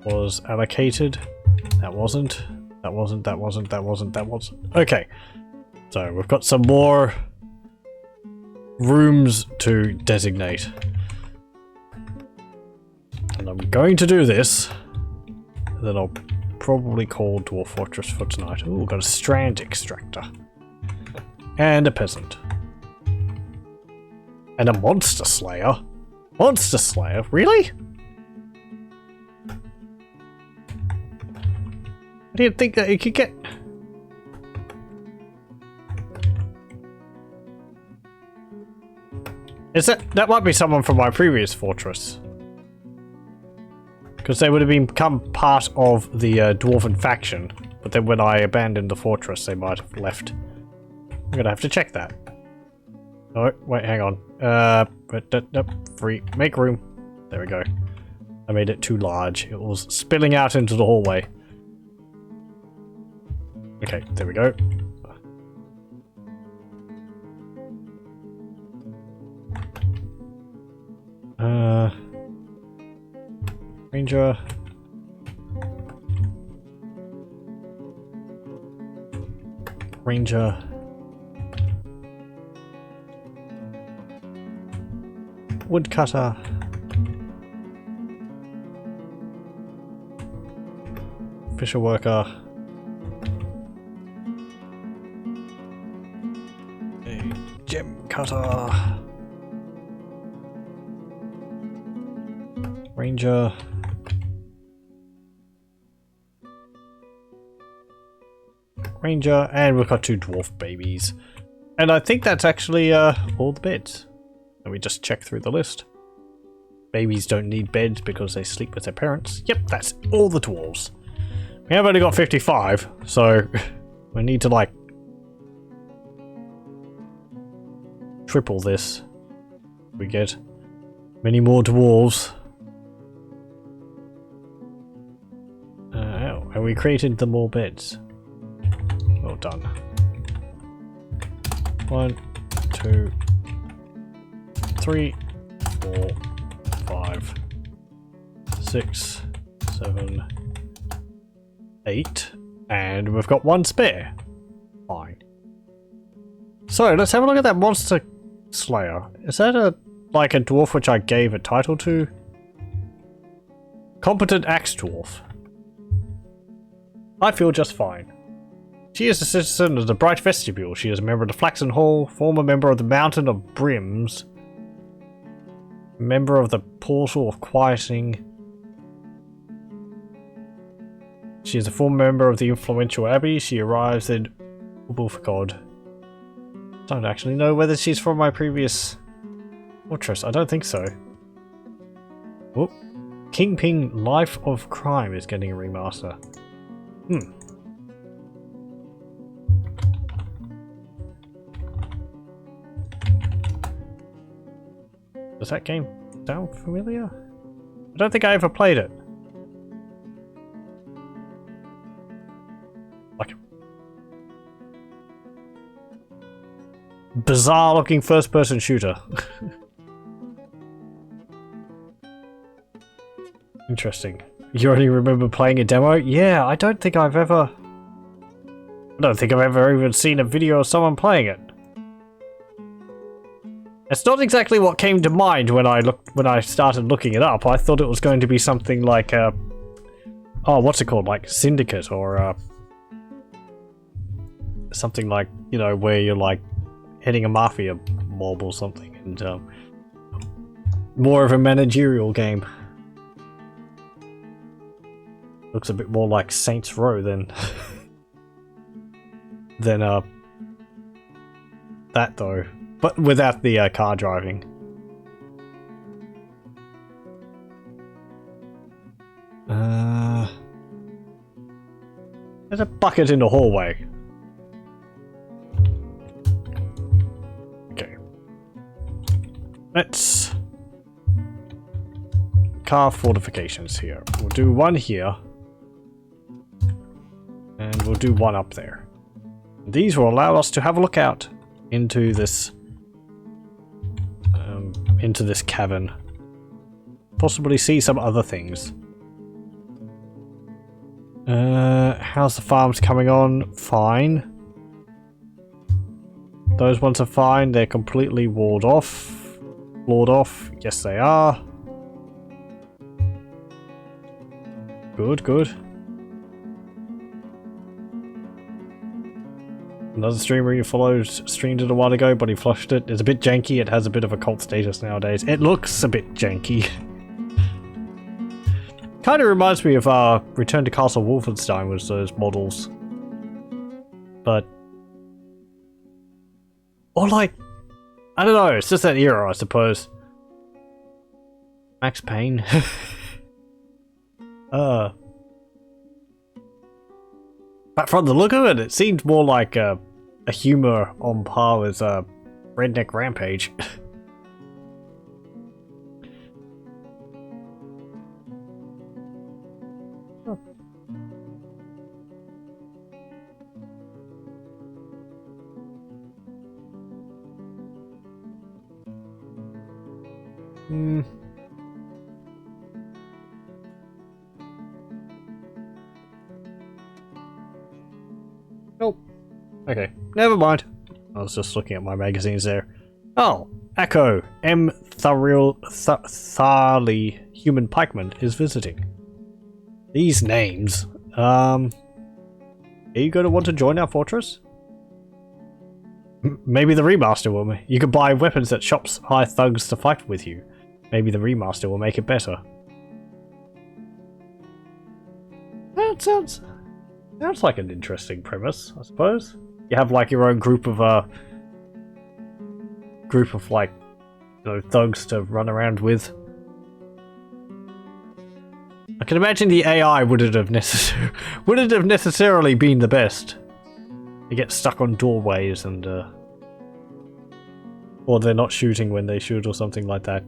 was allocated. That wasn't. That wasn't, that wasn't, that wasn't, that wasn't. Okay, so we've got some more rooms to designate. And I'm going to do this. Then I'll probably call Dwarf Fortress for tonight. Ooh, got a strand extractor. And a peasant. And a monster slayer. Monster slayer? Really? I didn't think that you could get... Is that might be someone from my previous fortress. Because they would have become part of the dwarven faction, but then when I abandoned the fortress, they might have left. I'm gonna have to check that. Oh, wait, hang on. Free. Make room. There we go. I made it too large. It was spilling out into the hallway. Okay, there we go. Ranger. Ranger. Woodcutter. Fisher worker. A gem cutter. Ranger. Ranger, and we've got 2 dwarf babies. And I think that's actually all the beds. Let me just check through the list. Babies don't need beds because they sleep with their parents. Yep, that's all the dwarves. We have only got 55, so we need to like triple this. We get many more dwarves. Oh, and we created the more beds. Well done. 1, 2, 3, 4, 5, 6, 7, 8, and we've got 1 spare. Fine. So let's have a look at that monster slayer. Is that like a dwarf which I gave a title to? Competent axe dwarf. I feel just fine. She is a citizen of the Bright Vestibule. She is a member of the Flaxen Hall, former member of the Mountain of Brims, member of the Portal of Quieting, She is a former member of the influential abbey. She arrives in Ubbulfikod. Don't actually know whether she's from my previous fortress. I don't think so. Whoop. Kingpin Life of Crime is getting a remaster. Does that game sound familiar? I don't think I ever played it. Like a bizarre looking first person shooter. Interesting. You only remember playing a demo? Yeah, I don't think I've ever even seen a video of someone playing it. It's not exactly what came to mind when I started looking it up. I thought it was going to be something like what's it called? Like Syndicate or something like, you know, where you're like heading a mafia mob or something, and more of a managerial game. Looks a bit more like Saints Row than that though. But without the car driving. There's a bucket in the hallway. Okay. Let's carve fortifications here. We'll do one here. And we'll do one up there. These will allow us to have a look out into this cavern. Possibly see some other things. How's the farms coming on? Fine. Those ones are fine. They're completely walled off. Floored off. Yes, they are. Good, good. Another streamer you followed streamed it a while ago, but he flushed it. It's a bit janky. It has a bit of a cult status nowadays. It looks a bit janky. Kind of reminds me of Return to Castle Wolfenstein with those models. But... or like... I don't know, it's just that era, I suppose. Max Payne. But from the look of it, it seemed more like a humor on par with Redneck Rampage. Nope. Okay, never mind. I was just looking at my magazines there. Oh, Echo M. Tharley Human Pikeman is visiting. These names. Are you going to want to join our fortress? Maybe the remaster will. You could buy weapons at shops, hire thugs to fight with you. Maybe the remaster will make it better. That sounds like an interesting premise, I suppose. You have like your own group of like, you know, thugs to run around with. I can imagine the AI wouldn't have necessarily been the best. You get stuck on doorways and or they're not shooting when they shoot or something like that.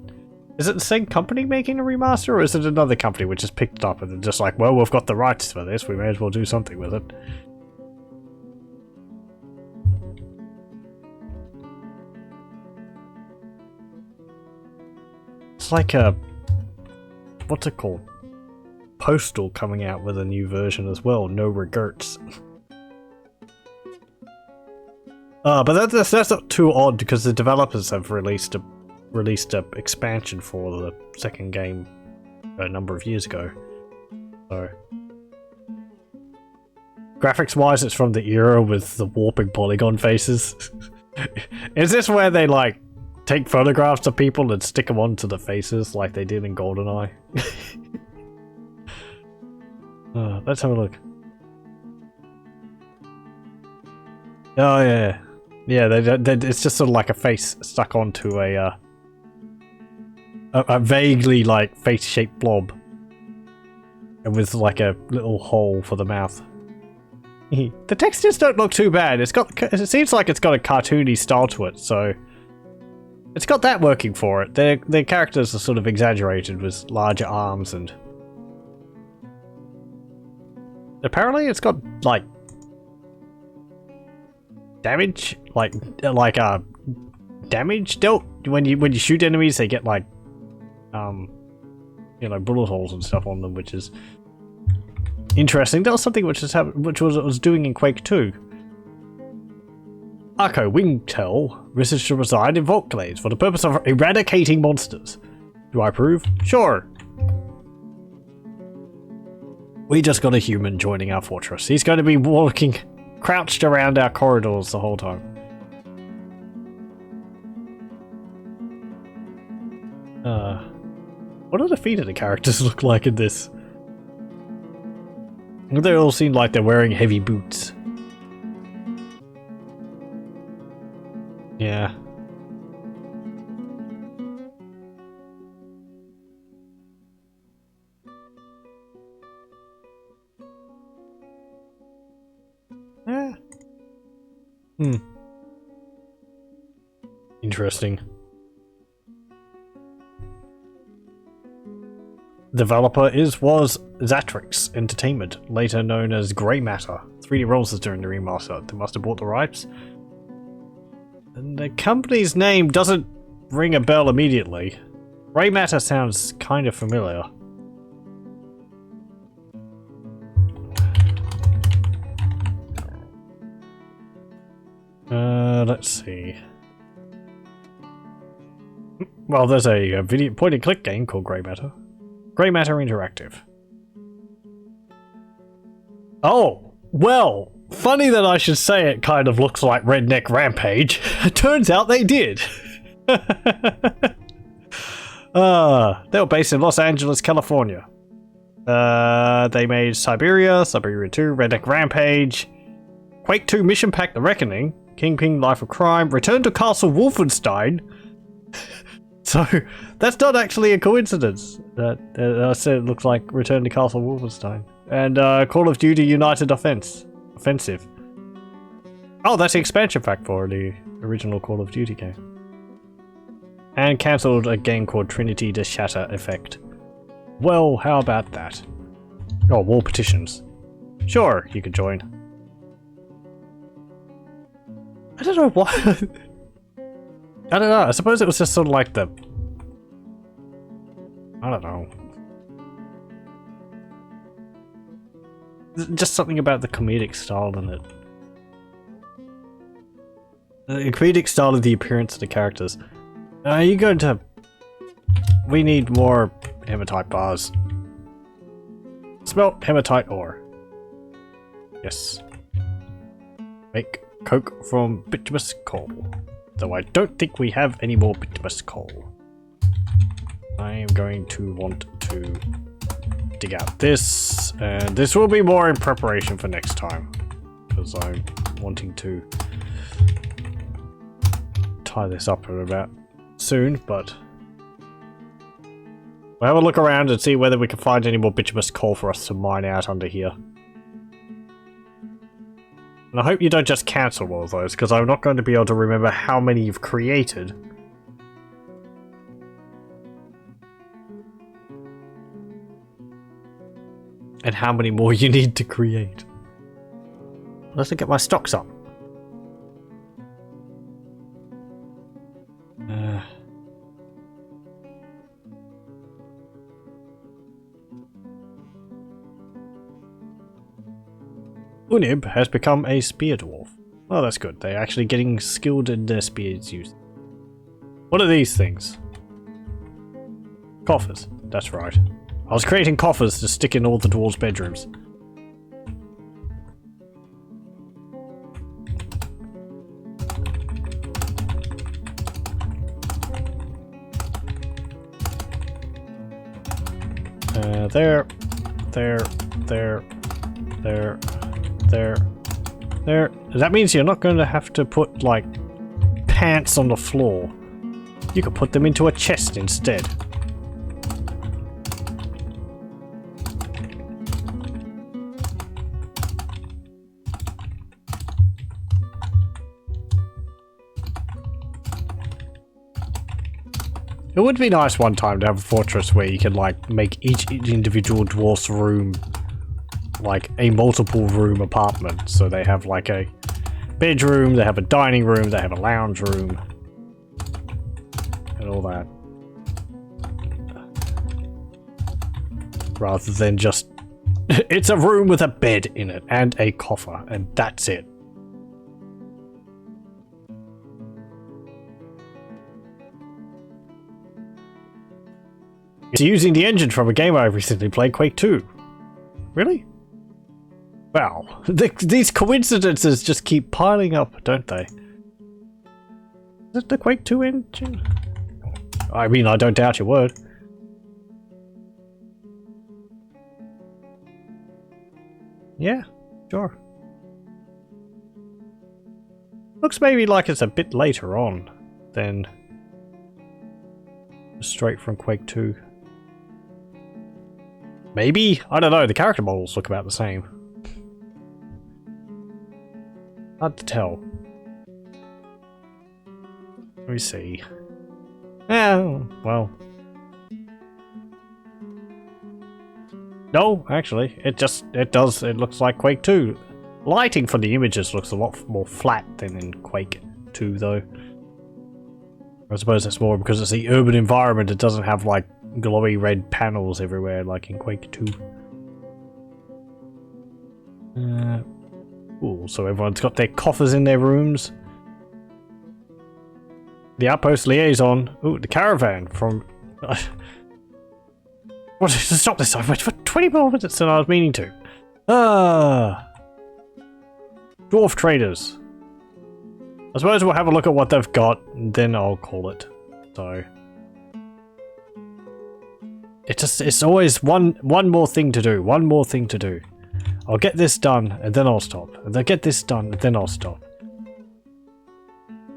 Is it the same company making a remaster, or is it another company which just picked it up and they're just like, well, we've got the rights for this, we may as well do something with it. It's like a... what's it called? Postal coming out with a new version as well, no regrets. But that's not too odd because the developers have released a expansion for the second game a number of years ago. So graphics wise, it's from the era with the warping polygon faces. Is this where they like take photographs of people and stick them onto the faces like they did in GoldenEye? Let's have a look. Oh yeah, yeah. It's just sort of like a face stuck onto a vaguely like face-shaped blob, and with like a little hole for the mouth. The textures don't look too bad. It seems like it's got a cartoony style to it, so it's got that working for it. Their characters are sort of exaggerated with larger arms, and apparently it's got like damage, like damage dealt when you shoot enemies. They get like you know, bullet holes and stuff on them, which is interesting. That was something which was doing in Quake 2. Arco Wingtail wishes to reside in Vaultglaze for the purpose of eradicating monsters. Do I approve? Sure. We just got a human joining our fortress. He's going to be walking crouched around our corridors the whole time. What do the feet of the characters look like in this? They all seem like they're wearing heavy boots. Yeah. Yeah. Interesting. Developer was Zatrix Entertainment, later known as Grey Matter. 3D Rolls is during the remaster. They must have bought the rights. And the company's name doesn't ring a bell immediately. Grey Matter sounds kind of familiar. Let's see. Well, there's a video point-and-click game called Grey Matter. Grey Matter Interactive. Oh, well, funny that I should say it kind of looks like Redneck Rampage. It turns out they did. They were based in Los Angeles, California. They made Siberia 2, Redneck Rampage, Quake 2 Mission Pack The Reckoning, Kingpin Life of Crime, Return to Castle Wolfenstein. So, that's not actually a coincidence. I said it looks like Return to Castle Wolfenstein. And Call of Duty United Offensive. Oh, that's the expansion pack for the original Call of Duty game. And cancelled a game called Trinity the Shatter Effect. Well, how about that? Oh, war petitions. Sure, you could join. I don't know why. I don't know, I suppose it was just sort of like the... I don't know. Just something about the comedic style in it. The comedic style of the appearance of the characters. Are you going to... We need more hematite bars. Smelt hematite ore. Yes. Make coke from bituminous coal. Though I don't think we have any more bituminous coal. I am going to want to dig out this, and this will be more in preparation for next time, because I'm wanting to tie this up at about soon, but we'll have a look around and see whether we can find any more bituminous coal for us to mine out under here. And I hope you don't just cancel all of those, because I'm not going to be able to remember how many you've created. And how many more you need to create. Let's get my stocks up. Unib has become a spear dwarf. Oh, that's good. They're actually getting skilled in their spears use. What are these things? Coffers. That's right. I was creating coffers to stick in all the dwarves' bedrooms. there. That means you're not going to have to put, like, pants on the floor. You could put them into a chest instead. It would be nice one time to have a fortress where you can, like, make each individual dwarf's room like a multiple room apartment. So they have like a bedroom, they have a dining room, they have a lounge room, and all that. Rather than just it's a room with a bed in it and a coffer, and that's it. It's using the engine from a game I recently played, Quake 2. Really? Wow. These coincidences just keep piling up, don't they? Is it the Quake 2 engine? I mean, I don't doubt your word. Yeah, sure. Looks maybe like it's a bit later on than straight from Quake 2. Maybe? I don't know, the character models look about the same. Hard to tell. Let me see. Yeah, well. No, actually, it looks like Quake 2. Lighting for the images looks a lot more flat than in Quake 2, though. I suppose that's more because it's the urban environment, it doesn't have, like, glowy red panels everywhere like in Quake 2. Ooh, so everyone's got their coffers in their rooms. The outpost liaison. Ooh, the caravan from... What? Stop this! I've waited for 20 more minutes than I was meaning to. Dwarf traders. I suppose we'll have a look at what they've got, and then I'll call it. So... It's always one more thing to do, one more thing to do. I'll get this done, and then I'll stop. And I'll get this done, and then I'll stop.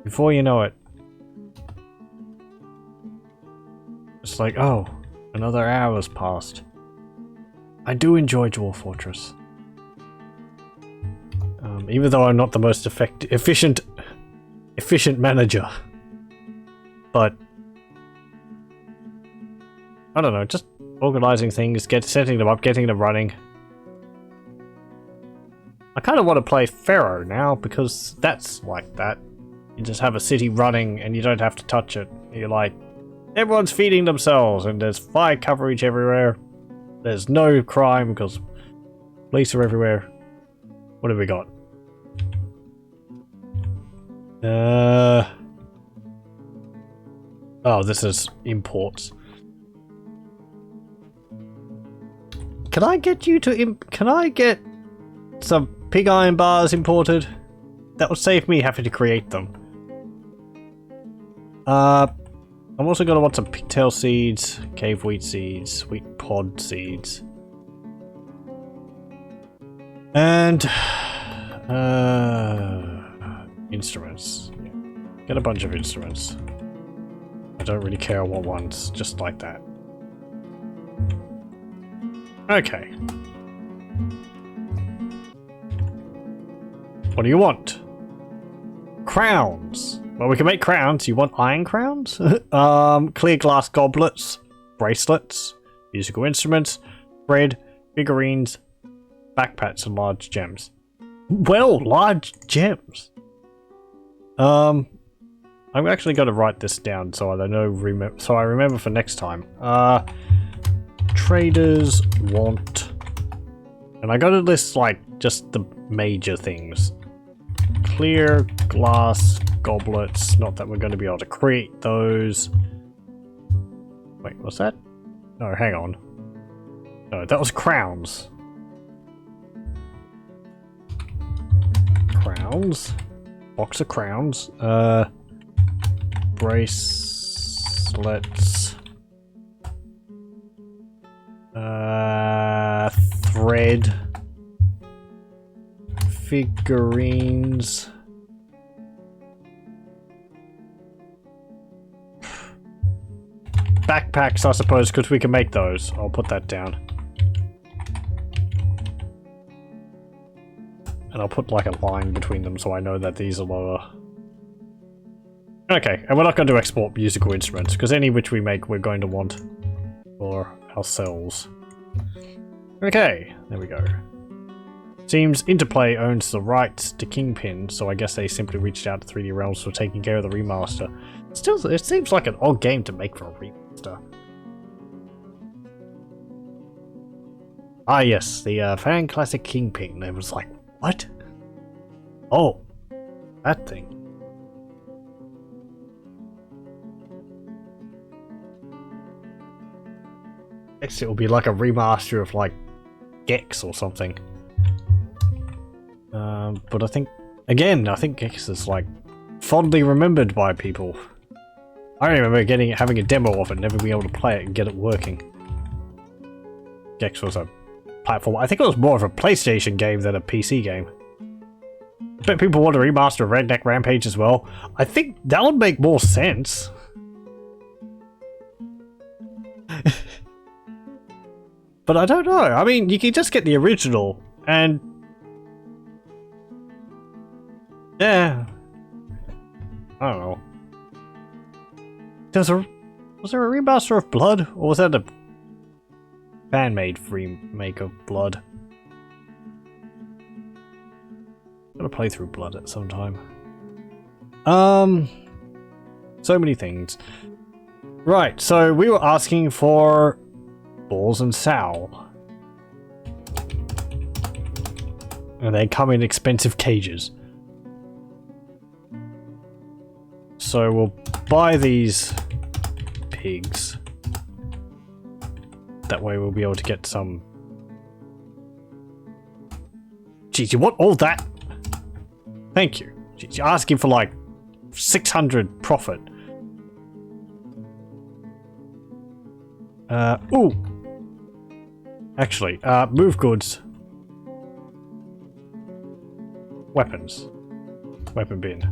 Before you know it. It's like, oh, another hour's passed. I do enjoy Dwarf Fortress. Even though I'm not the most efficient manager. But I don't know, just organizing things, setting them up, getting them running. I kind of want to play Pharaoh now, because that's like that. You just have a city running and you don't have to touch it. You're like, everyone's feeding themselves and there's fire coverage everywhere. There's no crime because police are everywhere. What have we got? Oh, this is imports. Can I get you to can I get some pig iron bars imported? That would save me having to create them. I'm also going to want some pigtail seeds, cave wheat seeds, wheat pod seeds. And instruments. Yeah. Get a bunch of instruments. I don't really care what ones, just like that. Okay. What do you want? Crowns. Well, we can make crowns. You want iron crowns? Clear glass goblets, bracelets, musical instruments, bread, figurines, backpacks, and large gems. Well, large gems. I'm actually going to write this down so I know. So I remember for next time. Traders want, and I got to list like just the major things. Clear glass goblets. Not that we're going to be able to create those. Wait, what's that? No, hang on. No, that was crowns. Crowns. Box of crowns. Bracelets. thread. Figurines. Backpacks, I suppose, because we can make those. I'll put that down. And I'll put like a line between them so I know that these are lower. Okay, and we're not going to export musical instruments, because any which we make we're going to want for ourselves. Okay, there we go. Seems Interplay owns the rights to Kingpin, so I guess they simply reached out to 3D Realms for taking care of the remaster. Still, it seems like an odd game to make for a remaster. Ah yes, the fan classic Kingpin. It was like, what? Oh, that thing. I guess it will be like a remaster of like Gex or something. But I think, again, I think Gex is like fondly remembered by people. I remember having a demo of it, never being able to play it and get it working. Gex was a platform. I think it was more of a PlayStation game than a PC game. I bet people want a remaster of Redneck Rampage as well. I think that would make more sense. But I don't know. I mean, you can just get the original and... yeah. I don't know. Was there a remaster of Blood? Or was that a fan-made remake of Blood? I'm gonna play through Blood at some time. So many things. Right, so we were asking for balls and sow. And they come in expensive cages. So we'll buy these pigs. That way we'll be able to get some... Jeez, you want all that? Thank you. Jeez, you're asking for like 600 profit. Ooh. Actually, move goods. Weapons. Weapon bin.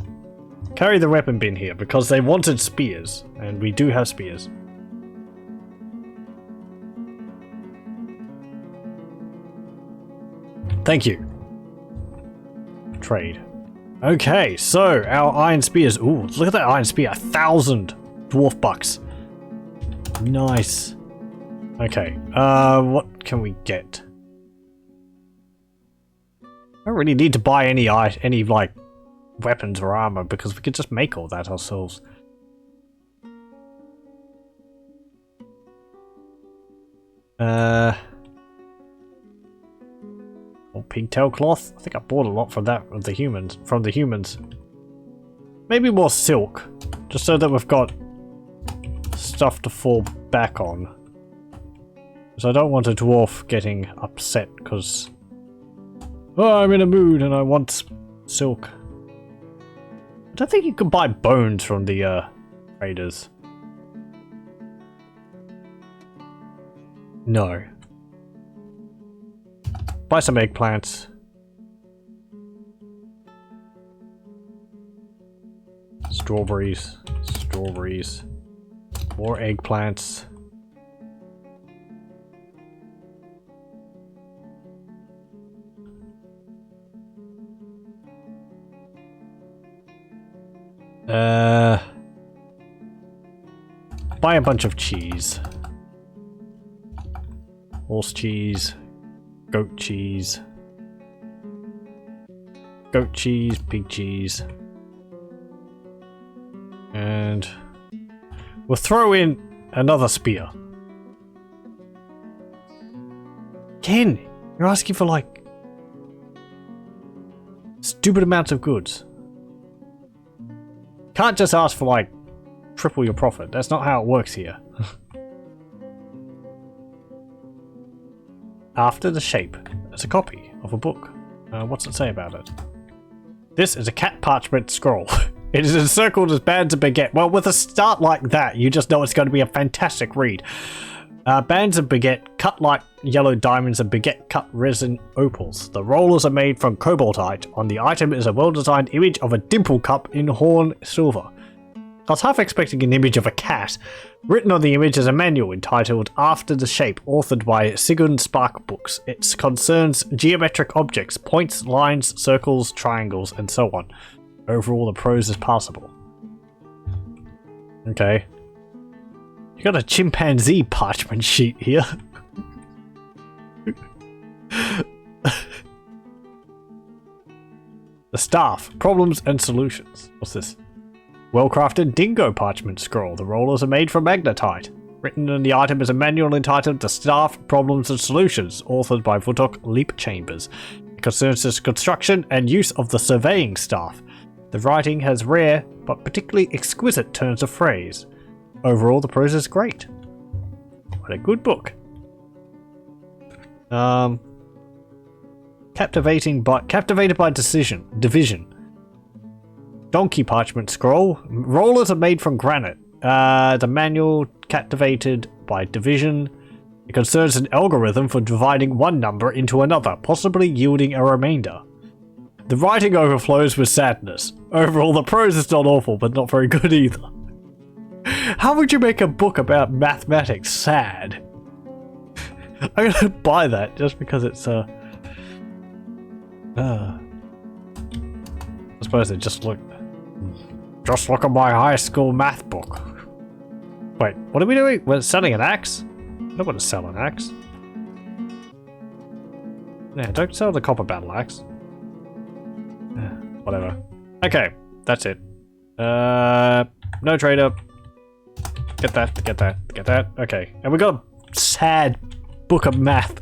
Carry the weapon bin here, because they wanted spears, and we do have spears. Thank you. Trade. Okay, so our iron spears. Ooh, look at that iron spear. 1,000 dwarf bucks. Nice. Okay, what can we get? I don't really need to buy any like weapons or armor because we could just make all that ourselves. Or pigtail cloth. I think I bought a lot from that of the humans. From the humans. Maybe more silk, just so that we've got stuff to fall back on. Because I don't want a dwarf getting upset because, oh, I'm in a mood and I want silk. I don't think you can buy bones from the traders. No. Buy some eggplants. Strawberries. Strawberries. More eggplants. Buy a bunch of cheese. Horse cheese. Goat cheese. Goat cheese, pig cheese. And we'll throw in another spear. Ken, you're asking for like stupid amounts of goods. Can't just ask for like triple your profit. That's not how it works here. After the shape. It's a copy of a book. What's it say about it? This is a cat parchment scroll. It is encircled as bands of baguette. Well, with a start like that, you just know it's going to be a fantastic read. Bands of baguette cut like yellow diamonds and baguette cut resin opals. The rollers are made from cobaltite. On the item is a well-designed image of a dimple cup in horn silver. I was half expecting an image of a cat. Written on the image is a manual entitled After the Shape, authored by Sigurd Spark Books. It concerns geometric objects, points, lines, circles, triangles, and so on. Overall, the prose is passable. Okay. You got a chimpanzee parchment sheet here. The staff, problems and solutions. What's this? Well-crafted dingo parchment scroll. The rollers are made from magnetite. Written in the item is a manual entitled The Staff, Problems and Solutions, authored by Vutok Leap Chambers. It concerns the construction and use of the surveying staff. The writing has rare, but particularly exquisite turns of phrase. Overall, the prose is great. What a good book. Captivated by division. Donkey parchment scroll. Rollers are made from granite. The manual captivated by division. It concerns an algorithm for dividing one number into another, possibly yielding a remainder. The writing overflows with sadness. Overall, the prose is not awful, but not very good either. How would you make a book about mathematics sad? I'm gonna buy that just because it's I suppose it just look at my high school math book. Wait, what are we doing? We're selling an axe? I don't want to sell an axe. Yeah, don't sell the copper battle axe. Whatever. Okay, that's it. No trader. Get that. Okay, and we got a sad book of math.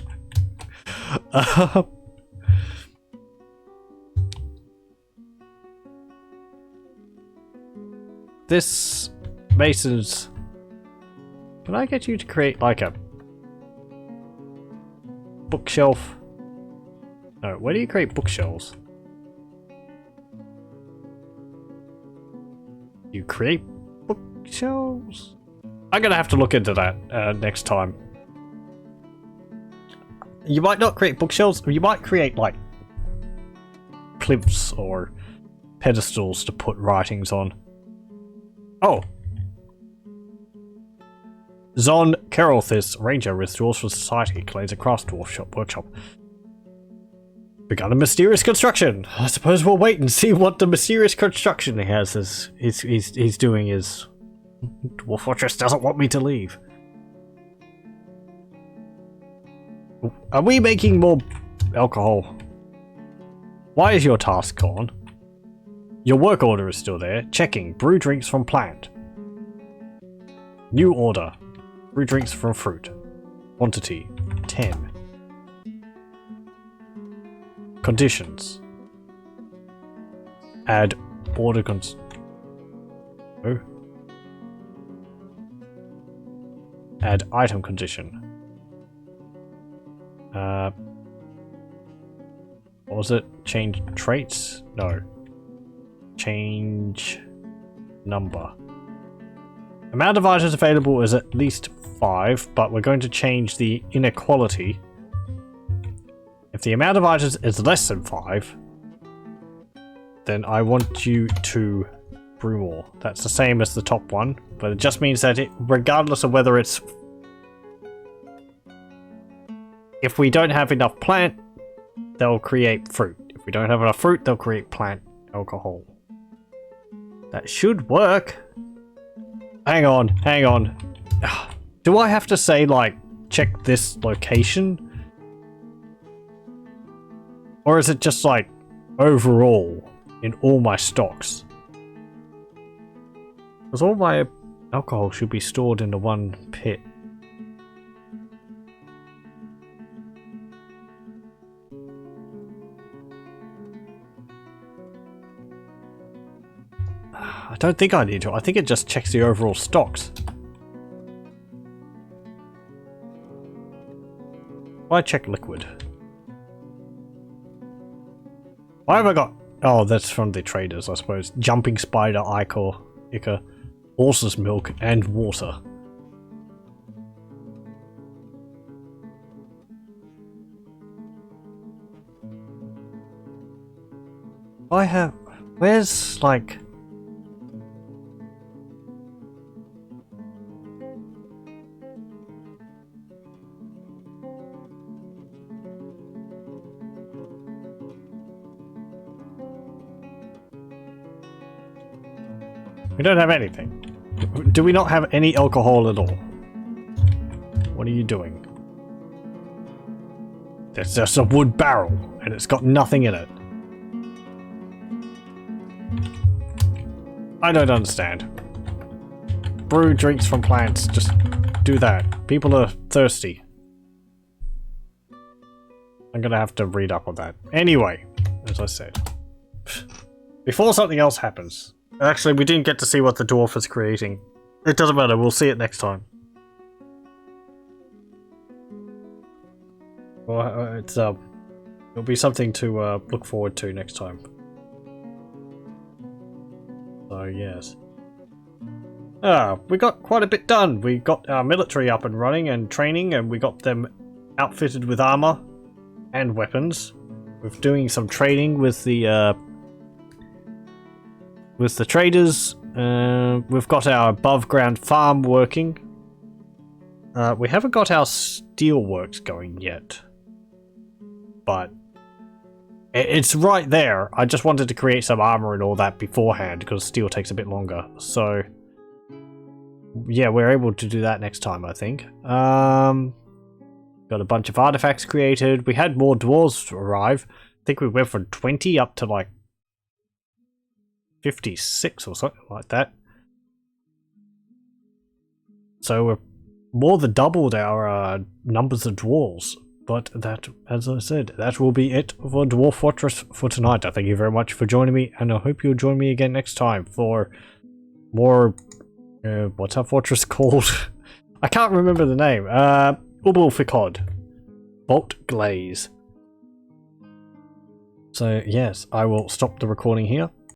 This mason's... Can I get you to create like a bookshelf? No, where do you create bookshelves? You create bookshelves? I'm gonna have to look into that next time. You might not create bookshelves, you might create like plinths or pedestals to put writings on. Oh! Zon Kerolthis, ranger with Dwarfs for Society, claims a crafts dwarf workshop. Begun a mysterious construction. I suppose we'll wait and see what the mysterious construction he has is he's doing is... Dwarf Fortress doesn't want me to leave. Are we making more alcohol? Why is your task gone? Your work order is still there. Checking. Brew drinks from plant. New order. Brew drinks from fruit. Quantity 10. Conditions. Add order Add item condition. What was it? Change traits? No. Change number. Amount of items available is at least 5, but we're going to change the inequality. If the amount of items is less than 5, then I want you to brew more. That's the same as the top one, but it just means that regardless of whether it's... If we don't have enough plant, they'll create fruit. If we don't have enough fruit, they'll create plant alcohol. That should work. Hang on. Do I have to say, like, check this location? Or is it just, like, overall in all my stocks? Because all my alcohol should be stored into one pit. I don't think I need to. I think it just checks the overall stocks. Why check liquid? Why have I got... Oh, that's from the traders, I suppose. Jumping spider, ichor, horse's milk, and water. I have... Where's, like... We don't have anything. Do we not have any alcohol at all? What are you doing? There's just a wood barrel, and it's got nothing in it. I don't understand. Brew drinks from plants. Just do that. People are thirsty. I'm gonna have to read up on that. Anyway, as I said. Before something else happens. Actually, we didn't get to see what the dwarf is creating. It doesn't matter, we'll see it next time. Well, it'll be something to look forward to next time. So, yes. We got quite a bit done. We got our military up and running and training, and we got them outfitted with armor and weapons. We're doing some trading with the traders. We've got our above ground farm working. We haven't got our steelworks going yet, but it's right there. I just wanted to create some armor and all that beforehand because steel takes a bit longer. So yeah, we're able to do that next time, I think. Got a bunch of artifacts created. We had more dwarves arrive. I think we went from 20 up to like 56 or something like that. So we're more than doubled our numbers of dwarves. But that, as I said, that will be it for Dwarf Fortress for tonight. I thank you very much for joining me, and I hope you'll join me again next time for more... what's our fortress called? I can't remember the name. Ubbulfikod. Vaultglaze. So, yes, I will stop the recording here.